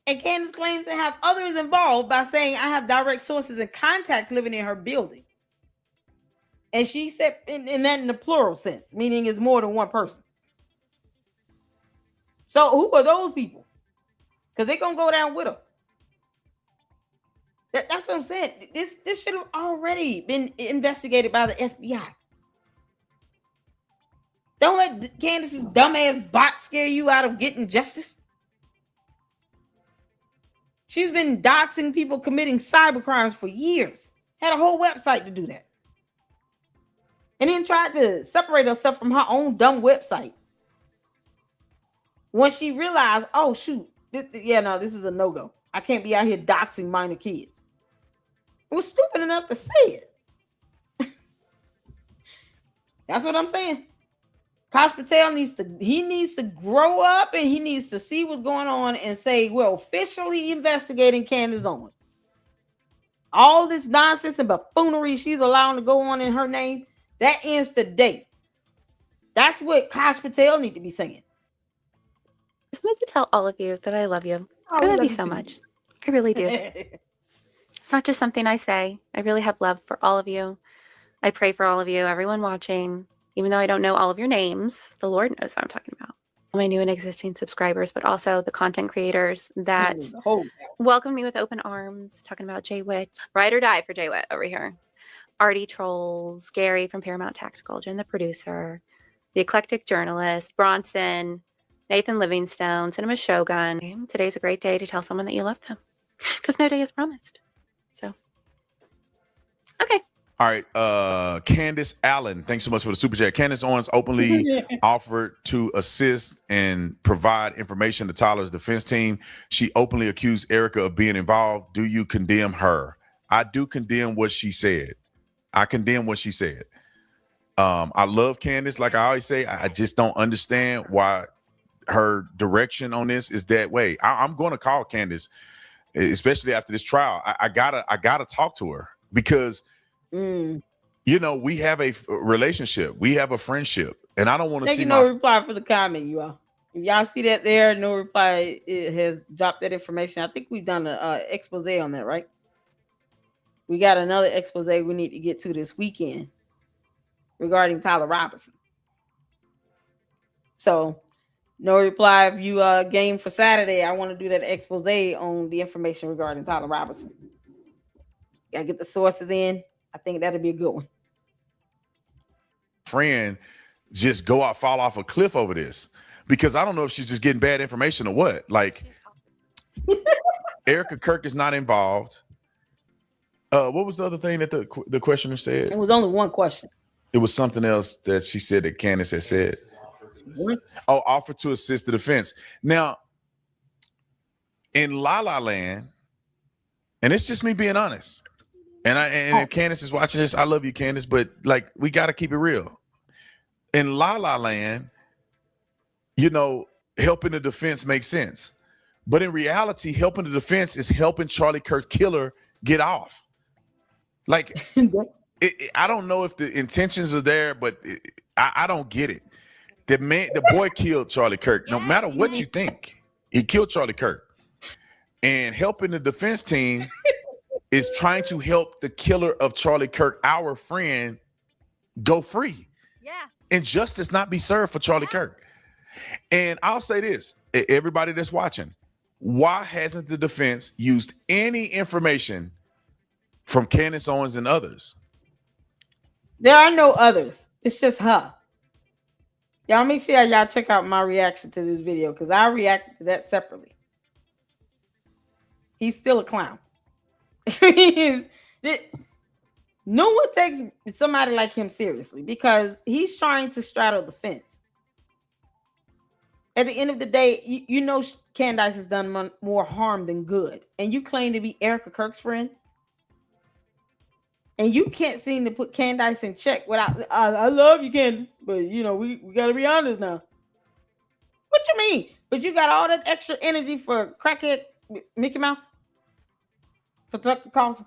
And Candace claims to have others involved by saying, I have direct sources and contacts living in her building. And she said in that in the plural sense, meaning it's more than one person. So who are those people? Because they're going to go down with her. That's what I'm saying. This should have already been investigated by the FBI. Don't let Candace's dumbass bot scare you out of getting justice. She's been doxing people committing cyber crimes for years. Had a whole website to do that. And then tried to separate herself from her own dumb website. Once she realized, oh, shoot, No, this is a no-go. I can't be out here doxing minor kids. It was stupid enough to say it. That's what I'm saying. Kosh Patel needs to grow up, and he needs to see what's going on and say, we're officially investigating Candace Owens. All this nonsense and buffoonery she's allowing to go on in her name, that ends today. That's what Kosh Patel need to be saying. I just wanted to tell all of you that I love you. I love you so much. I really do. It's not just something I say. I really have love for all of you. I pray for all of you, everyone watching. Even though I don't know all of your names, the Lord knows what I'm talking about. My new and existing subscribers, but also the content creators that welcomed me with open arms, talking about Jay Witt. Ride or die for Jay Witt over here. Artie Trolls, Gary from Paramount Tactical, Jen the producer, the eclectic journalist, Bronson, Nathan Livingstone, Cinema Shogun. Today's a great day to tell someone that you love them, because no day is promised. So, okay. All right, Candace Allen, thanks so much for the super chat. Candace Owens openly offered to assist and provide information to Tyler's defense team. She openly accused Erica of being involved. Do you condemn her? I do condemn what she said. I condemn what she said. I love Candace. Like I always say, I just don't understand why her direction on this is that way. I'm going to call Candace, especially after this trial. I gotta talk to her because you know, we have a relationship, we have a friendship, and I don't want to see no reply for the comment, you all. If y'all see that there, no reply, it has dropped that information. I think we've done a expose on that, right? We got another expose we need to get to this weekend regarding Tyler Robinson. So no reply. If you game for Saturday, I want to do that expose on the information regarding Tyler Robinson. Gotta get the sources in. I think that'll be a good one. Friend just fall off a cliff over this, because I don't know if she's just getting bad information or what. Like, Erica Kirk is not involved. What was the other thing that the questioner said? It was only one question. It was something else that she said that Candace had said. Oh, offer to assist the defense. Now, in La La Land, and it's just me being honest, and if Candace is watching this, I love you, Candace, but like, we got to keep it real. In La La Land, you know, helping the defense makes sense. But in reality, helping the defense is helping Charlie Kirk killer get off. Like, I don't know if the intentions are there, but I don't get it. The boy killed Charlie Kirk. No matter what you think, he killed Charlie Kirk. And helping the defense team is trying to help the killer of Charlie Kirk, our friend, go free. Yeah. And justice not be served for Charlie Kirk. And I'll say this, everybody that's watching, why hasn't the defense used any information from Candace Owens and others? There are no others. It's just her. Y'all make sure y'all check out my reaction to this video, because I reacted to that separately. He's still a clown. No one takes somebody like him seriously, because he's trying to straddle the fence. At the end of the day, you know Candace has done more harm than good. And you claim to be Erica Kirk's friend. And you can't seem to put Candace in check without, I love you, Candace, but you know, we got to be honest now. What you mean? But you got all that extra energy for crackhead Mickey Mouse? For Tucker Carlson?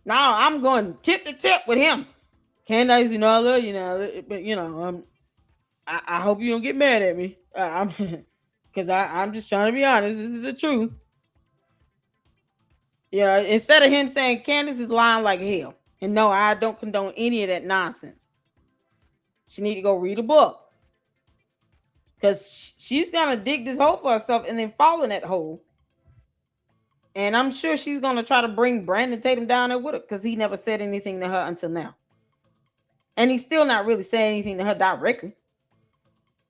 Now I'm going tip to tip with him. Candace, you know, I love you now, but you know, I hope you don't get mad at me. Because I'm just trying to be honest. This is the truth. Yeah, instead of him saying Candace is lying like hell. And no, I don't condone any of that nonsense. She need to go read a book. Because she's going to dig this hole for herself and then fall in that hole. And I'm sure she's going to try to bring Brandon Tatum down there with her, because he never said anything to her until now. And he's still not really saying anything to her directly.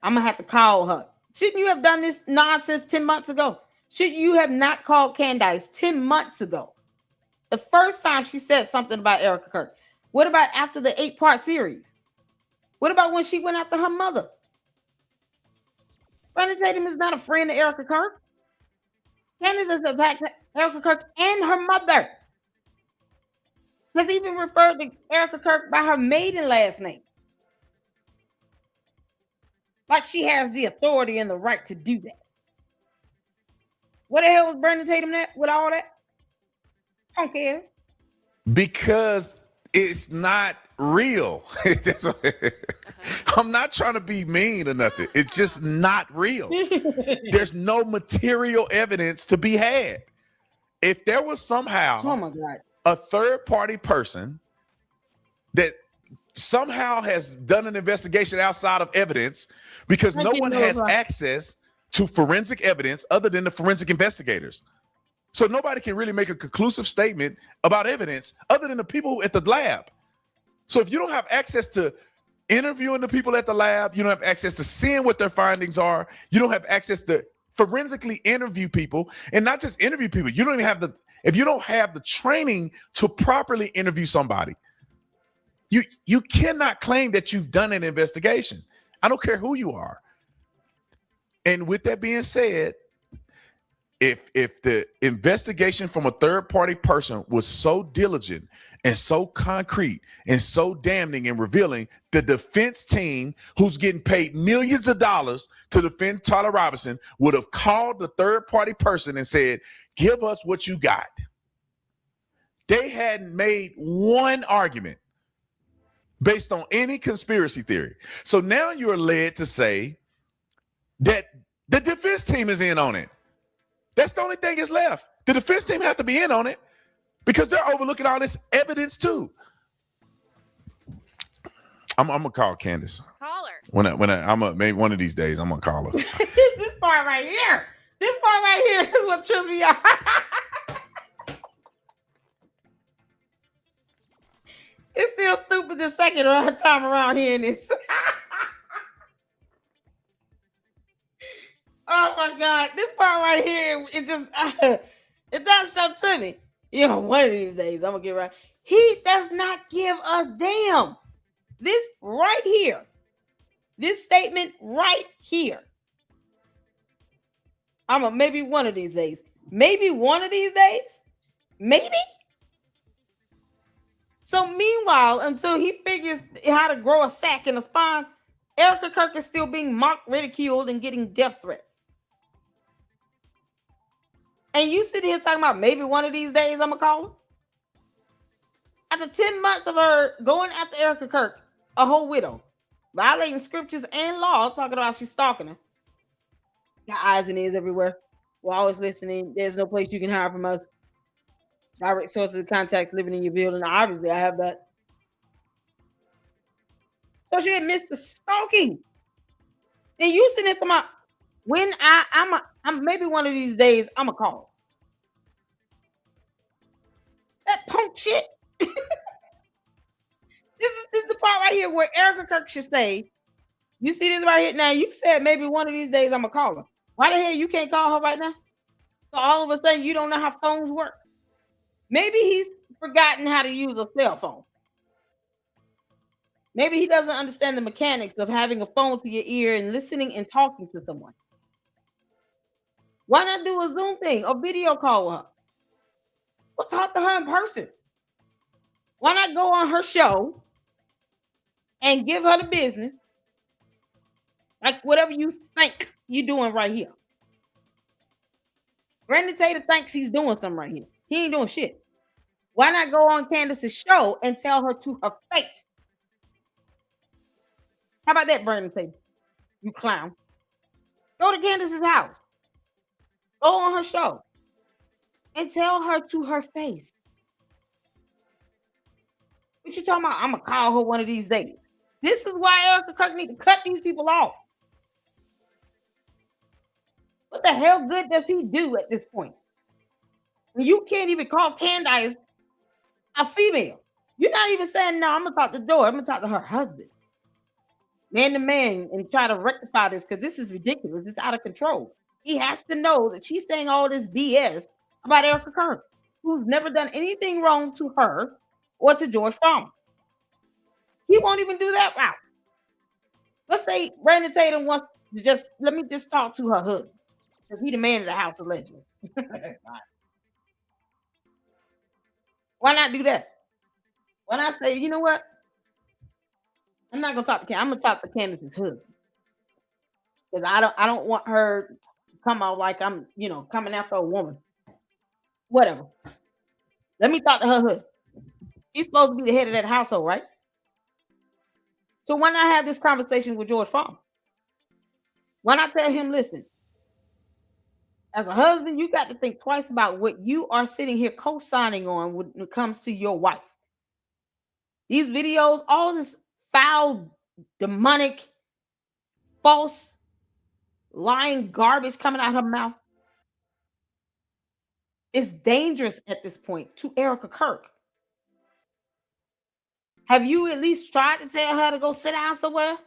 I'm going to have to call her. Shouldn't you have done this nonsense 10 months ago? Should you have not called Candace 10 months ago? The first time she said something about Erica Kirk. What about after the 8-part series? What about when she went after her mother? Brandon Tatum is not a friend of Erica Kirk. Candace has attacked Erica Kirk and her mother. Has even referred to Erica Kirk by her maiden last name. Like she has the authority and the right to do that. What the hell was Brandon Tatum with all that? Punk ass. Because it's not real. I'm not trying to be mean or nothing. It's just not real. There's no material evidence to be had. If there was somehow oh my God, a third-party person that somehow has done an investigation outside of evidence, because no one has access to forensic evidence other than the forensic investigators. So nobody can really make a conclusive statement about evidence other than the people at the lab. So if you don't have access to interviewing the people at the lab, you don't have access to seeing what their findings are, you don't have access to forensically interview people, and not just interview people, you don't even have if you don't have the training to properly interview somebody, you cannot claim that you've done an investigation. I don't care who you are. And with that being said, if the investigation from a third-party person was so diligent and so concrete and so damning and revealing, the defense team, who's getting paid millions of dollars to defend Tyler Robinson, would have called the third-party person and said, give us what you got. They hadn't made one argument based on any conspiracy theory. So now you're led to say that the defense team is in on it. That's the only thing that's left. The defense team has to be in on it because they're overlooking all this evidence too. I'm gonna call Candace. Call her. Maybe one of these days I'm gonna call her. this part right here. This part right here is what trips me out. It's still stupid the second time around hearing this. Oh my God, this part right here, it just it does something to me. You know, one of these days I'm gonna get right. He does not give a damn. This right here, this statement right here. Maybe one of these days. Maybe one of these days. Maybe. So meanwhile, until he figures how to grow a sack in a spine, Erica Kirk is still being mocked, ridiculed, and getting death threats. And you sitting here talking about maybe one of these days I'm gonna call her. After 10 months of her going after Erica Kirk, a whole widow, violating scriptures and law, talking about she's stalking her. Got eyes and ears everywhere. We're always listening. There's no place you can hide from us. Direct sources of contacts living in your building. Obviously, I have that. So she admits to stalking. And you sitting there talking about when I'm maybe one of these days I'm gonna call. That punk shit. This is the part right here where Erica Kirk should say, you see this right here now, you said maybe one of these days I'm gonna call her. Why the hell you can't call her right now? So all of a sudden you don't know how phones work. Maybe he's forgotten how to use a cell phone. Maybe he doesn't understand the mechanics of having a phone to your ear and listening and talking to someone. Why not do a Zoom thing or video call with her? Or talk to her in person. Why not go on her show and give her the business? Like whatever you think you're doing right here. Brandon Tatum thinks he's doing something right here. He ain't doing shit. Why not go on Candace's show and tell her to her face? How about that, Brandon Tatum? You clown. Go to Candace's house. Go on her show and tell her to her face. What you talking about? I'm going to call her one of these days. This is why Erica Kirk needs to cut these people off. What the hell good does he do at this point? When you can't even call Candace a female. You're not even saying, no, I'm going to talk to the door. I'm going to talk to her husband. Man to man and try to rectify this because this is ridiculous. It's out of control. He has to know that she's saying all this BS about Erica Kirk, who's never done anything wrong to her or to George Farmer. He won't even do that route. Let's say Brandon Tatum wants to let me talk to her husband. Because he's the man of the house, allegedly. Why not do that? When I say, you know what? I'm not gonna talk to Candace. I'm gonna talk to Candace's husband. Because I don't want her to come out like I'm, coming after a woman. Whatever. Let me talk to her husband. He's supposed to be the head of that household, right? So when I have this conversation with George Farmer, when I tell him, listen, as a husband, you got to think twice about what you are sitting here co-signing on when it comes to your wife. These videos, all this foul, demonic, false, lying garbage coming out of her mouth. It's dangerous at this point to Erica Kirk. Have you at least tried to tell her to go sit down somewhere?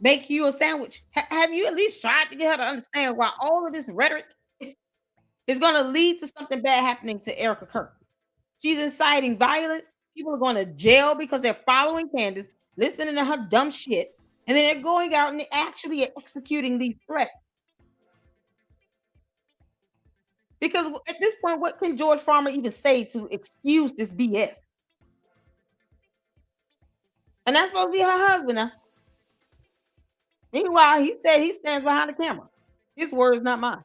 Make you a sandwich? Have you at least tried to get her to understand why all of this rhetoric is going to lead to something bad happening to Erica Kirk? She's inciting violence. People are going to jail because they're following Candace, listening to her dumb shit, and then they're going out and they're actually executing these threats. Because at this point, what can George Farmer even say to excuse this BS? And that's supposed to be her husband now. Meanwhile, he said he stands behind the camera. His word is not mine.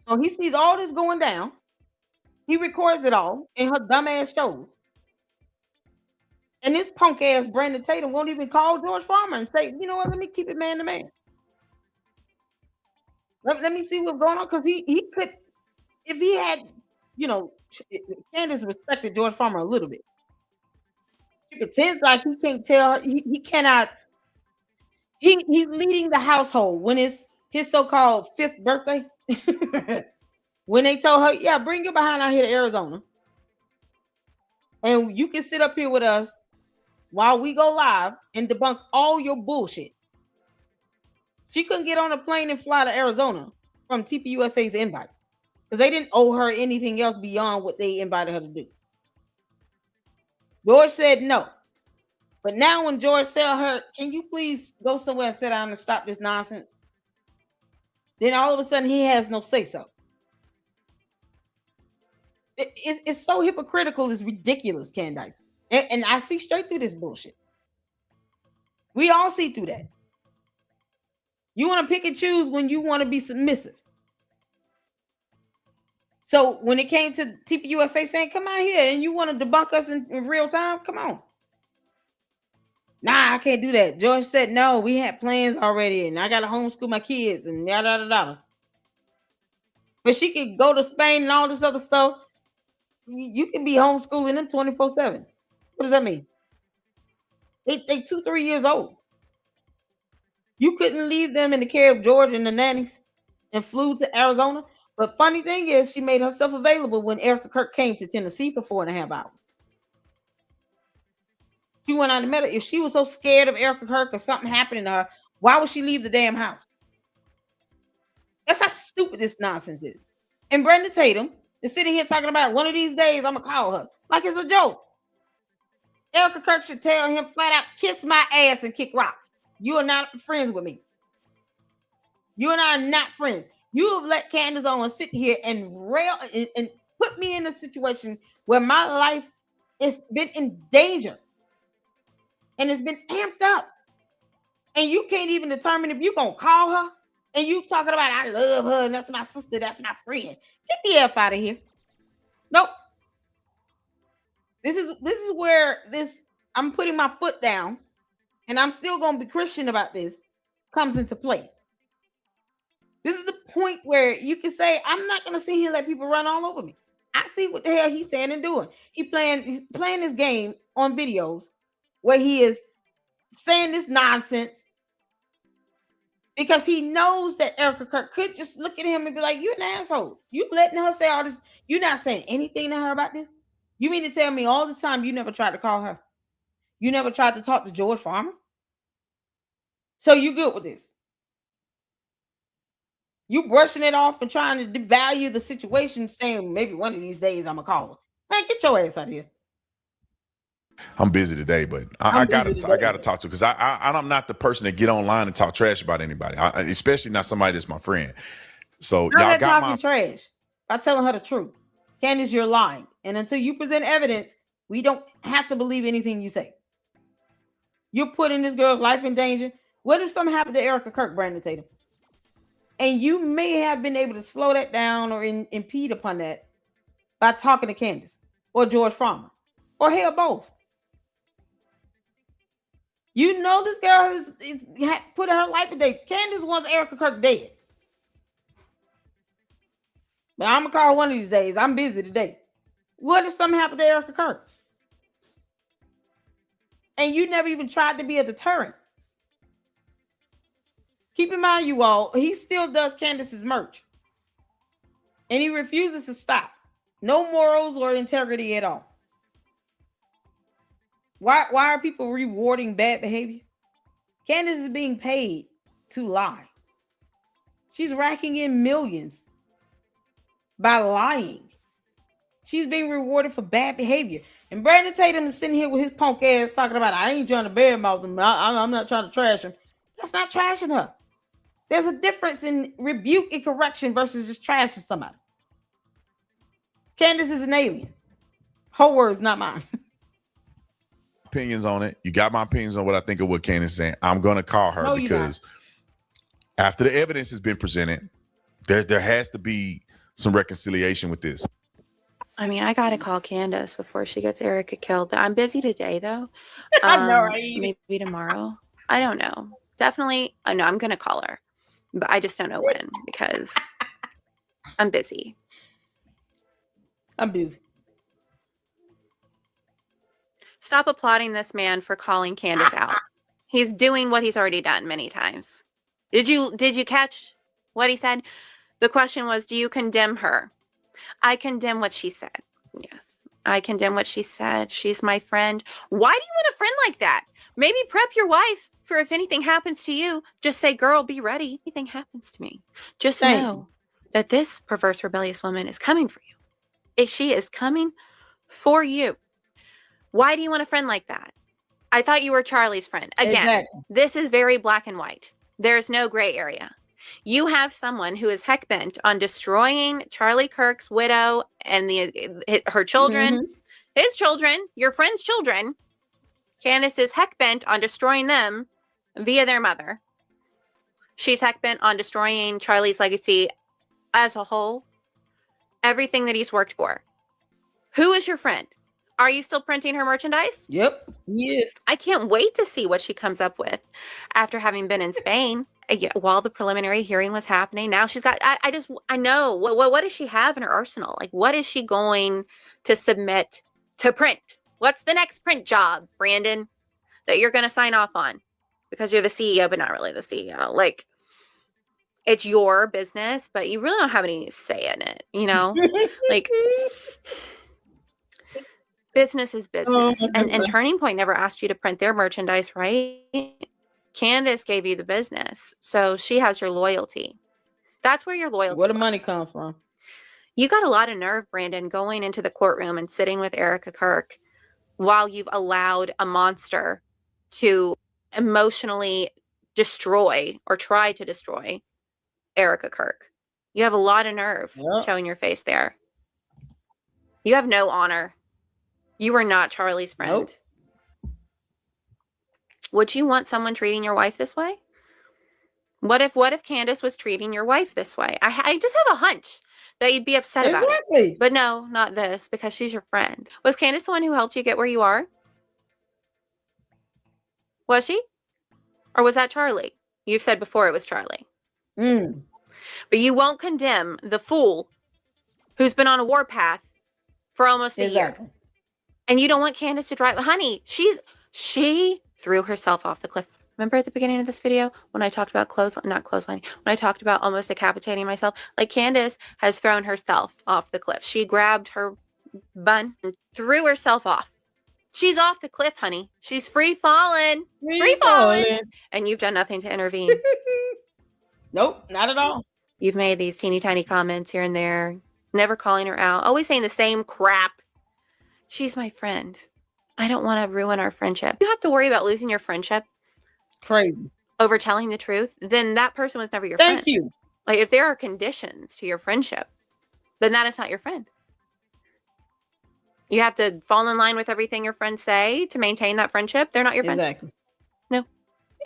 So he sees all this going down. He records it all in her dumbass shows. And this punk ass Brandon Tatum won't even call George Farmer and say, you know what, let me keep it man to man. Let me see what's going on. Because he could, if he had, Candace respected George Farmer a little bit. She pretends like he can't tell her, he cannot. He's leading the household when it's his so-called 5th birthday. When they told her, yeah, bring your behind out here to Arizona. And you can sit up here with us while we go live and debunk all your bullshit. She couldn't get on a plane and fly to Arizona from TPUSA's invite because they didn't owe her anything else beyond what they invited her to do. George said no. But now when George tell her, can you please go somewhere and sit down and stop this nonsense? Then all of a sudden he has no say-so. It's so hypocritical, it's ridiculous, Candace. And I see straight through this bullshit. We all see through that. You want to pick and choose when you want to be submissive. So when it came to TPUSA saying, come out here and you want to debunk us in real time, come on. Nah, I can't do that. George said, no, we had plans already and I got to homeschool my kids and yada, yada, yada. But she could go to Spain and all this other stuff. You can be homeschooling them 24/7. What does that mean? They 2-3 years old. You couldn't leave them in the care of George and the nannies and flew to Arizona. But funny thing is, she made herself available when Erica Kirk came to Tennessee for 4.5 hours. She went out and met her. If she was so scared of Erica Kirk or something happening to her, why would she leave the damn house? That's how stupid this nonsense is. And Brandon Tatum is sitting here talking about one of these days I'm going to call her. Like it's a joke. Erica Kirk should tell him flat out, kiss my ass and kick rocks. You are not friends with me. You and I are not friends. You have let Candace Owens sit here and rail and put me in a situation where my life has been in danger. And it's been amped up. And you can't even determine if you're going to call her. And you talking about, I love her, and that's my sister, that's my friend. Get the F out of here. Nope. This is where I'm putting my foot down, and I'm still going to be Christian about this, comes into play. This is the point where you can say, I'm not going to sit here and let people run all over me. I see what the hell he's saying and doing. He's playing this game on videos where he is saying this nonsense because he knows that Erica Kirk could just look at him and be like, you're an asshole. You letting her say all this. You're not saying anything to her about this. You mean to tell me all this time you never tried to call her? You never tried to talk to George Farmer? So you good with this? You brushing it off and trying to devalue the situation, saying maybe one of these days I'm going to call her. Man, get your ass out of here. I'm busy today, but I gotta talk to, because I'm not the person that get online and talk trash about anybody, especially not somebody that's my friend. So Now y'all they're got talking my trash by telling her the truth. Candace, you're lying. And until you present evidence, we don't have to believe anything you say. You're putting this girl's life in danger. What if something happened to Erica Kirk, Brandon Tatum? And you may have been able to slow that down or impede upon that by talking to Candace or George Farmer or hell, both. You know this girl is putting her life in danger. Candace wants Erica Kirk dead. But I'm going to call her one of these days. I'm busy today. What if something happened to Erica Kirk? And you never even tried to be a deterrent. Keep in mind, you all, he still does Candace's merch. And he refuses to stop. No morals or integrity at all. Why are people rewarding bad behavior? Candace is being paid to lie. She's racking in millions by lying. She's being rewarded for bad behavior. And Brandon Tatum is sitting here with his punk ass talking about, I ain't trying to badmouth him. I'm not trying to trash him. That's not trashing her. There's a difference in rebuke and correction versus just trashing somebody. Candace is an alien. Her words, not mine. opinions on it. You got my opinions on what I think of what Candace is saying. I'm going to call her because after the evidence has been presented, there has to be some reconciliation with this. I mean, I gotta call Candace before she gets Erica killed. I'm busy today, though. I know, right? Maybe tomorrow. I don't know. Definitely. I know I'm gonna call her, but I just don't know when because I'm busy. I'm busy. Stop applauding this man for calling Candace out. He's doing what he's already done many times. Did you catch what he said? The question was, do you condemn her? I condemn what she said. Yes, I condemn what she said. She's my friend. Why do you want a friend like that? Maybe prep your wife for if anything happens to you. Just say, girl, be ready. If anything happens to me, just know that this perverse, rebellious woman is coming for you. If she is coming for you. Why do you want a friend like that? I thought you were Charlie's friend. Again, This is very black and white. There's no gray area. You have someone who is heck bent on destroying Charlie Kirk's widow and her children, his children, your friend's children. Candace is heck bent on destroying them via their mother. She's heck bent on destroying Charlie's legacy as a whole. Everything that he's worked for. Who is your friend? Are you still printing her merchandise? Yep. Yes. I can't wait to see what she comes up with after having been in Spain while the preliminary hearing was happening. Now she's got, I know, what does she have in her arsenal? Like, what is she going to submit to print? What's the next print job, Brandon, that you're going to sign off on? Because you're the CEO, but not really the CEO. Like, it's your business, but you really don't have any say in it, you know? Like... Business is business. And Turning Point never asked you to print their merchandise, right? Candace gave you the business. So she has your loyalty. That's where your loyalty Where the money comes from. You got a lot of nerve, Brandon, going into the courtroom and sitting with Erica Kirk while you've allowed a monster to emotionally destroy or try to destroy Erica Kirk. You have a lot of nerve showing your face there. You have no honor. You are not Charlie's friend. Nope. Would you want someone treating your wife this way? What if Candace was treating your wife this way? I just have a hunch that you'd be upset about it. But no, not this, because she's your friend. Was Candace the one who helped you get where you are? Was she? Or was that Charlie? You've said before it was Charlie. But you won't condemn the fool who's been on a warpath for almost a year. And you don't want Candace to drive. Honey, she threw herself off the cliff. Remember at the beginning of this video when I talked about not clotheslining, when I talked about almost decapitating myself? Like, Candace has thrown herself off the cliff. She grabbed her bun and threw herself off. She's off the cliff, honey. She's free falling. Free falling. And you've done nothing to intervene. Nope, not at all. You've made these teeny tiny comments here and there, never calling her out, always saying the same crap. She's my friend. I don't want to ruin our friendship. You have to worry about losing your friendship. Crazy. Over telling the truth. Then that person was never your friend. Thank you. Like, if there are conditions to your friendship, then that is not your friend. You have to fall in line with everything your friends say to maintain that friendship. They're not your friend. Exactly. No.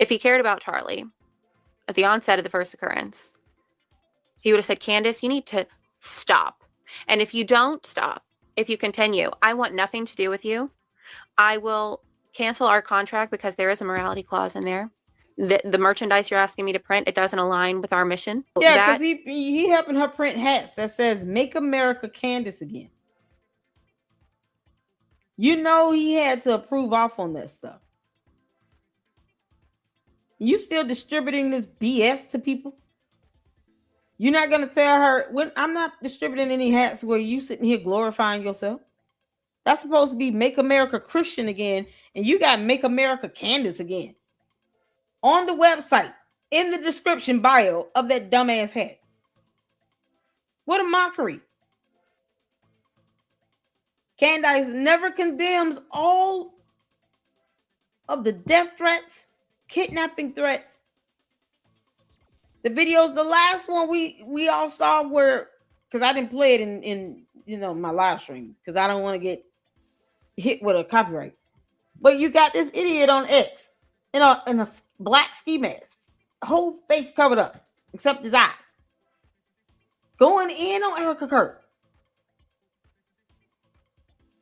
If he cared about Charlie at the onset of the first occurrence, he would have said, Candace, you need to stop. And if you don't stop, if you continue, I want nothing to do with you. I will cancel our contract because there is a morality clause in there. The merchandise you're asking me to print, it doesn't align with our mission. Yeah, because he helping her print hats that says "Make America Candace Again." You know he had to approve off on that stuff. You still distributing this BS to people? You're not gonna tell her when I'm not distributing any hats where you sitting here glorifying yourself. That's supposed to be Make America Christian Again, and you got Make America Candace Again on the website in the description bio of that dumbass hat. What a mockery. Candace never condemns all of the death threats, kidnapping threats. The videos, the last one we all saw were, because I didn't play it in my live stream because I don't want to get hit with a copyright. But you got this idiot on X in a black ski mask, whole face covered up except his eyes, going in on Erica Kirk.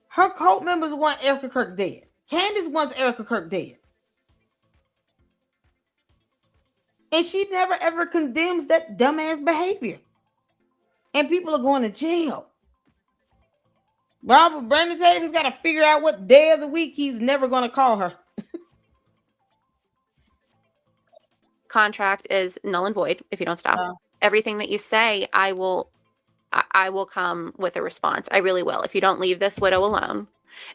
Her cult members want Erica Kirk dead. Candace wants Erica Kirk dead. And she never ever condemns that dumbass behavior. And people are going to jail. Brandon Tatum's got to figure out what day of the week he's never going to call her. Contract is null and void if you don't stop. Everything that you say, I will come with a response. I really will. If you don't leave this widow alone,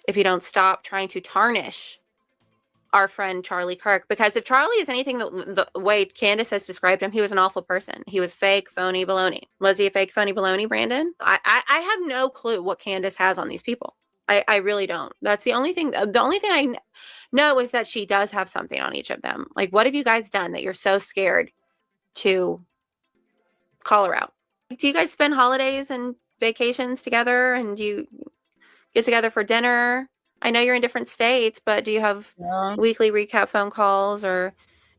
if you don't stop trying to tarnish our friend Charlie Kirk, because if Charlie is anything the way Candace has described him, he was an awful person. He was fake, phony, baloney. Was he a fake, phony, baloney, Brandon? I have no clue what Candace has on these people. I really don't. That's the only thing. The only thing I know is that she does have something on each of them. Like, what have you guys done that you're so scared to call her out? Do you guys spend holidays and vacations together, and do you get together for dinner? I know you're in different states, but do you have weekly recap phone calls or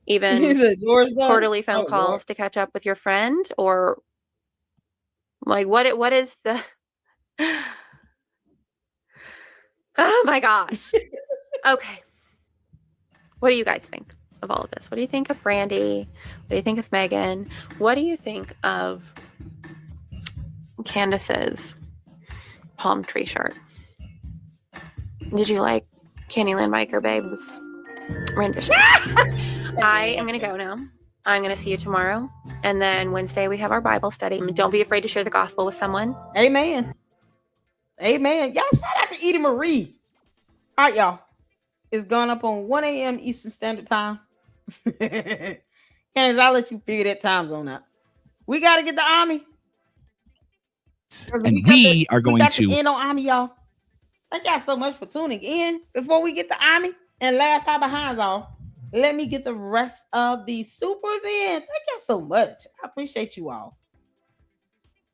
even quarterly phone calls to catch up with your friend? Or like what is the oh my gosh. Okay. What do you guys think of all of this? What do you think of Brandy? What do you think of Megan? What do you think of Candace's palm tree shirt? Did you like Candyland Biker Babe's rendition? I am going to go now. I'm going to see you tomorrow. And then Wednesday we have our Bible study. Don't be afraid to share the gospel with someone. Amen. Amen. Y'all shout out to Edie Marie. All right, y'all. It's gone up on 1 a.m. Eastern Standard Time. Candace, I'll let you figure that time zone out. We got to get the Army. And we are going to end on Army, y'all. Thank y'all so much for tuning in. Before we get the Army and laugh our behinds off, let me get the rest of these supers in. Thank y'all so much. I appreciate you all.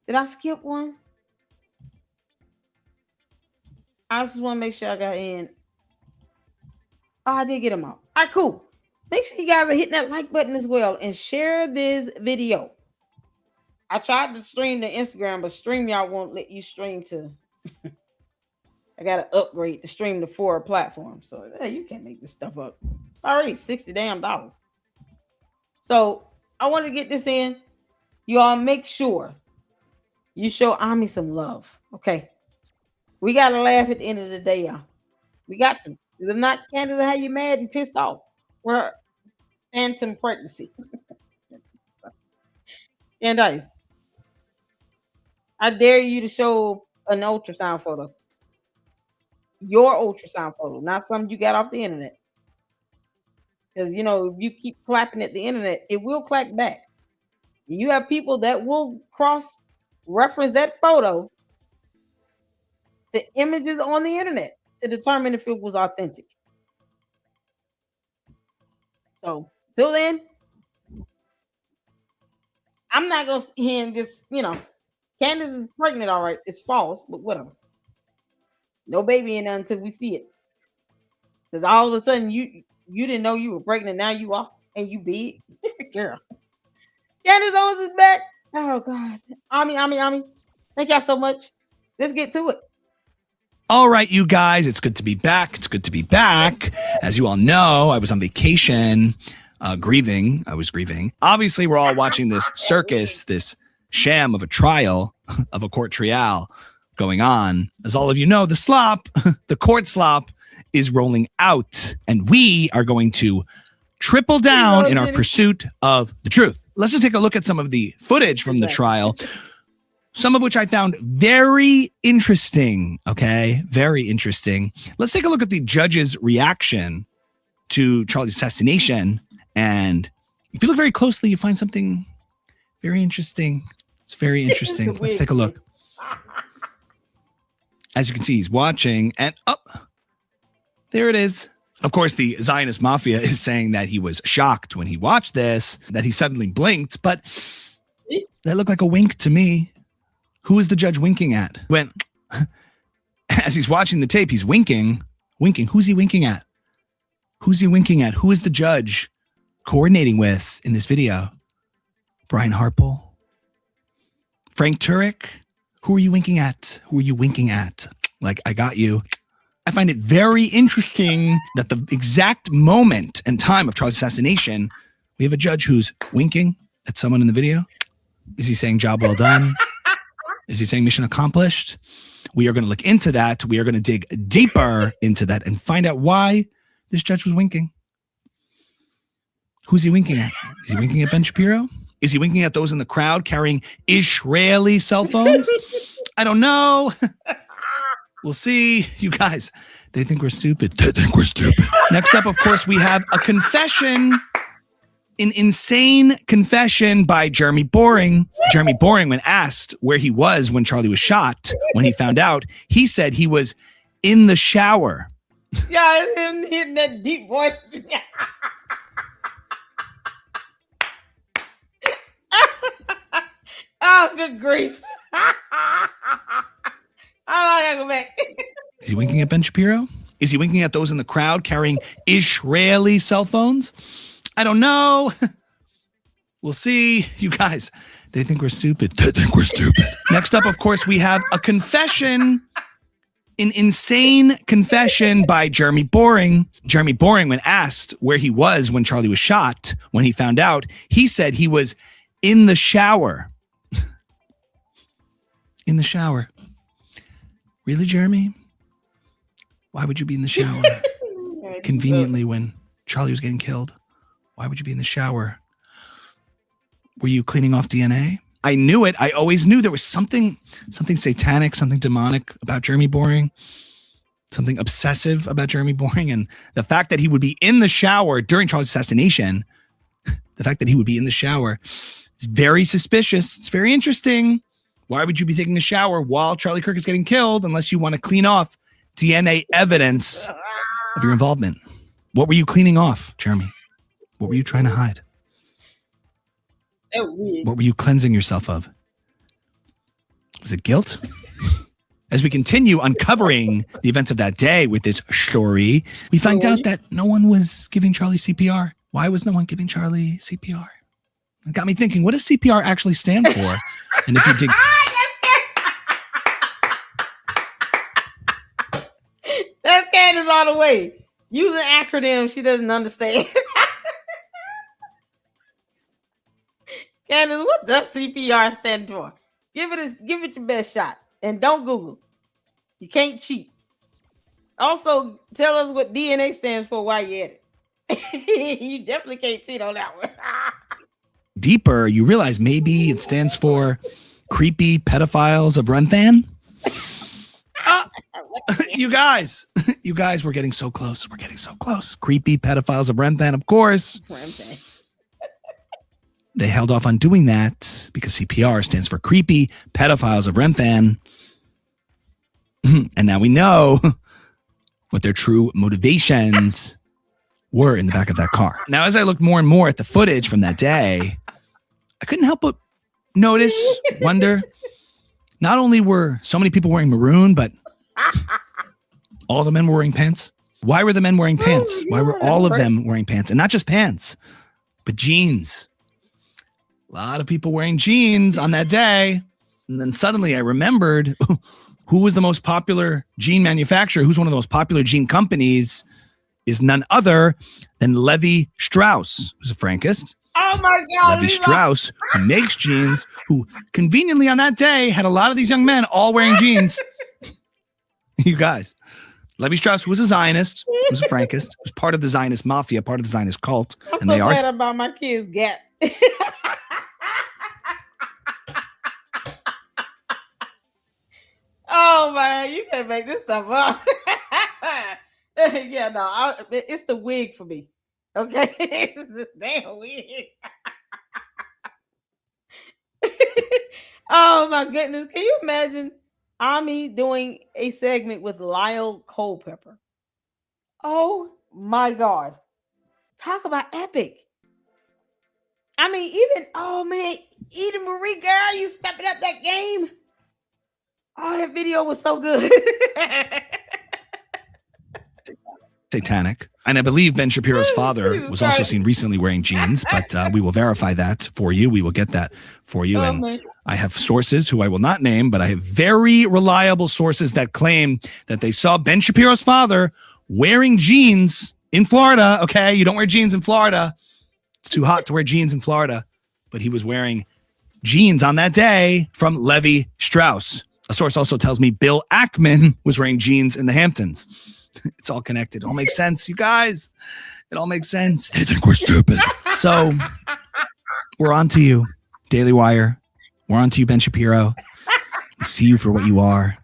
Did I skip one? I just want to make sure I got in. Oh, I did get them all. All right, cool. Make sure you guys are hitting that like button as well and share this video. I tried to stream to Instagram, but StreamYard won't let you stream to. I got to upgrade to stream to 4 platforms. So hey, you can't make this stuff up. It's already $60 damn. So I want to get this in. You all make sure you show Ami some love. Okay. We got to laugh at the end of the day, y'all. We got to. Because if not, Candace will have you mad and pissed off. We're phantom pregnancy. Candace, I dare you to show an ultrasound photo. Your ultrasound photo, not something you got off the internet. Because, if you keep clapping at the internet, it will clap back. You have people that will cross-reference that photo to images on the internet to determine if it was authentic. So, till then, I'm not gonna sit here and just, Candace is pregnant, all right. It's false, but whatever. No baby in there until we see it. Because all of a sudden you didn't know you were pregnant, now you are, and you big. Girl. Candace Owens is back. Oh God. Ami. Thank y'all so much. Let's get to it. All right, you guys, it's good to be back. It's good to be back. As you all know, I was on vacation, grieving. I was grieving. Obviously, we're all watching this circus, this sham of a trial, of a court trial going on. As all of you know, the slop, the court slop is rolling out, and we are going to triple down in our pursuit of the truth. Let's just take a look at some of the footage from the trial. Some of which I found very interesting, okay? Very interesting. Let's take a look at the judge's reaction to Charlie's assassination. And if you look very closely, you find something very interesting. It's very interesting. Let's take a look. As you can see, he's watching, and there it is. Of course, the Zionist Mafia is saying that he was shocked when he watched this, that he suddenly blinked, but that looked like a wink to me. Who is the judge winking at? When, as he's watching the tape, he's winking. Who's he winking at? Who's he winking at? Who is the judge coordinating with in this video? Brian Harple? Frank Turek? Who are you winking at? Who are you winking at? Like, I got you. I find it very interesting that the exact moment and time of Charlie's assassination, we have a judge who's winking at someone in the video. Is he saying job well done? Is he saying mission accomplished? We are going to look into that. We are going to dig deeper into that and find out why this judge was winking. Who's he winking at? Is he winking at Ben Shapiro? Is he winking at those in the crowd carrying Israeli cell phones? I don't know. We'll see. You guys, they think we're stupid. They think we're stupid. Next up, of course, we have a confession. An insane confession by Jeremy Boring. Jeremy Boring, when asked where he was when Charlie was shot, when he found out, he said he was in the shower. Yeah, it's him hitting that deep voice. Oh, good grief. I gotta go back. Is he winking at Ben Shapiro? Is he winking at those in the crowd carrying Israeli cell phones? I don't know. We'll see. You guys, they think we're stupid. They think we're stupid. Next up, of course, we have a confession. An insane confession by Jeremy Boring. Jeremy Boring, when asked where he was when Charlie was shot, when he found out, he said he was in the shower. In the shower. Really, Jeremy? Why would you be in the shower? Conveniently when Charlie was getting killed. Why would you be in the shower? Were you cleaning off DNA? I knew it. I always knew there was something satanic, something demonic about Jeremy Boring, something obsessive about Jeremy Boring. And the fact that he would be in the shower during Charlie's assassination, the fact that he would be in the shower is very suspicious. It's very interesting. Why would you be taking a shower while Charlie Kirk is getting killed unless you want to clean off DNA evidence of your involvement? What were you cleaning off, Jeremy? What were you trying to hide? What were you cleansing yourself of? Was it guilt? As we continue uncovering the events of that day with this story, we find out that no one was giving Charlie CPR. Why was no one giving Charlie CPR? It got me thinking, what does CPR actually stand for? And if you dig... That's Candace all the way. Using acronyms she doesn't understand. Candace, what does CPR stand for? Give it your best shot. And don't Google. You can't cheat. Also, tell us what DNA stands for while you're at it. You definitely can't cheat on that one. Deeper, you realize maybe it stands for creepy pedophiles of Runthan. You guys, we're getting so close. We're getting so close. Creepy pedophiles of Runthan, of course. They held off on doing that because CPR stands for creepy pedophiles of Runthan. And now we know what their true motivations were in the back of that car. Now, as I looked more and more at the footage from that day, I couldn't help but notice, wonder, not only were so many people wearing maroon, but all the men were wearing pants? Why were the men wearing pants? Why were all of them wearing pants? And not just pants, but jeans. A lot of people wearing jeans on that day. And then suddenly I remembered who was the most popular jean manufacturer, who's one of the most popular jean companies, is none other than Levi Strauss, who's a Frankist. Oh my God. Levi Strauss, who makes jeans, who conveniently on that day had a lot of these young men all wearing jeans. You guys. Levi Strauss was a Zionist, was a Frankist, was part of the Zionist mafia, part of the Zionist cult. I'm And so they are glad about my kids' Gap. Oh man, you can't make this stuff up. Yeah, no, it's the wig for me. Okay, it's this damn wig. Oh my goodness, can you imagine Ami doing a segment with Lyle Culpepper? Oh my God, talk about epic. I mean, Eden Marie, girl, you stepping up that game. Oh, that video was so good. satanic. And I believe Ben Shapiro's father was also seen recently wearing jeans, but we will verify that for you. We will get that for you. And I have sources who I will not name, but I have very reliable sources that claim that they saw Ben Shapiro's father wearing jeans in Florida. Okay, you don't wear jeans in Florida. It's too hot to wear jeans in Florida. But he was wearing jeans on that day from Levi Strauss. A source also tells me Bill Ackman was wearing jeans in the Hamptons. It's all connected. It all makes sense, you guys. It all makes sense. They think we're stupid. So we're on to you, Daily Wire. We're on to you, Ben Shapiro. We see you for what you are.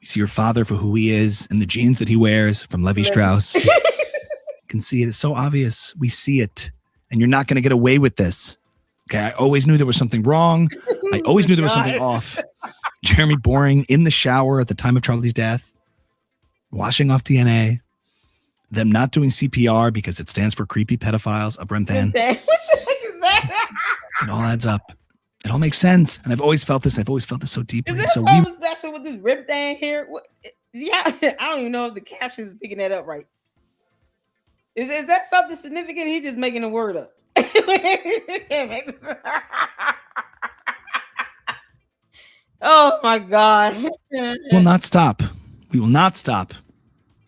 We see your father for who he is and the jeans that he wears from Levi Strauss. You can see it. It's so obvious. We see it. And you're not going to get away with this. Okay, I always knew there was something wrong. I always knew there was something off. Jeremy Boring in the shower at the time of Charlie's death, washing off DNA, them not doing CPR because it stands for creepy pedophiles of Remphan. What the heck is that? It all adds up. It all makes sense. And I've always felt this. I've always felt this so deeply. Is there So something special with this rip thing here? Yeah, I don't even know if the caption is picking that up right. Is that something significant? He's just making a word up. Oh my God. We'll not stop. We will not stop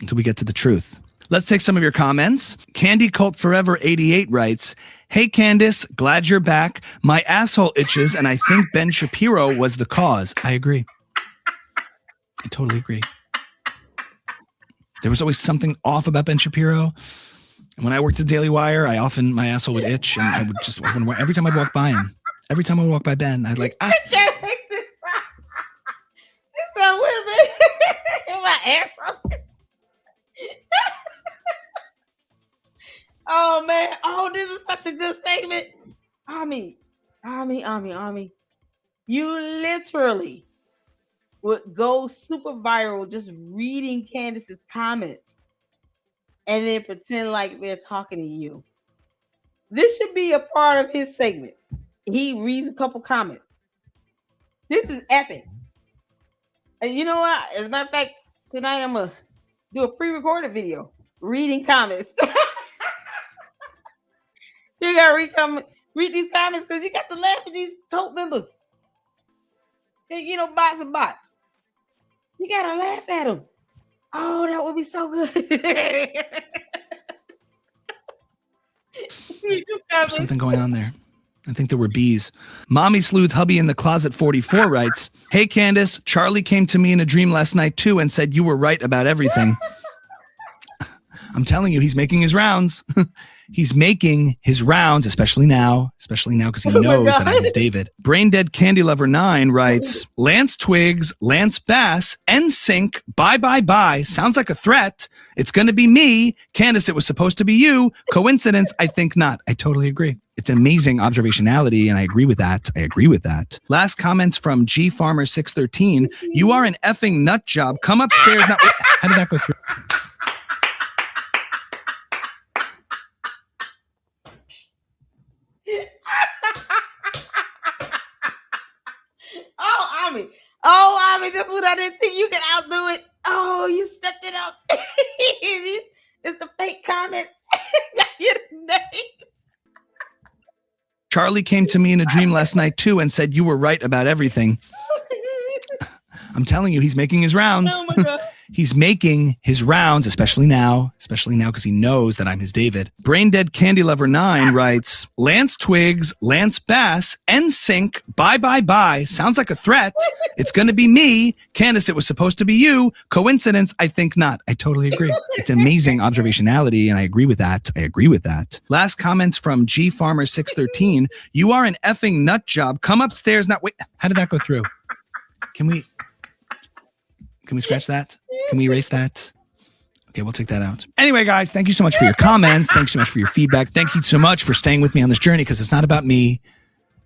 until we get to the truth. Let's take some of your comments. Candy Cult Forever 88 writes, "Hey Candace, glad you're back. My asshole itches and I think Ben Shapiro was the cause." I agree. I totally agree. There was always something off about Ben Shapiro. And when I worked at Daily Wire, my asshole would itch and I would just, every time I'd walk by him, every time I would walk by Ben, I'd like, I can't make this up. It's so weird, man. My asshole. Oh man. Oh, this is such a good segment. Ami. You literally would go super viral just reading Candace's comments and then pretend like they're talking to you. This should be a part of his segment. He reads a couple comments. This is epic. And you know what? As a matter of fact, tonight I'm going to do a pre-recorded video reading comments. You got to read these comments because you got to laugh at these cult members. And, bots and bots. You got to laugh at them. Oh, that would be so good. There's something going on there. I think there were bees. Mommy Sleuth Hubby in the Closet 44 writes, "Hey Candace, Charlie came to me in a dream last night too and said you were right about everything." I'm telling you, he's making his rounds. He's making his rounds, especially now because he knows that I'm his David. Brain Dead Candy Lover 9 writes, "Lance Twigs, Lance Bass, NSYNC, bye. Sounds like a threat. It's going to be me. Candace, it was supposed to be you. Coincidence? I think not." I totally agree. It's amazing observationality, and I agree with that. Last comments from G Farmer 613. "You are an effing nut job. Come upstairs now." How did that go through? y'all didn't think you could outdo it. Oh, you stepped it up. It's the fake comments. Charlie came to me in a dream last night too and said you were right about everything. I'm telling you, he's making his rounds. Oh my God. He's making his rounds, especially now because he knows that I'm his David. Brain Dead Candy Lover 9 writes, Lance Twigs, Lance Bass, NSYNC, bye. Sounds like a threat. It's going to be me. Candace, it was supposed to be you. Coincidence? I think not. I totally agree. It's amazing observationality, and I agree with that. Last comments from G Farmer 613. You are an effing nut job. Come upstairs now. Wait, how did that go through? Can we scratch that? Can we erase that? Okay, we'll take that out. Anyway, guys, thank you so much for your comments. Thanks so much for your feedback. Thank you so much for staying with me on this journey, because it's not about me.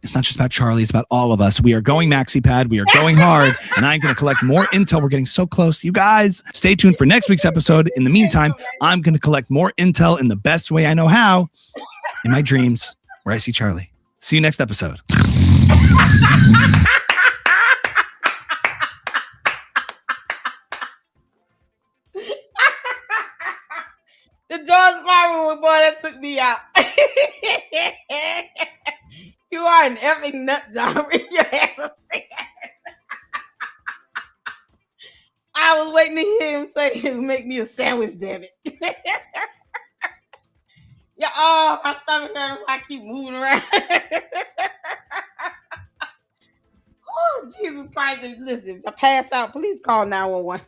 It's not just about Charlie. It's about all of us. We are going MaxiPad. We are going hard, and I'm going to collect more intel. We're getting so close. You guys, stay tuned for next week's episode. In the meantime, I'm going to collect more intel in the best way I know how, in my dreams, where I see Charlie. See you next episode. The George Farmer boy that took me out. You are an effing nut job. Your ass. I was waiting to hear him say, "Make me a sandwich, damn it." Yeah, oh, my stomach hurts. I keep moving around. Oh, Jesus Christ! Listen, if I pass out, please call 911.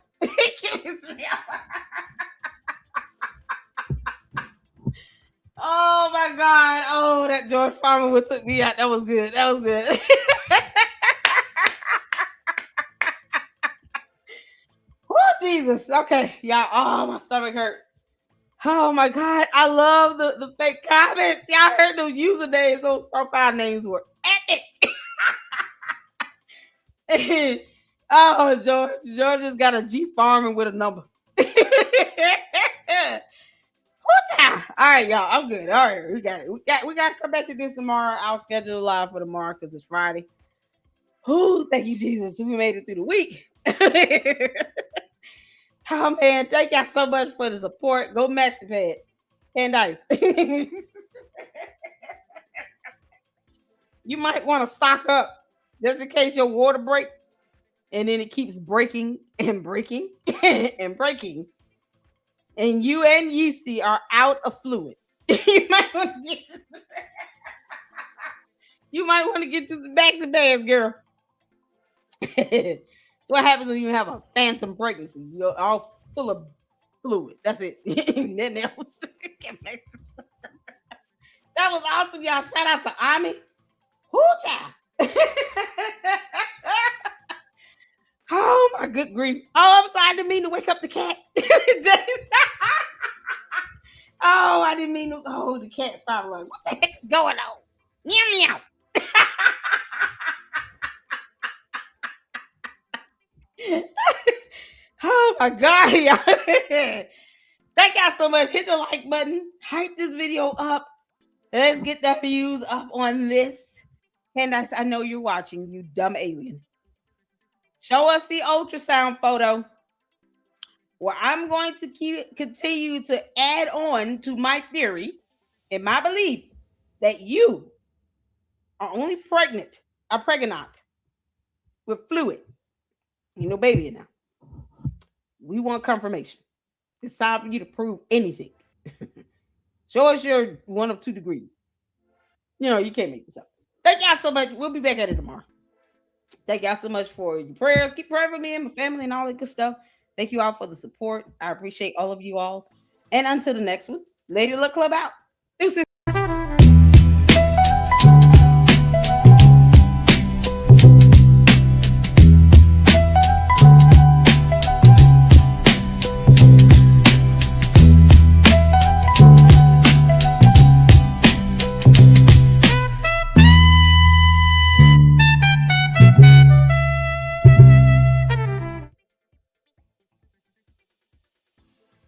Oh my God! Oh, that George Farmer took me out. That was good. Oh, Jesus. Okay, y'all. Oh, my stomach hurt. Oh my God! I love the fake comments. Y'all heard those usernames, those profile names were epic. Oh, George has got a G Farming with a number. All right, y'all. I'm good. All right, we got it. We got to come back to this tomorrow. I'll schedule a live for tomorrow because it's Friday. Oh, thank you, Jesus. We made it through the week. Oh man, thank y'all so much for the support. Go MaxiPad. Candace. You might want to stock up just in case your water break, and then it keeps breaking and breaking and breaking. And you and Yeasty are out of fluid. You might want to get to the backs and bags, girl. That's what happens when you have a phantom pregnancy. You're all full of fluid. That's it. Nothing else. That was awesome, y'all. Shout out to Ami. Hoo-cha. Oh my good grief. Oh, I'm sorry. I didn't mean to wake up the cat. Oh, I didn't mean to. Oh, the cat started like, what the heck is going on? Meow meow. Oh my God, y'all. Thank y'all so much. Hit the like button. Hype this video up. Let's get the views up on this. Candace, I know you're watching, you dumb alien. Show us the ultrasound photo, where I'm going to continue to add on to my theory and my belief that you are only pregnant with fluid. You know, baby now. We want confirmation. It's time for you to prove anything. Show us your 1 of 2 degrees. You know, you can't make this up. Thank y'all so much. We'll be back at it tomorrow. Thank y'all so much for your prayers. Keep praying for me and my family and all that good stuff. Thank you all for the support. I appreciate all of you all. And until the next one, Lady Luck Club out. Deuces.